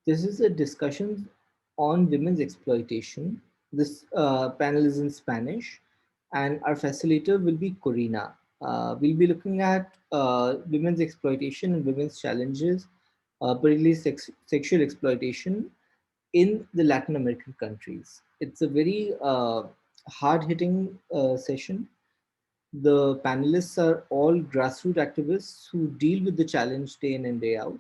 This is a discussion on women's exploitation. This panel is in Spanish, and our facilitator will be Corina. We'll be looking at women's exploitation and women's challenges, particularly sexual exploitation in the Latin American countries. It's a very hard-hitting session. The panelists are all grassroots activists who deal with the challenge day in and day out.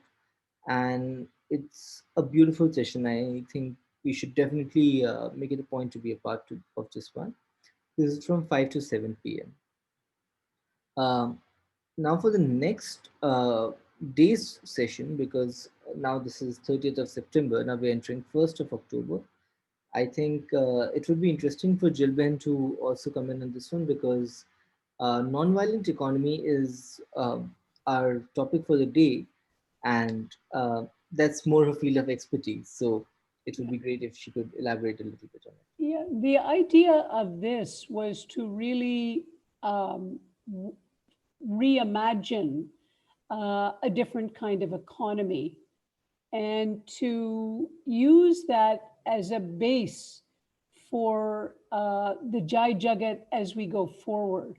And it's a beautiful session. I think we should definitely make it a point to be a part of this one. This is from 5 to 7 p.m. Now for the next day's session, because now this is 30th of September, now we're entering 1st of October. I think it would be interesting for Jilben to also come in on this one, because nonviolent economy is our topic for the day, and that's more her field of expertise. So it would be great if she could elaborate a little bit on it. Yeah, the idea of this was to really reimagine a different kind of economy and to use that as a base for the Jai Jagat as we go forward.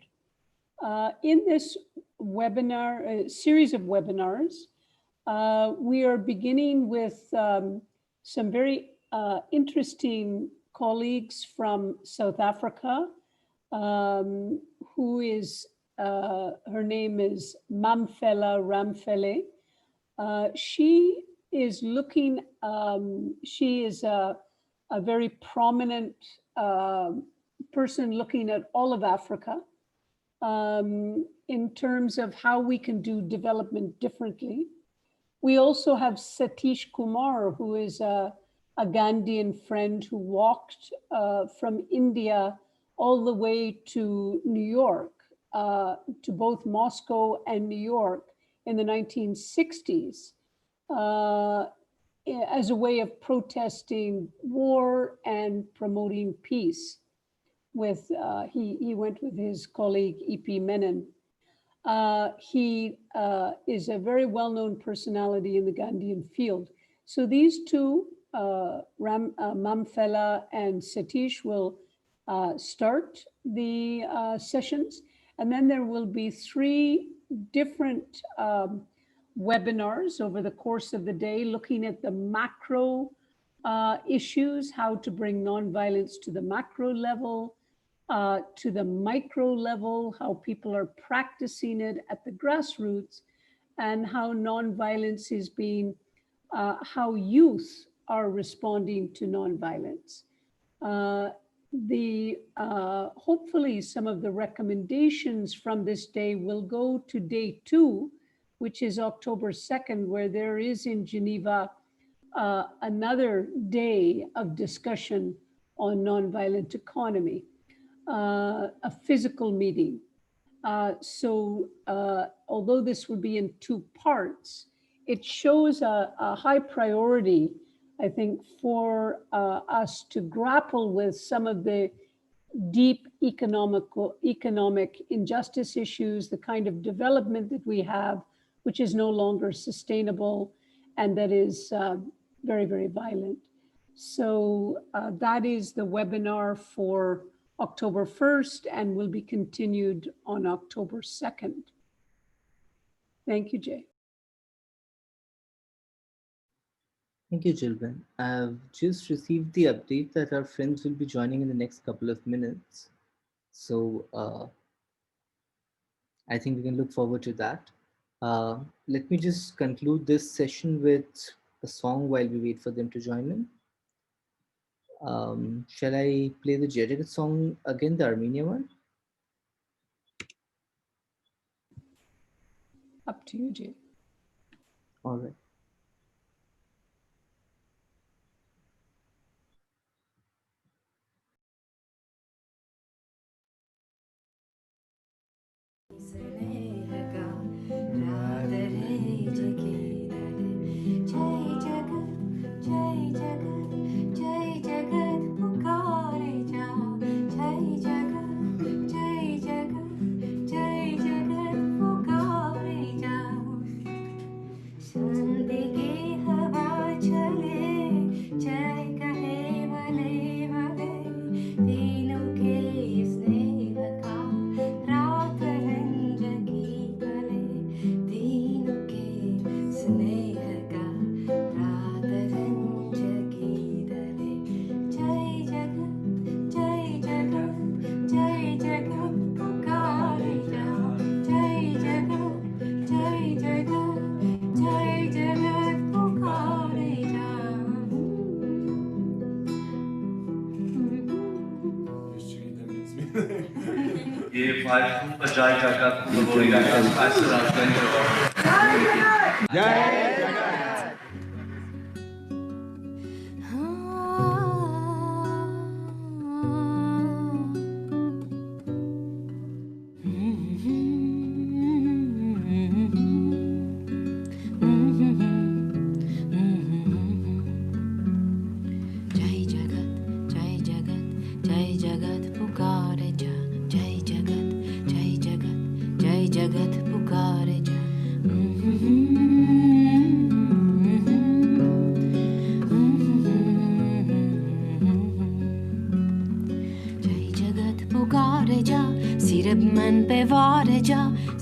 In this webinar, series of webinars, we are beginning with some very interesting colleagues from South Africa, who is, her name is Mamfela Ramphele. She is looking, she is a very prominent person looking at all of Africa in terms of how we can do development differently. We also have Satish Kumar, who is a Gandhian friend who walked from India all the way to New York, to both Moscow and New York in the 1960s as a way of protesting war and promoting peace. With he went with his colleague E.P. Menon. He is a very well-known personality in the Gandhian field. So these two, Mamfela and Satish, will start the sessions. And then there will be 3 different webinars over the course of the day, looking at the macro issues, how to bring nonviolence to the macro level, to the micro level, how people are practicing it at the grassroots, and how nonviolence is being, how youth are responding to nonviolence. Hopefully some of the recommendations from this day will go to day 2, which is October 2nd, where there is in Geneva another day of discussion on nonviolent economy, a physical meeting. So although this would be in 2 parts, it shows a high priority, I think, for us to grapple with some of the deep economic injustice issues, the kind of development that we have which is no longer sustainable and that is very, very violent. So that is the webinar for October 1st and will be continued on October 2nd. Thank you, Jay. Thank you, Jilbin. I've just received the update that our friends will be joining in the next couple of minutes. So I think we can look forward to that. Let me just conclude this session with a song while we wait for them to join in. Shall I play the Jai Jagat song again, the Armenia one? Up to you, Jay. All right. ये file जय जगत बोली जय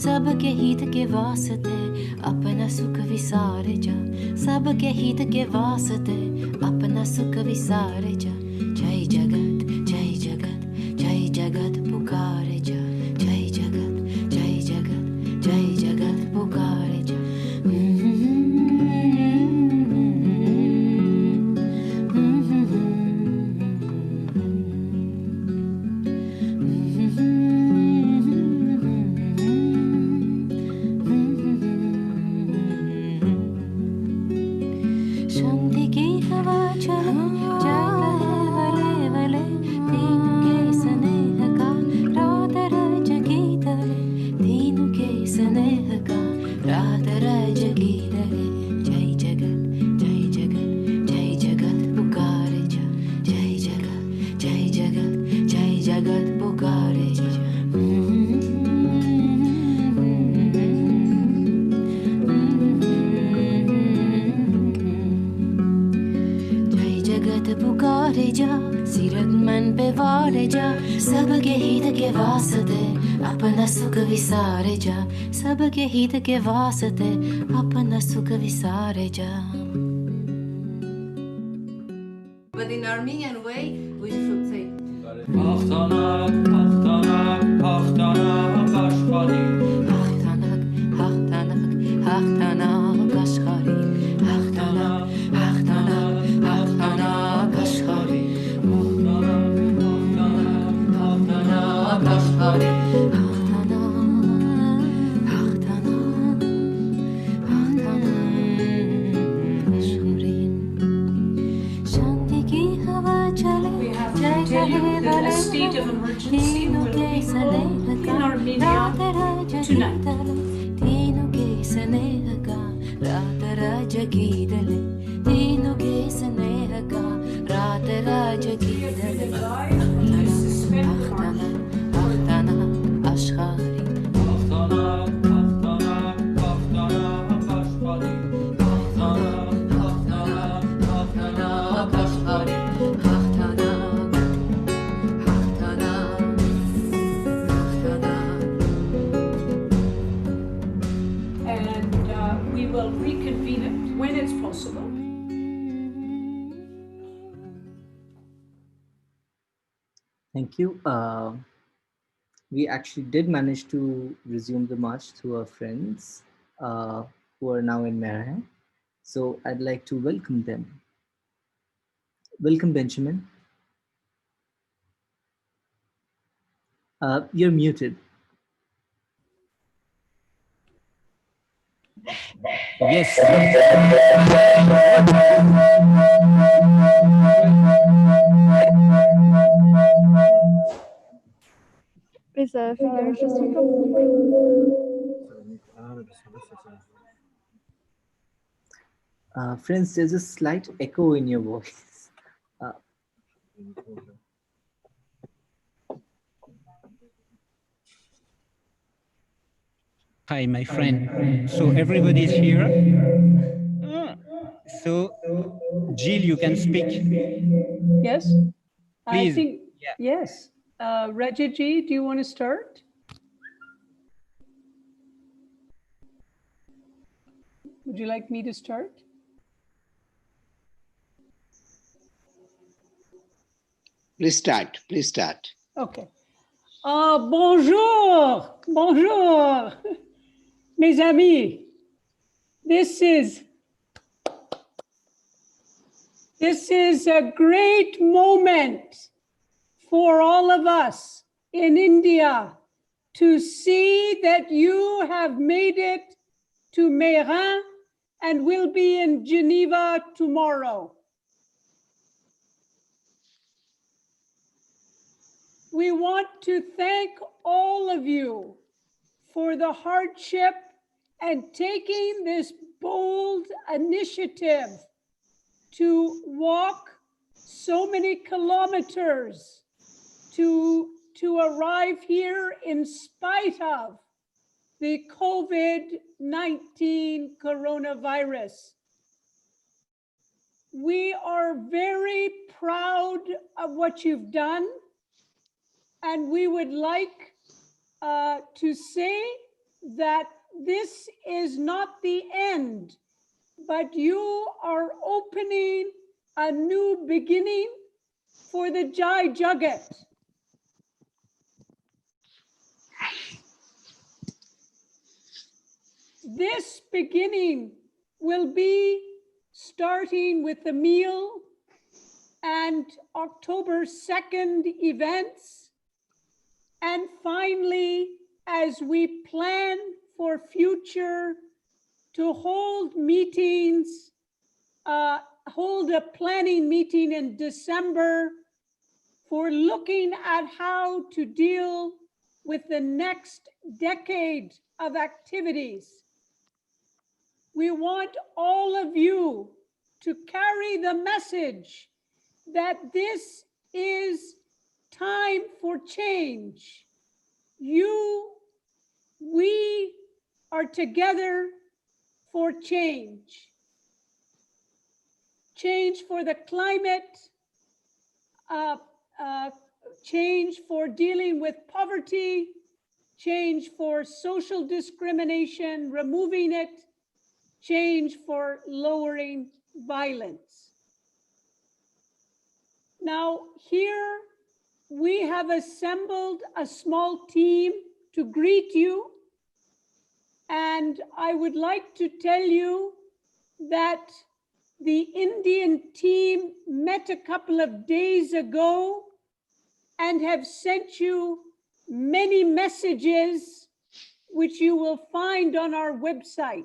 सबके हित के वास्ते अपना सुख विसारे जा सबके हित के वास्ते अपना सुख विसारे जा जय जगत जय जगत जय जगत पुकारे जा जय जगत जय जगत जय जगत पुकारे जा सबके हित के वास्ते अपना सुख विसारे जा सबके हित के वास्ते अपना सुख विसारे जा. But in Armenian way, we should say. A state of emergency in Armenia tonight. when it's possible. Thank you. We actually did manage to resume the march through our friends who are now in Mehran. So I'd like to welcome them. Welcome, Benjamin. You're muted. Yes. Friends, there's a slight echo in your voice. Hi, my friend. So everybody's here. So, Jill, you can speak. Yes? I Please. think, Yeah. yes. Rajiji, do you want to start? Would you like me to start? Please start. Please start. Okay. Bonjour, bonjour, mes amis. This is a great moment for all of us in India to see that you have made it to Mehran and will be in Geneva tomorrow. We want to thank all of you for the hardship and taking this bold initiative to walk so many kilometers to arrive here in spite of the COVID-19 coronavirus. We are very proud of what you've done, and we would like to say that this is not the end, but you are opening a new beginning for the Jai Jagat. This beginning will be starting with the meal and October 2nd events. And finally, as we plan for future to hold meetings, hold a planning meeting in December for looking at how to deal with the next decade of activities. We want all of you to carry the message that this is time for change. We are together for change. Change for the climate, change for dealing with poverty, change for social discrimination, removing it, change for lowering violence. Now, here we have assembled a small team to greet you, and I would like to tell you that the Indian team met a couple of days ago and have sent you many messages which you will find on our website.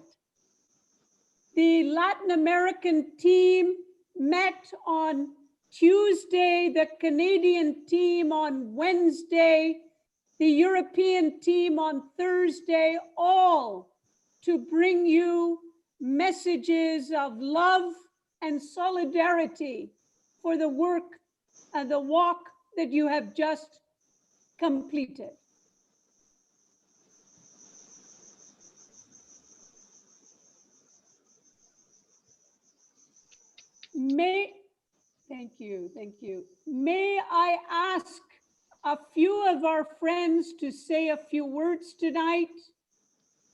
The Latin American team met on Tuesday, the Canadian team on Wednesday, the European team on Thursday, all to bring you messages of love and solidarity for the work and the walk that you have just completed. Thank you. May I ask a few of our friends to say a few words tonight?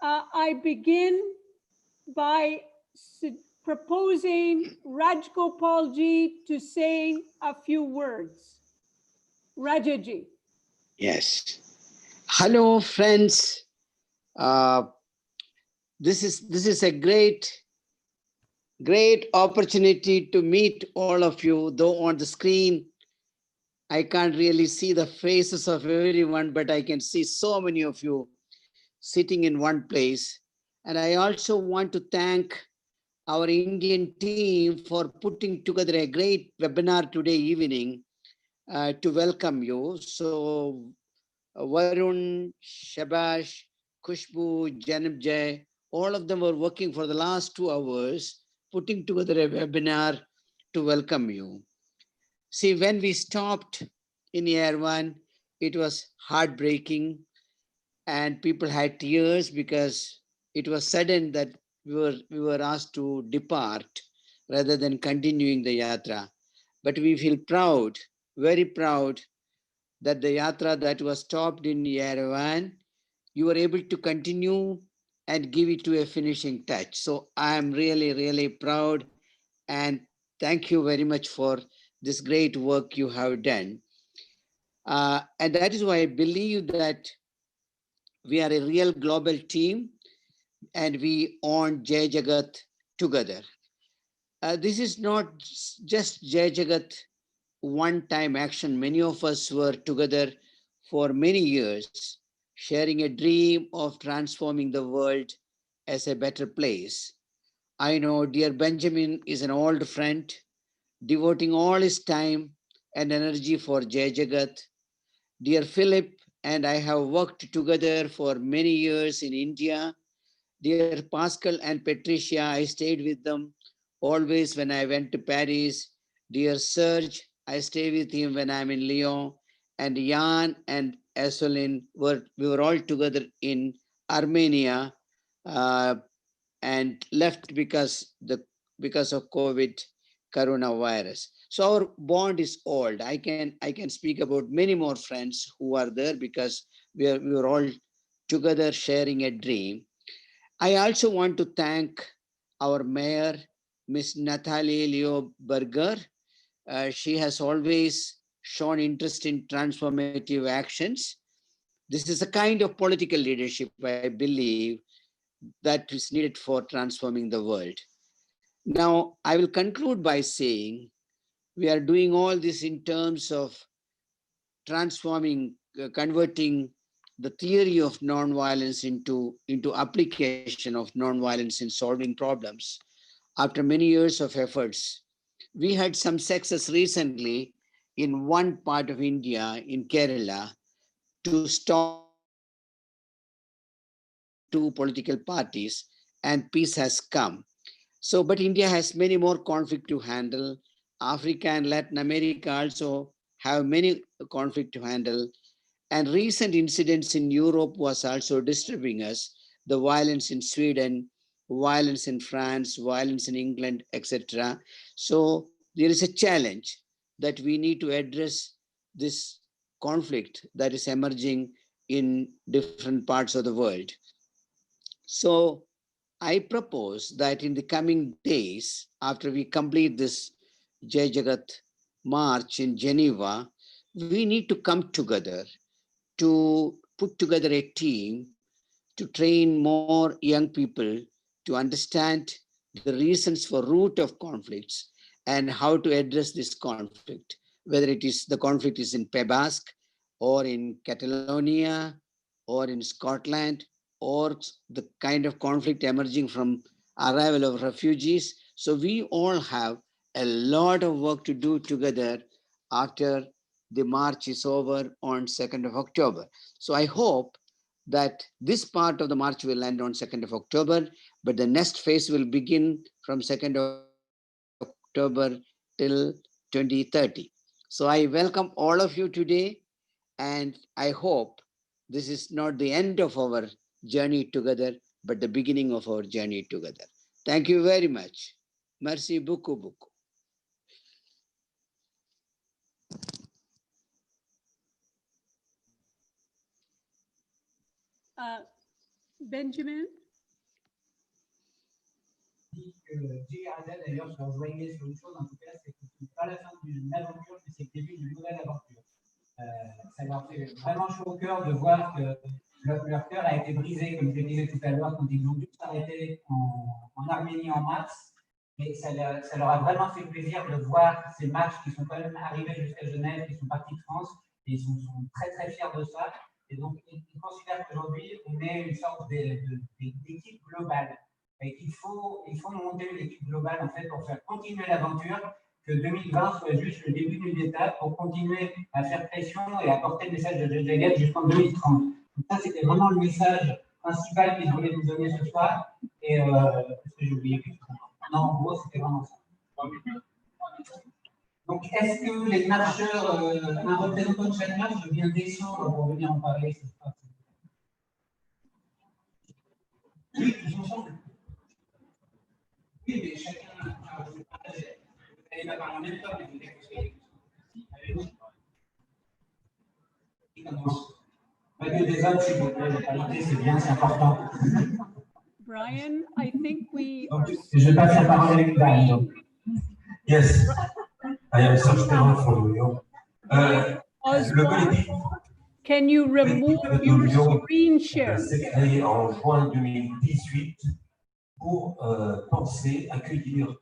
I begin by proposing Rajgopalji to say a few words. Rajaji. Yes. Hello, friends. Uh, this is a great opportunity to meet all of you. Though on the screen, I can't really see the faces of everyone, but I can see so many of you sitting in one place. And I also want to thank our Indian team for putting together a great webinar today evening to welcome you. So Varun, Shabash, Kushbu, Janab Jay, all of them were working for the last 2 hours, putting together a webinar to welcome you. See, when we stopped in year one, it was heartbreaking and people had tears because it was sudden that we were asked to depart rather than continuing the yatra. But we feel proud, very proud, that the yatra that was stopped in Yerevan, you were able to continue and give it to a finishing touch. So I am really, really proud and thank you very much for this great work you have done. And that is why I believe that we are a real global team and we own Jai Jagat together. This is not just Jai Jagat one-time action. Many of us were together for many years, sharing a dream of transforming the world as a better place. I know dear Benjamin is an old friend, devoting all his time and energy for Jai Jagat. Dear Philip and I have worked together for many years in India. Dear Pascal and Patricia, I stayed with them always when I went to Paris. Dear Serge, I stay with him when I'm in Lyon. And Jan and Esolin we were all together in Armenia and left because of COVID coronavirus. So our bond is old. I can speak about many more friends who are there because we were all together sharing a dream. I also want to thank our mayor, Ms. Natalie Leo Berger. She has always shown interest in transformative actions. This is a kind of political leadership, I believe, that is needed for transforming the world. Now, I will conclude by saying we are doing all this in terms of transforming, converting the theory of nonviolence into application of nonviolence in solving problems. After many years of efforts, we had some success recently in one part of India, in Kerala, to stop two political parties, and peace has come. So, but India has many more conflict to handle. Africa and Latin America also have many conflict to handle. And recent incidents in Europe was also disturbing us. The violence in Sweden, violence in France, violence in England, etc. So there is a challenge that we need to address this conflict that is emerging in different parts of the world. So I propose that in the coming days, after we complete this Jai Jagat March in Geneva, we need to come together to put together a team to train more young people to understand the reasons for root of conflicts and how to address this conflict, whether it is the conflict is in Pays Basque or in Catalonia or in Scotland or the kind of conflict emerging from arrival of refugees. So we all have a lot of work to do together after the march is over on 2nd of October. So I hope that this part of the march will end on 2nd of October, but the next phase will begin from 2nd of October till 2030. So I welcome all of you today, and I hope this is not the end of our journey together, but the beginning of our journey together. Thank you very much. Merci beaucoup, beaucoup. Benjamin? dit que Jay Arada d'ailleurs se rejoignait sur une chose, en tout cas, c'est que ce n'est pas la fin d'une aventure, mais c'est le début d'une nouvelle aventure. Ça leur fait vraiment chaud au cœur de voir que leur cœur a été brisé, comme je le disais tout à l'heure, quand ils ont dû s'arrêter en Arménie en mars. Mais ça leur a vraiment fait plaisir de voir ces matchs qui sont quand même arrivés jusqu'à Genève, qui sont partis de France, et ils sont très très fiers de ça. Et donc, ils considèrent qu'aujourd'hui, on est une sorte d'équipe globale. Et qu'il faut monter une équipe globale, en fait, pour faire continuer l'aventure, que 2020 soit juste le début d'une étape pour continuer à faire pression et à porter le message de Jagat jusqu'en 2030. Donc ça, c'était vraiment le message principal qu'ils voulaient nous donner ce soir. Et parce que j'ai oublié. Non, en gros, c'était vraiment ça. Donc, est-ce que les marcheurs, un représentant de chaque marche vient descendre pour venir en parler cette fois? Oui, tous ensemble. Oui, mais chacun a un partage. Vous n'allez pas parler en même temps, mais vous allez qui commence? Pas que des hommes, s'il vous plaît, la parité, c'est bien, c'est important. Brian, I think we Donc, are... je passe la parole avec Brian. Yes, I am Serge Perrin from Lyon. Le collectif Can you remove your screen share? s'est créé en juin 2018 pour penser accueillir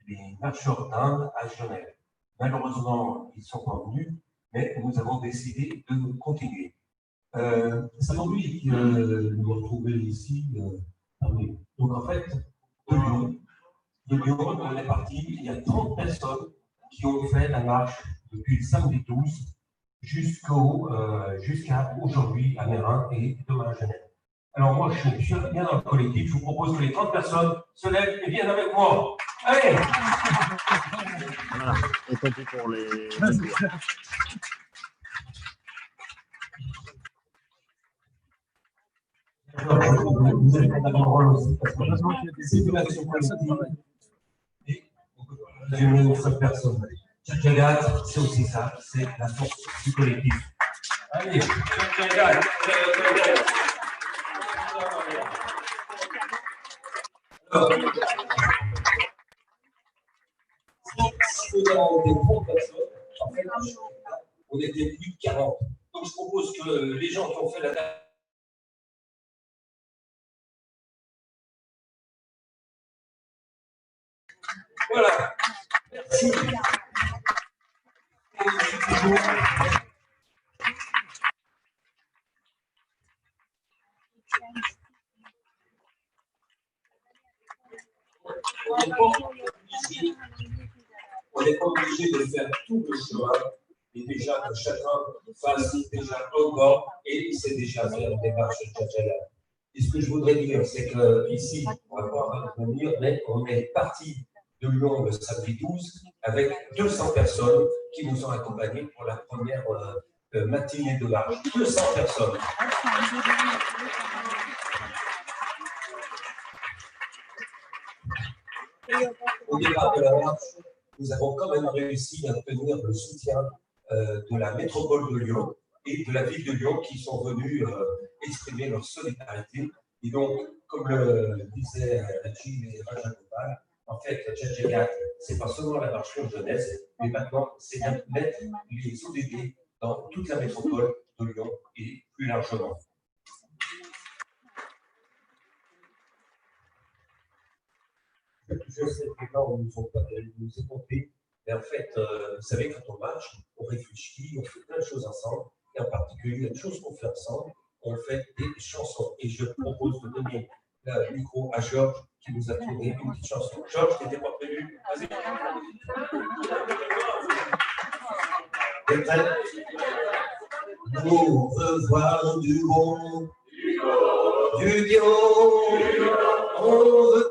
les marcheurs d'Inde à Genève. Malheureusement, ils ne sont pas venus, mais nous avons décidé de continuer. Ça m'ennuie de nous retrouver ici. Donc en fait, de Lyon, on est parti, il y a 30 personnes qui ont fait la marche depuis le samedi 12 jusqu'à aujourd'hui à Mérin et demain à Genève. Alors moi, je suis bien dans le collectif, je vous propose que les 30 personnes se lèvent et viennent avec moi. Allez! Voilà, et tant pis pour les... Vous allez prendre un rôle aussi, parce que c'est une action collective. Et une seule personne. Jagat, c'est aussi ça, c'est la force du collectif. Allez, Jagat, si nous avons des 30 personnes, en fait, on était plus de 40. Donc je propose que les gens qui ont fait la tâche. Voilà. Merci. On n'est pas obligé de faire tout le chemin, et déjà que chacun fasse déjà un pas, et c'est déjà faire des marches de Jagat. Et ce que je voudrais dire, c'est qu'ici, on ne va pas revenir, mais on est parti de Lyon le samedi 12 avec 200 personnes qui nous ont accompagnés pour la première matinée de marche. 200 personnes. Au départ de la marche, nous avons quand même réussi à obtenir le soutien de la métropole de Lyon et de la ville de Lyon qui sont venus exprimer leur solidarité. Et donc, comme le disait Gilles et Rajagopal, en fait, Jagat, ce n'est pas seulement la marche pour jeunesse, mais maintenant, c'est de mettre les ODD dans toute la métropole de Lyon et plus largement. Je sais que là, on nous est compris, mais en fait, vous savez, quand on marche, on réfléchit, on fait plein de choses ensemble, et en particulier, une chose qu'on fait ensemble, on fait des chansons. Et je propose de donner le micro à Georges, qui nous a trouvé une petite chanson. Georges, tu n'étais pas prévu. Vas-y. T'es prêt? Nous revoir du bon, du Dion, on veut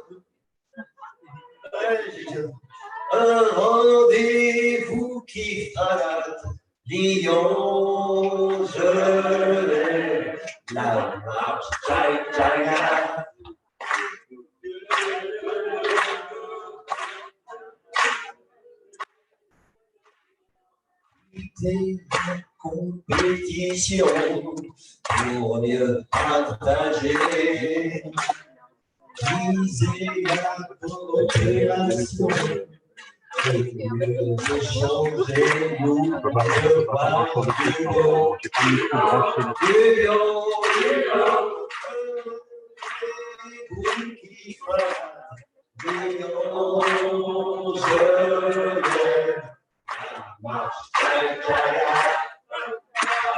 un rendez-vous qui fera Lyon, Genève, la marche, Jagat. Des compétitions pour mieux partager. Hein.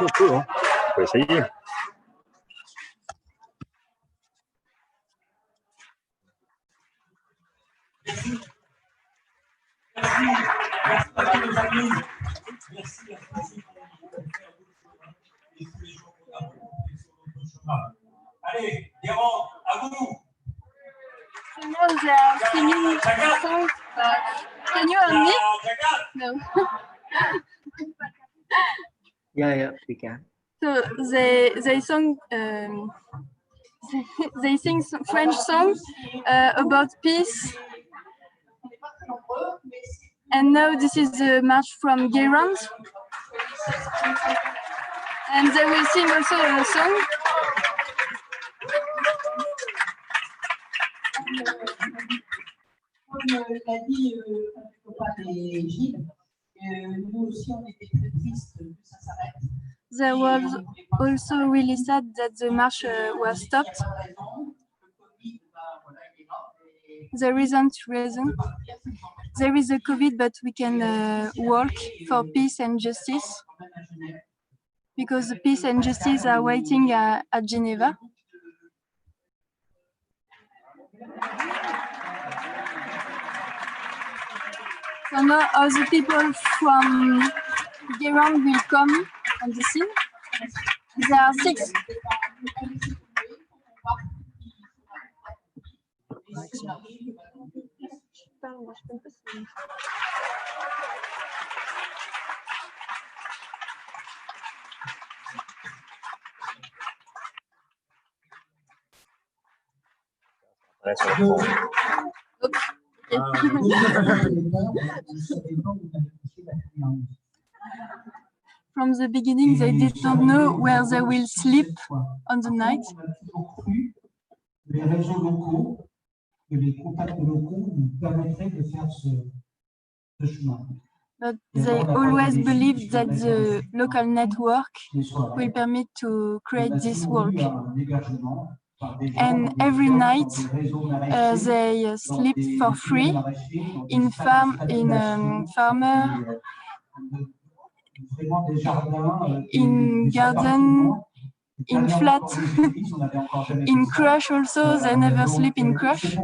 On peut essayer. Allez, Guérand, à vous. Now they are singing songs, but can you hear me? No. Yeah, we can. So they sing they sing French songs about peace. And now this is the march from Guérande. And they will sing also a song. Comme l'a dit le copain et Gilles, nous aussi on était très tristes que ça s'arrête. They were also really sad that the march was stopped. There isn't reason. There is a COVID, but we can work for peace and justice because the peace and justice are waiting at Geneva. So now all the people from Guérande will come on the scene. There are 6. From the beginning, they didn't know where they will sleep on the night. Les réseaux locaux, que les contacts locaux nous permettraient de faire ce chemin. But they always believed that the local network will permit to create this work. And every night they sleep for free in farmer, in garden, in flat, in crash also. They never sleep in crash.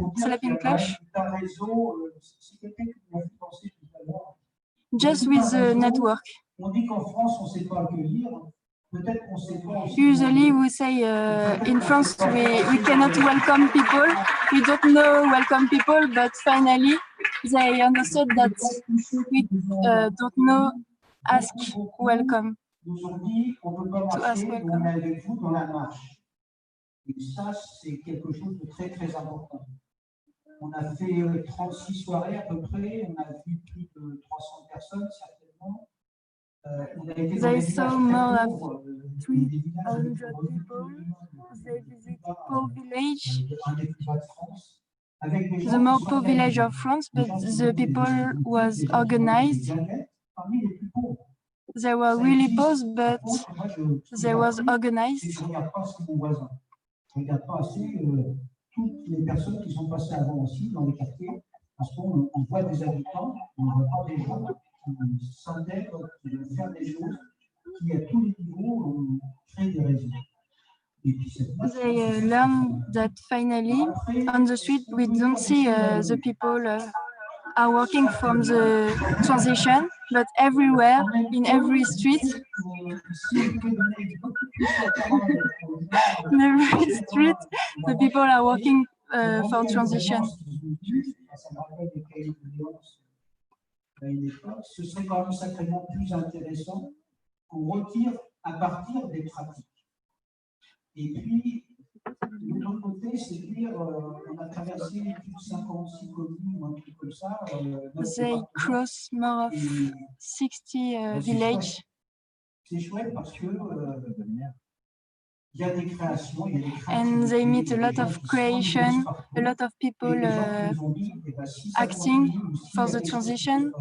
Just with the network. Usually we say in France we cannot welcome people. We don't know welcome people, but finally they understood that we don't know ask welcome. To ask welcome. Et ça, c'est quelque chose de très, très important. On a fait 36 soirées à peu près, on a vu plus de 300 personnes certainement. On a été dans They des saw villages more très than pauvres, 300 people. They visited poor village, the more poor village of France, but the people was organized. They were really poor, but they was organized. Je regarde pas assez mon voisin. Je regarde pas assez toutes les personnes qui sont passées avant aussi dans les quartiers, parce qu'on voit des habitants, on ne voit pas des gens qui s'intègrent, qui veulent faire des choses, qui à tous les niveaux créent des réseaux. They learn that finally on the street we don't see the people are working from the transition, but everywhere in every street, the people are working for transition. Ce serait quand même sacrément plus intéressant qu'on retire à partir des pratiques. Et puis, de l'autre côté, c'est dire, on a traversé plus de 56 communes ou un truc comme ça. They cross more of 60 villages. C'est chouette parce que and they meet a lot of creation, a lot of people acting for the transition.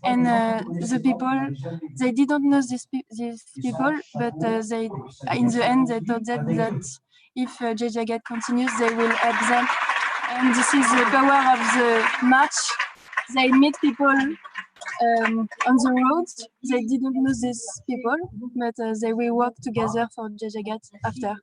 And the people, they didn't know these people, but they, in the end, they thought that if Jai Jagat continues, they will help them. And this is the power of the march. They meet people on the road. They didn't know these people, but they will work together for Jai Jagat after.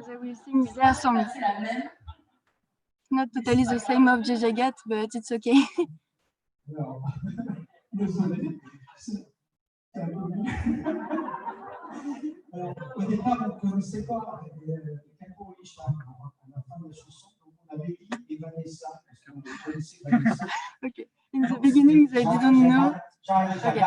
They will sing their songs. Not totally the same of Jai Jagat, but it's okay. Alors, au départ, on ne connaissait pas Capo Richard à la fin de la chanson, donc on avait dit et Vanessa, parce qu'on connaissait Vanessa. Okay. In the beginning, they didn't know. Okay.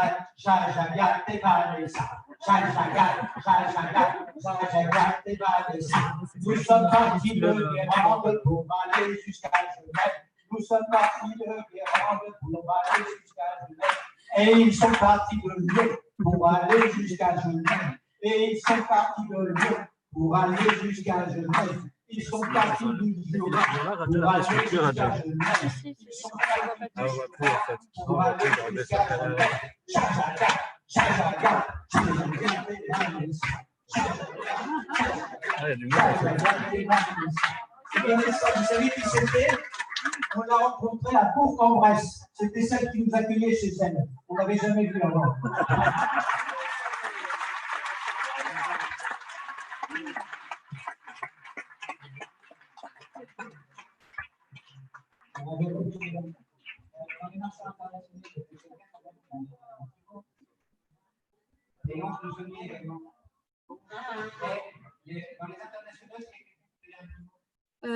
Nous sommes partis de Guérande pour aller jusqu'à Genève. Nous sommes partis de Guérande pour aller jusqu'à Genève. Et ils sont partis de Lyon pour aller jusqu'à Genève. Et ils sont partis de Lyon pour aller jusqu'à Genève. Ils sont partis du Lyon pour aller jusqu'à Genève. Ils sont partis pour aller jusqu'à Genève. Vous savez qui c'était? On l'a rencontré à Bourg-en-Bresse. C'était celle qui nous accueillait chez elle. On ne l'avait jamais vue avant.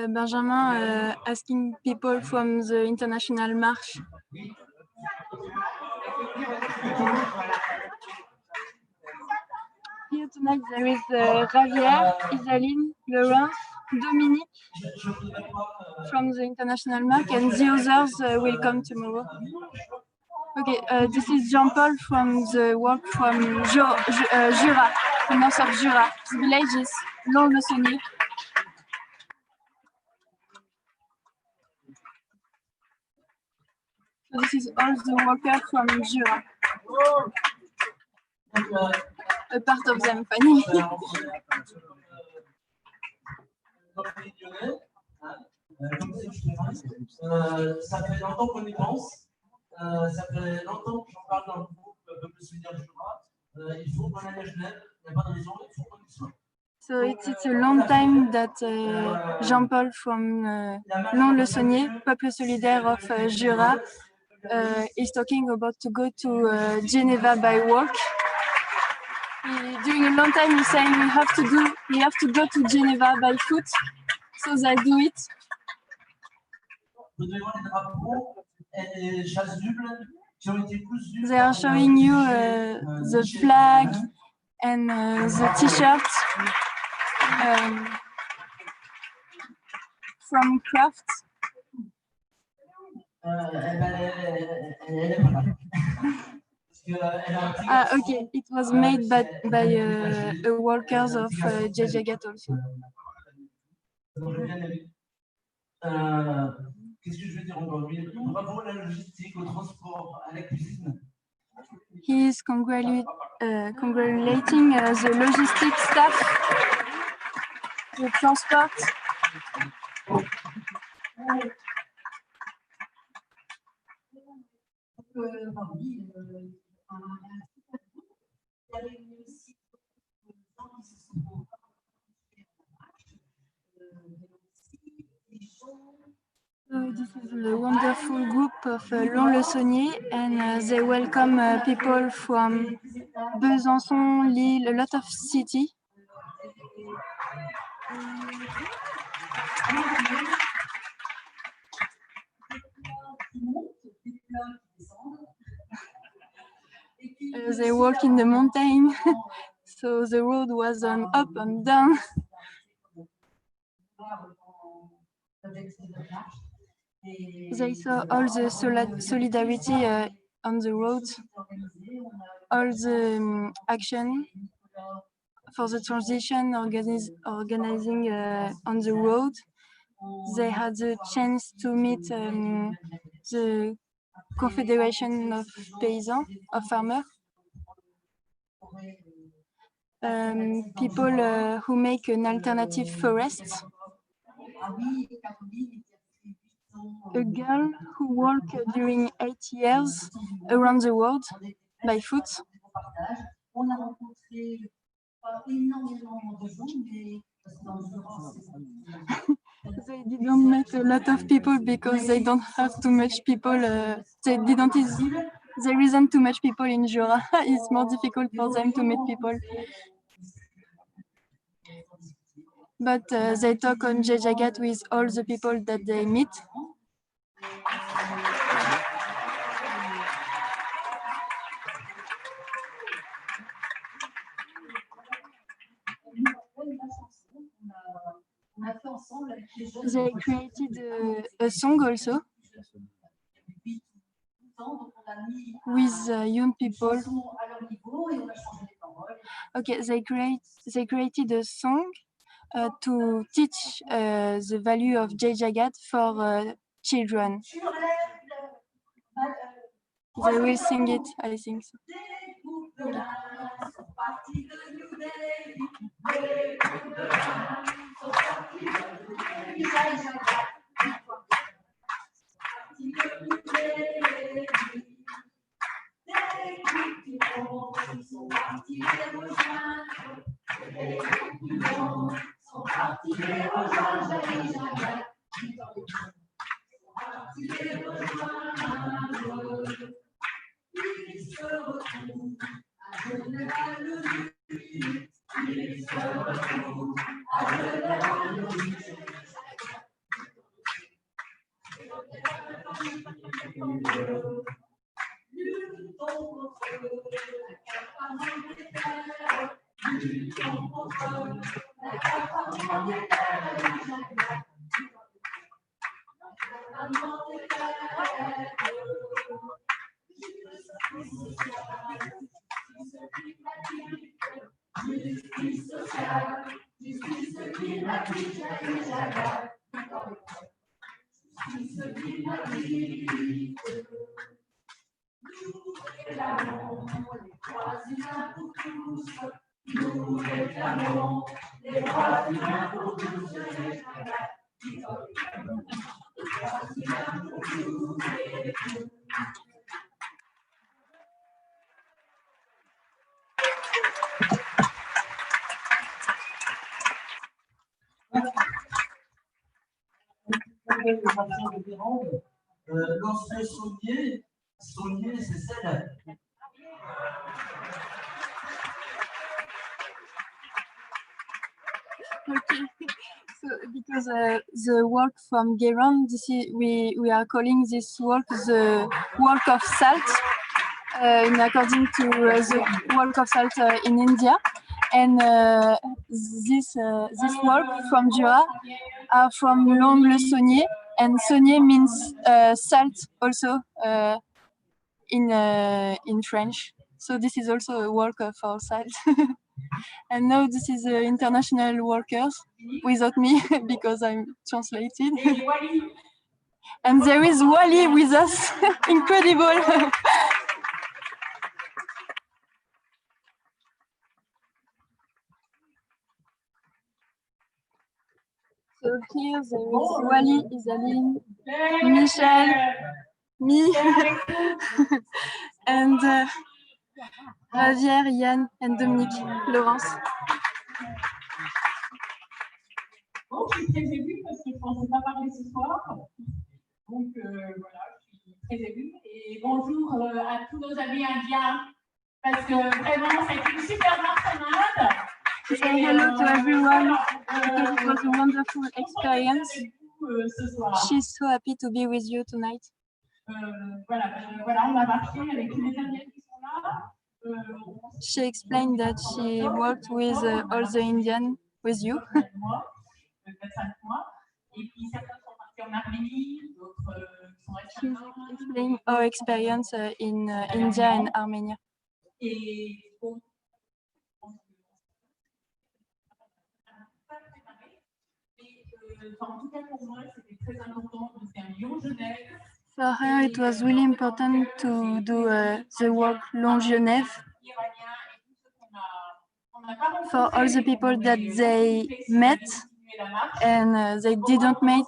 Benjamin asking people from the international march. Here tonight there is Javier, Isaline, Laurence, Dominique from the international march, and the others will come tomorrow. Okay, this is Jean-Paul from the work from Jura, the north of Jura. The village is Lons-le-Saunier. So this is all the workers from Jura. A part of them, Fanny. Ça fait longtemps qu'on y pense. Ça fait longtemps que j'en parle dans le groupe Peuple solidaire Jura. Il faut qu'on aille à Genève. Il n'y a pas de raison, il faut qu'on y soit. So it's a long time that Jean-Paul from Lons-le-Saunier, Peuple solidaire of Jura, is talking about to go to Geneva by walk. During a long time, he's saying we have to go to Geneva by foot, so they do it. They are showing you the flag and the t-shirt from Craft. Okay, it was made by workers of Jai Jagat also. Qu'est-ce que je veux dire encore? Bravo à la logistique, au transport, à la cuisine. He is congratulating the logistics staff, the transport. So this is a wonderful group of Lons-le-Saunier, and they welcome people from Besançon, Lille, a lot of city. They walk in the mountain, so the road was on up and down. They saw all the solidarity on the road, all the action for the transition organizing on the road. They had the chance to meet the Confederation of Paysans, of farmers, people who make an alternative forest, a girl who walked during 8 years around the world by foot. They didn't meet a lot of people because they don't have too much people. There isn't too much people in Jura. It's more difficult for them to meet people. But they talk on Jai Jagat with all the people that they meet. They created a song also with young people. Okay, they created a song to teach the value of Jai Jagat for children. They will sing it, I think so. Okay. Lorsque saunier, c'est celle. Okay, so because the work from Guérin, we are calling this work the work of salt, according to the work of salt in India, and this work from Jura are from Long-le-Saunier, and Saunier means salt also in French. So this is also a work for salt. And now this is international workers without me because I'm translated. And there is Wally with us. Incredible. So here there is Wally, Isaline, Michel, me, and Javier, Yann, and Dominique, Laurence. Bon, je suis très émue parce que je ne pensais pas parler ce soir. Donc voilà, je suis très émue. Et bonjour à tous nos amis indiens, parce que vraiment, c'est une super marche. Say hello to everyone because it was a wonderful experience. She's so happy to be with you tonight. Voilà, on a marché avec tous les Indiens qui sont là. She explained that she worked with all the Indians with you. Et puis certains sont partis en Arménie, d'autres qui sont restés She's en Inde. explaining our experience in India and Armenia. Et bon, en tout cas pour moi, c'était très important de faire Lyon-Genève. For her, it was really important to do the work Lyon-Genève for all the people that they met and they didn't meet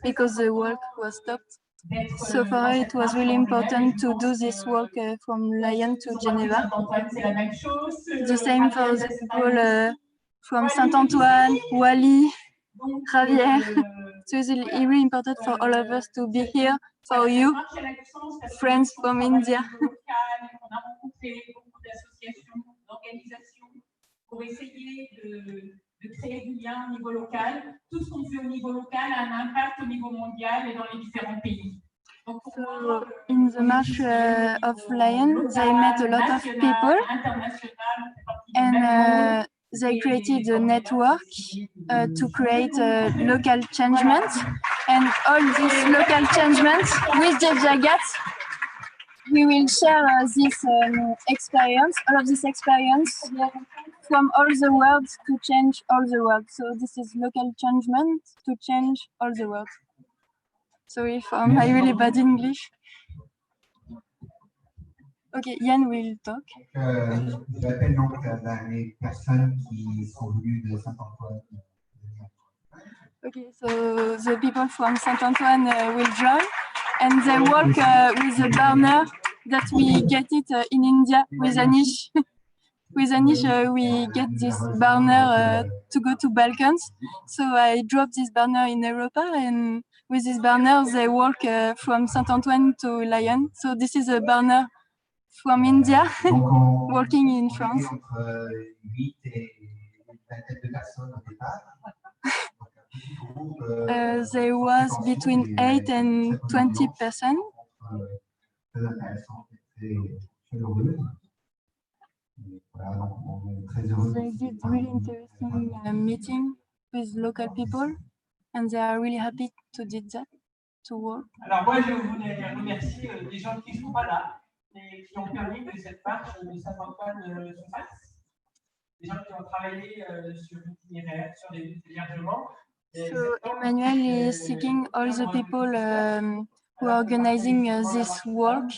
because the work was stopped. So for her, it was really important to do this work from Lyon to Geneva. The same for the people from Saint-Antoine, Wally, Javier. So it's really important for all of us to be here for you, friends from India. On a rencontré beaucoup d'associations, d'organisations pour essayer de créer du lien au niveau local. Tout ce qu'on fait au niveau local a un impact au niveau mondial et dans les différents pays. Donc, so in the march of Lyon, they met a lot of people and they created a network to create local changement, and all this local changement with the Jagat, we will share this experience, all of this experience from all the world to change all the world. So this is local changement to change all the world. Sorry for my really bad English. Okay, Yann will talk. J'appelle donc les personnes qui sont venues de Saint-Antoine. Okay, so the people from Saint-Antoine will join, and they work with a burner that we get it in India with Anish. With Anish, we get this burner to go to Balkans. So I dropped this burner in Europa, and with this burner, they work from Saint-Antoine to Lyon. So this is a burner from India working in France. There was between 8 and 20%. They did really interesting meeting with local people, and they are really happy to do that, to work. Alors moi, je voulais remercier les gens qui ne sont pas là et qui ont permis que cette marche de Saint-Antoine se fasse. Les gens qui ont travaillé sur l'itinéraire, sur les hébergements. So Emmanuel is seeking all the people who are organizing this work.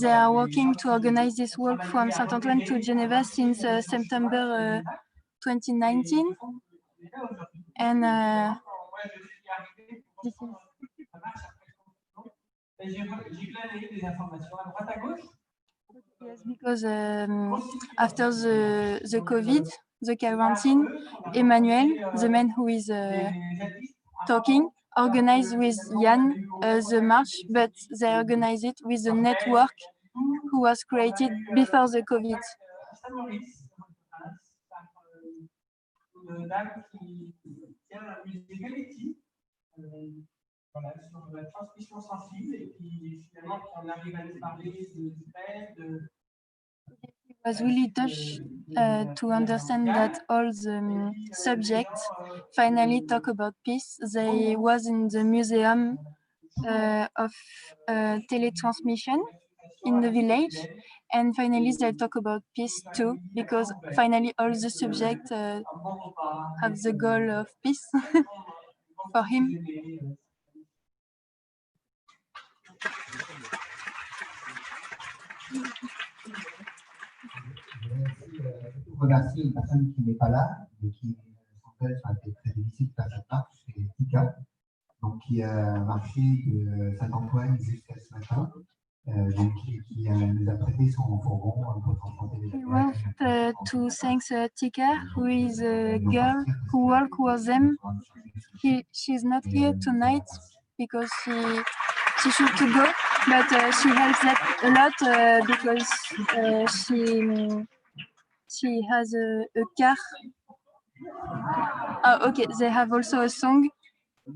They are working to organize this work from Saint-Antoine to Geneva since September 2019. And this is... Yes, because after the COVID, the quarantine, Emmanuel, the man who is talking, organized with Yann the march, but they organized it with a network who was created before the COVID. Voilà, sur la transmission sensible et puis finalement on arrive à nous parler de paix, de... I was really touched to understand that all the subjects finally talk about peace. They was in the museum of teletransmission in the village, and finally they talk about peace too, because finally all the subjects have the goal of peace for him. Je remercie une personne qui n'est pas là, mais qui, sans elle, ça a été très difficile de faire cette marche, c'est Tika, donc qui a marché de Saint-Antoine jusqu'à ce matin, donc qui nous a prêté son fourgon pour transporter les We want to thank Tika, who is a girl who work with them. She's not here tonight because she should to go, but she helps that a lot because she has a car. Oh, okay, they have also a song,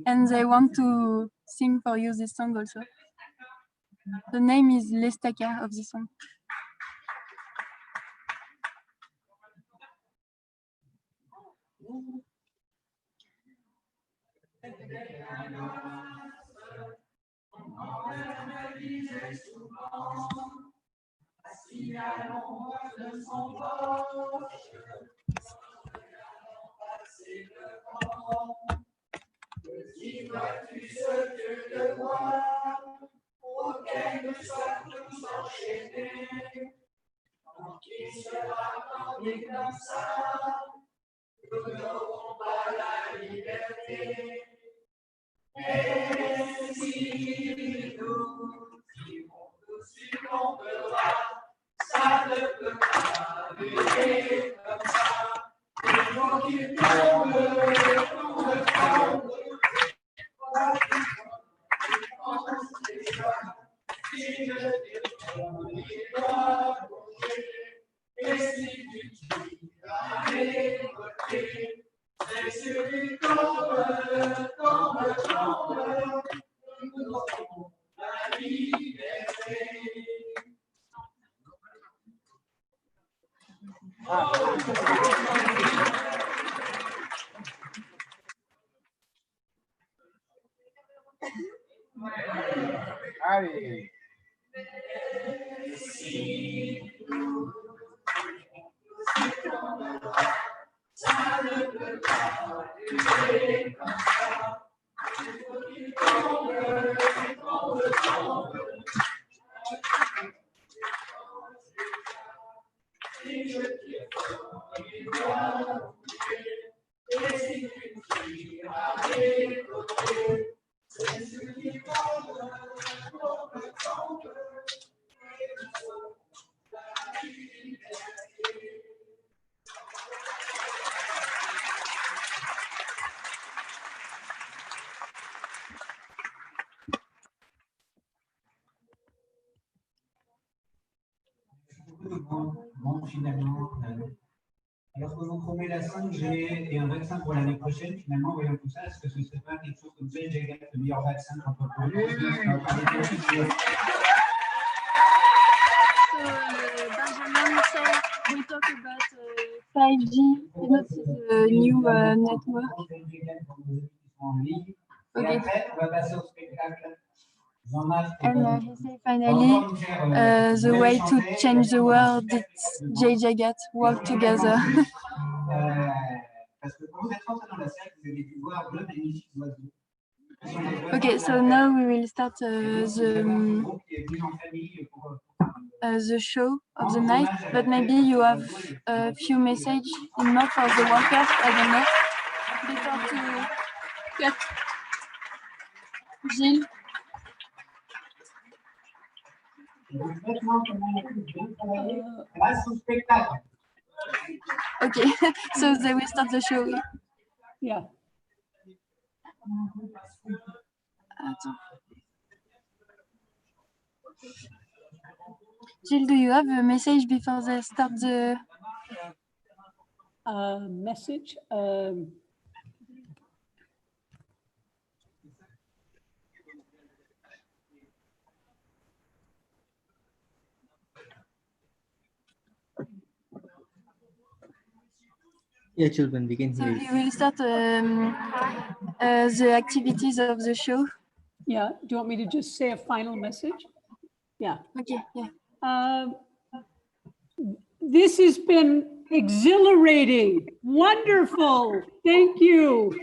and they want to sing for you this song also. The name is L'Estaca of the song. s'en va. C'est le vent. Petit vois-tu ce que le voir, auquel nous sommes tous enchaînés. Quand il sera bandé comme ça, nous n'aurons pas la liberté. Et si nous succombera, ça ne peut pas arriver comme ça. Il faut qu'il tombe, tombe. Si je dois bouger, et si tu dis à mes côtés, c'est celui tombe, nous aurons la liberté. Allez. Si nous ça ne peut pas durer comme ça. Il faut qu'il tombe. Si je tire fort, il doit bouger. Et si tu tires à mes côtés, c'est celui qui tombe. Bon, finalement, alors que vous promet la 5G et un vaccin pour l'année prochaine, finalement, voyons tout ça, est-ce que ce ne serait pas quelque chose comme JJ, le meilleur vaccin contre le Covid? Benjamin said we talk about 5G, not the new network. Okay. And he said finally, the way to change the world, it's JJ Gat, work together. Okay, so now we will start the show of the night, but maybe you have a few messages in more for the workers, I don't know, before to cut. Gilles? Okay, so they will start the show. Yeah. Attends. Gilles, do you have a message before they start the message? Yeah, children, we can So hear we you. will start the activities of the show. Yeah, do you want me to just say a final message? Yeah. Okay, yeah. This has been exhilarating, wonderful. Thank you.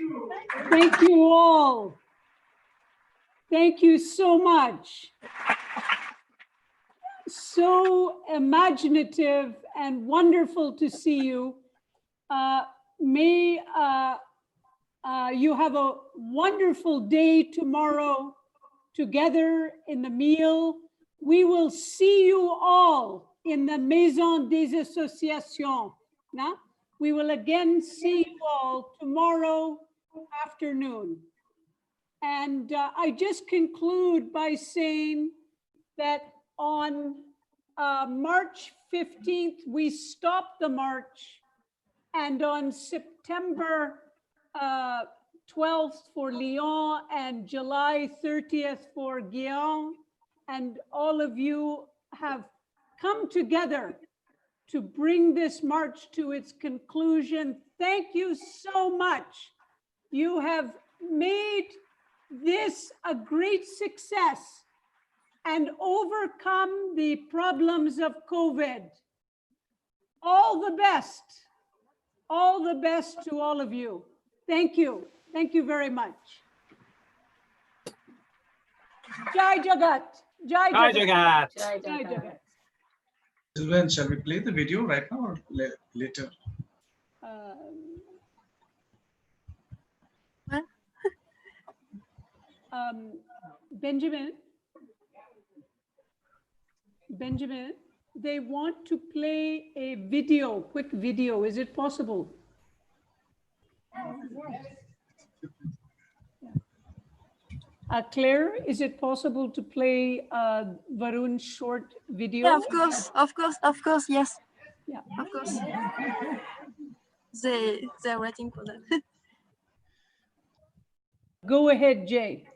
Thank you all. Thank you so much. So imaginative and wonderful to see you. May you have a wonderful day tomorrow together in the meal. We will see you all in the Maison des Associations. Nah? We will again see you all tomorrow afternoon. And I just conclude by saying that on March 15th, we stopped the march. And on September 12th for Lyon and July 30th for Guillaume, and all of you have come together to bring this march to its conclusion. Thank you so much. You have made this a great success and overcome the problems of COVID. all the best. All the best to all of you. Thank you. Thank you very much. Jai Jagat. Jai Jai Jagat. Jagat. Jai Jagat. Sylvain, shall we play the video right now or later? Benjamin, they want to play a video, quick video. Is it possible? Claire, is it possible to play Varun's short video? Yeah, of course, yes. Yeah, of course. They're waiting for that. Go ahead, Jay.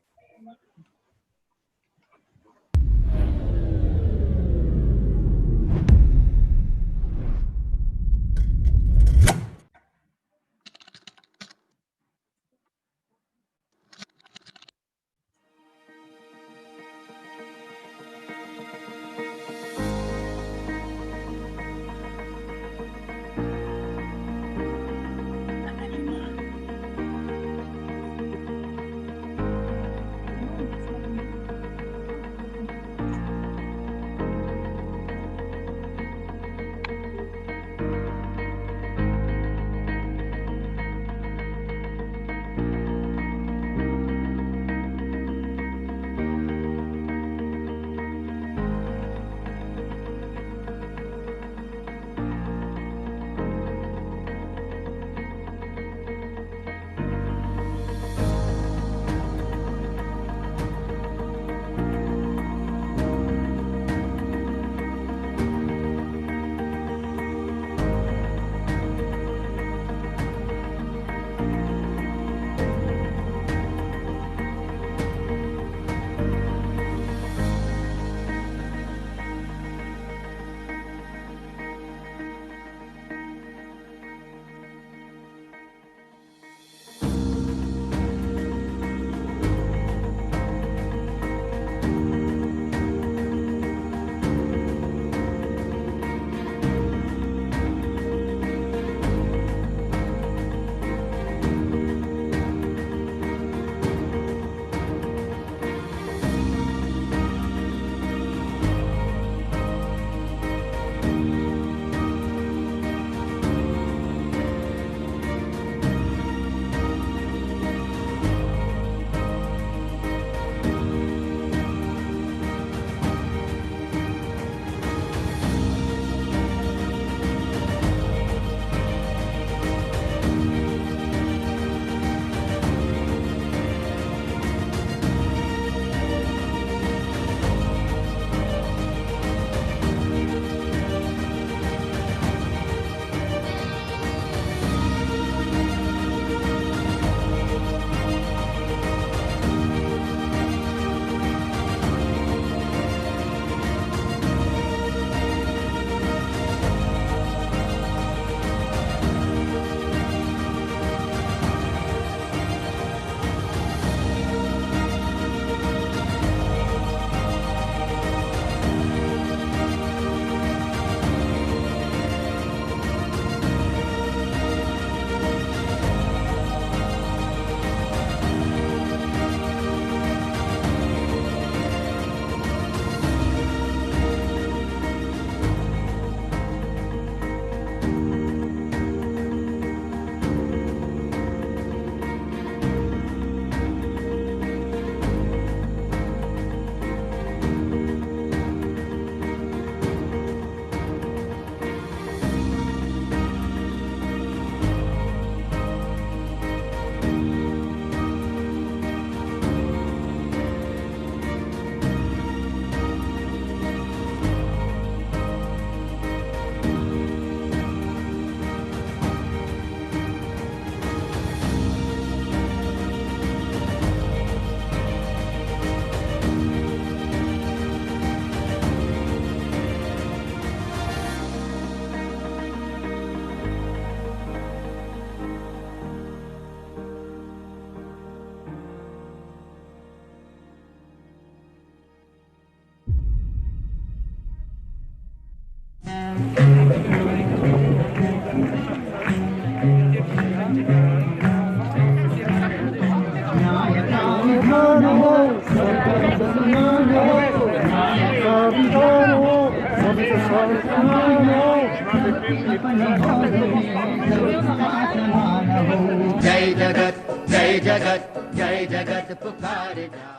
जय जगत जय जगत जय जगत पुकारे जा.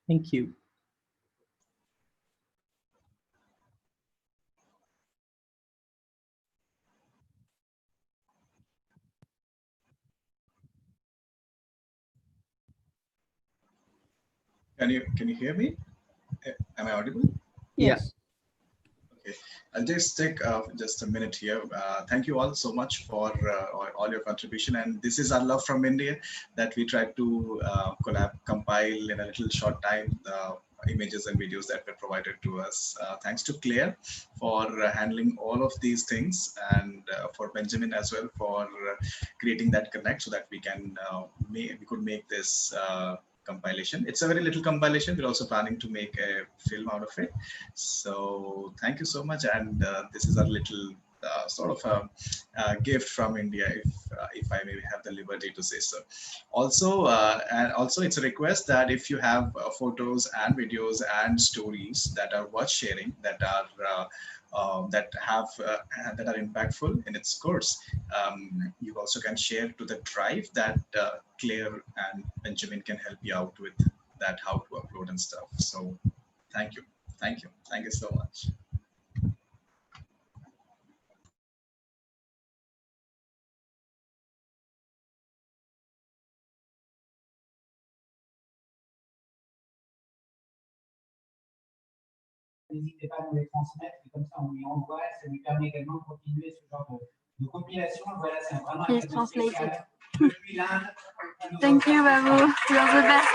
Thank you. Can you hear me? Am I audible? Yes. Okay, I'll just take just a minute here. Thank you all so much for all your contribution, and this is our love from India that we tried to compile in a little short time images and videos that were provided to us. Thanks to Claire for handling all of these things, and for Benjamin as well for creating that connect so that we could make this compilation. It's a very little compilation. We're also planning to make a film out of it. So thank you so much. And this is a little sort of a gift from India, if I may have the liberty to say so. Also, it's a request that if you have photos and videos and stories that are worth sharing, that are impactful in its course, you also can share to the drive that Claire and Benjamin can help you out with that, how to upload and stuff. So thank you so much. N'hésitez pas à nous les transmettre, et comme ça on lui envoie, ça lui permet également de continuer ce genre de compilation. Voilà, c'est vraiment un cadeau spécial depuis l'Inde. Thank you, Babu. You're the best.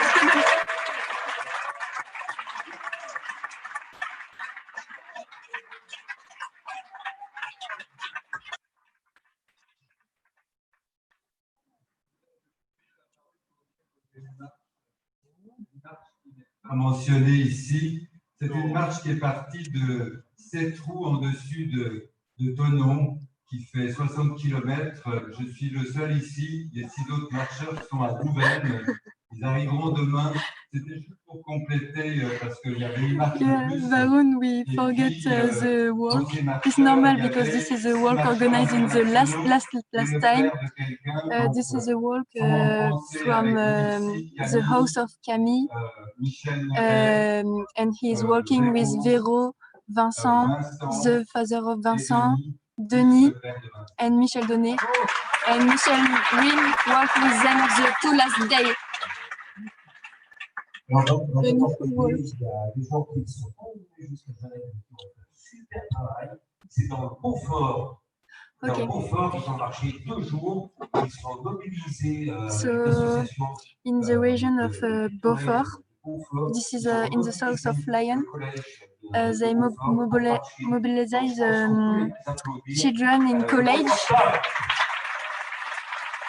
À mentionner ici, c'est une marche qui est partie de 7 roues en dessus de Thonon, qui fait 60 km. Je suis le seul ici. Les 6 autres marcheurs sont à Roubaix. Ils arriveront demain. C'était juste pour compléter parce qu'il y avait une marche de plus. Varun, we forget the work. It's normal because this is a work organized in the last time. This is a work from the house of Camille, and he is working with Véro, Vincent, the father of Vincent, Denis, and Michel Donnet. And Michel will work with them the 2 last days. Alors, dans cette entreprise, il y a des gens qui sont venus jusqu'à Genève, qui ont fait un super travail. C'est dans le confort. Dans le confort, ils ont marché 2 jours. Ils sont mobilisés. So, in the region of Beaufort, this is in the south of Lyon, they mobilize children in college.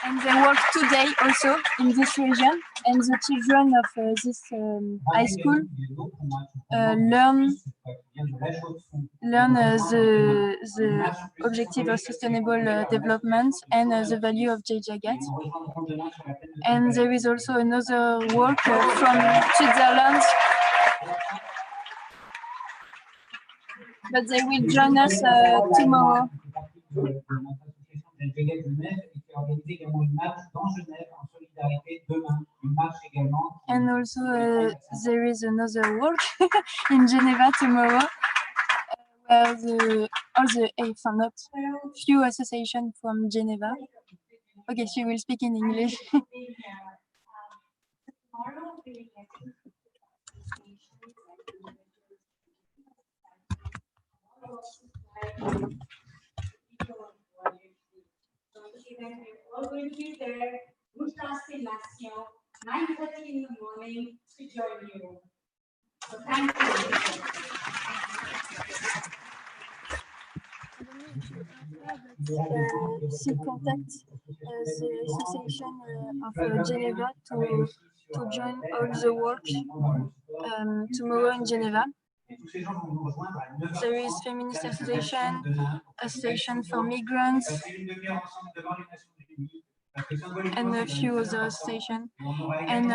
And they work today also in this region, and the children of this high school learn the objective of sustainable development and the value of Jai Jagat. And there is also another work from Switzerland, but they will join us tomorrow. And also there is another work in Geneva tomorrow, where few associations from Geneva. Okay, she will speak in English. We're going to be there, with Constellation, 9:30 in the morning to join you. So thank you. She contacts the Association of Geneva to join all the work tomorrow in Geneva. There is Feminist Association, Association for Migrants, and a few other stations. And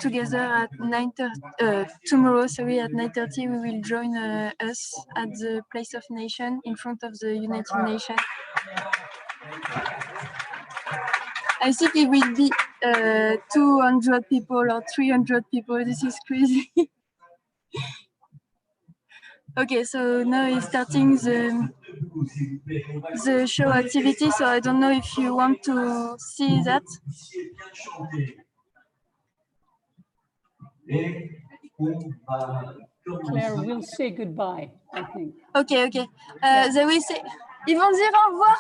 together at 9:30, tomorrow, sorry, at 9:30, we will join us at the Place of Nation in front of the United Nations. I think it will be 200 people or 300 people. This is crazy. Okay, so now it's starting the show activity. So I don't know if you want to see that. Claire, we'll say goodbye, I think. Okay, okay. They will say, ils vont dire au revoir.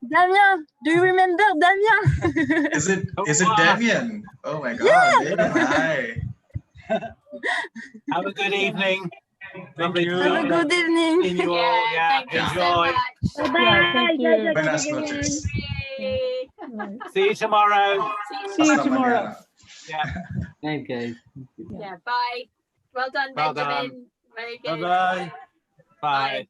Damien, do you remember Damien? Is it Damien? Oh my God! Yeah. Damien, hi. Have a good evening. Have a good evening. See you all. Yeah, enjoy. Bye. Thank you. Buenas noches. See you tomorrow. See you Hasta tomorrow. mañana. Yeah. Thank you, guys. Yeah, bye. Well done, Well Benjamin. done. Very good. Bye-bye. Bye.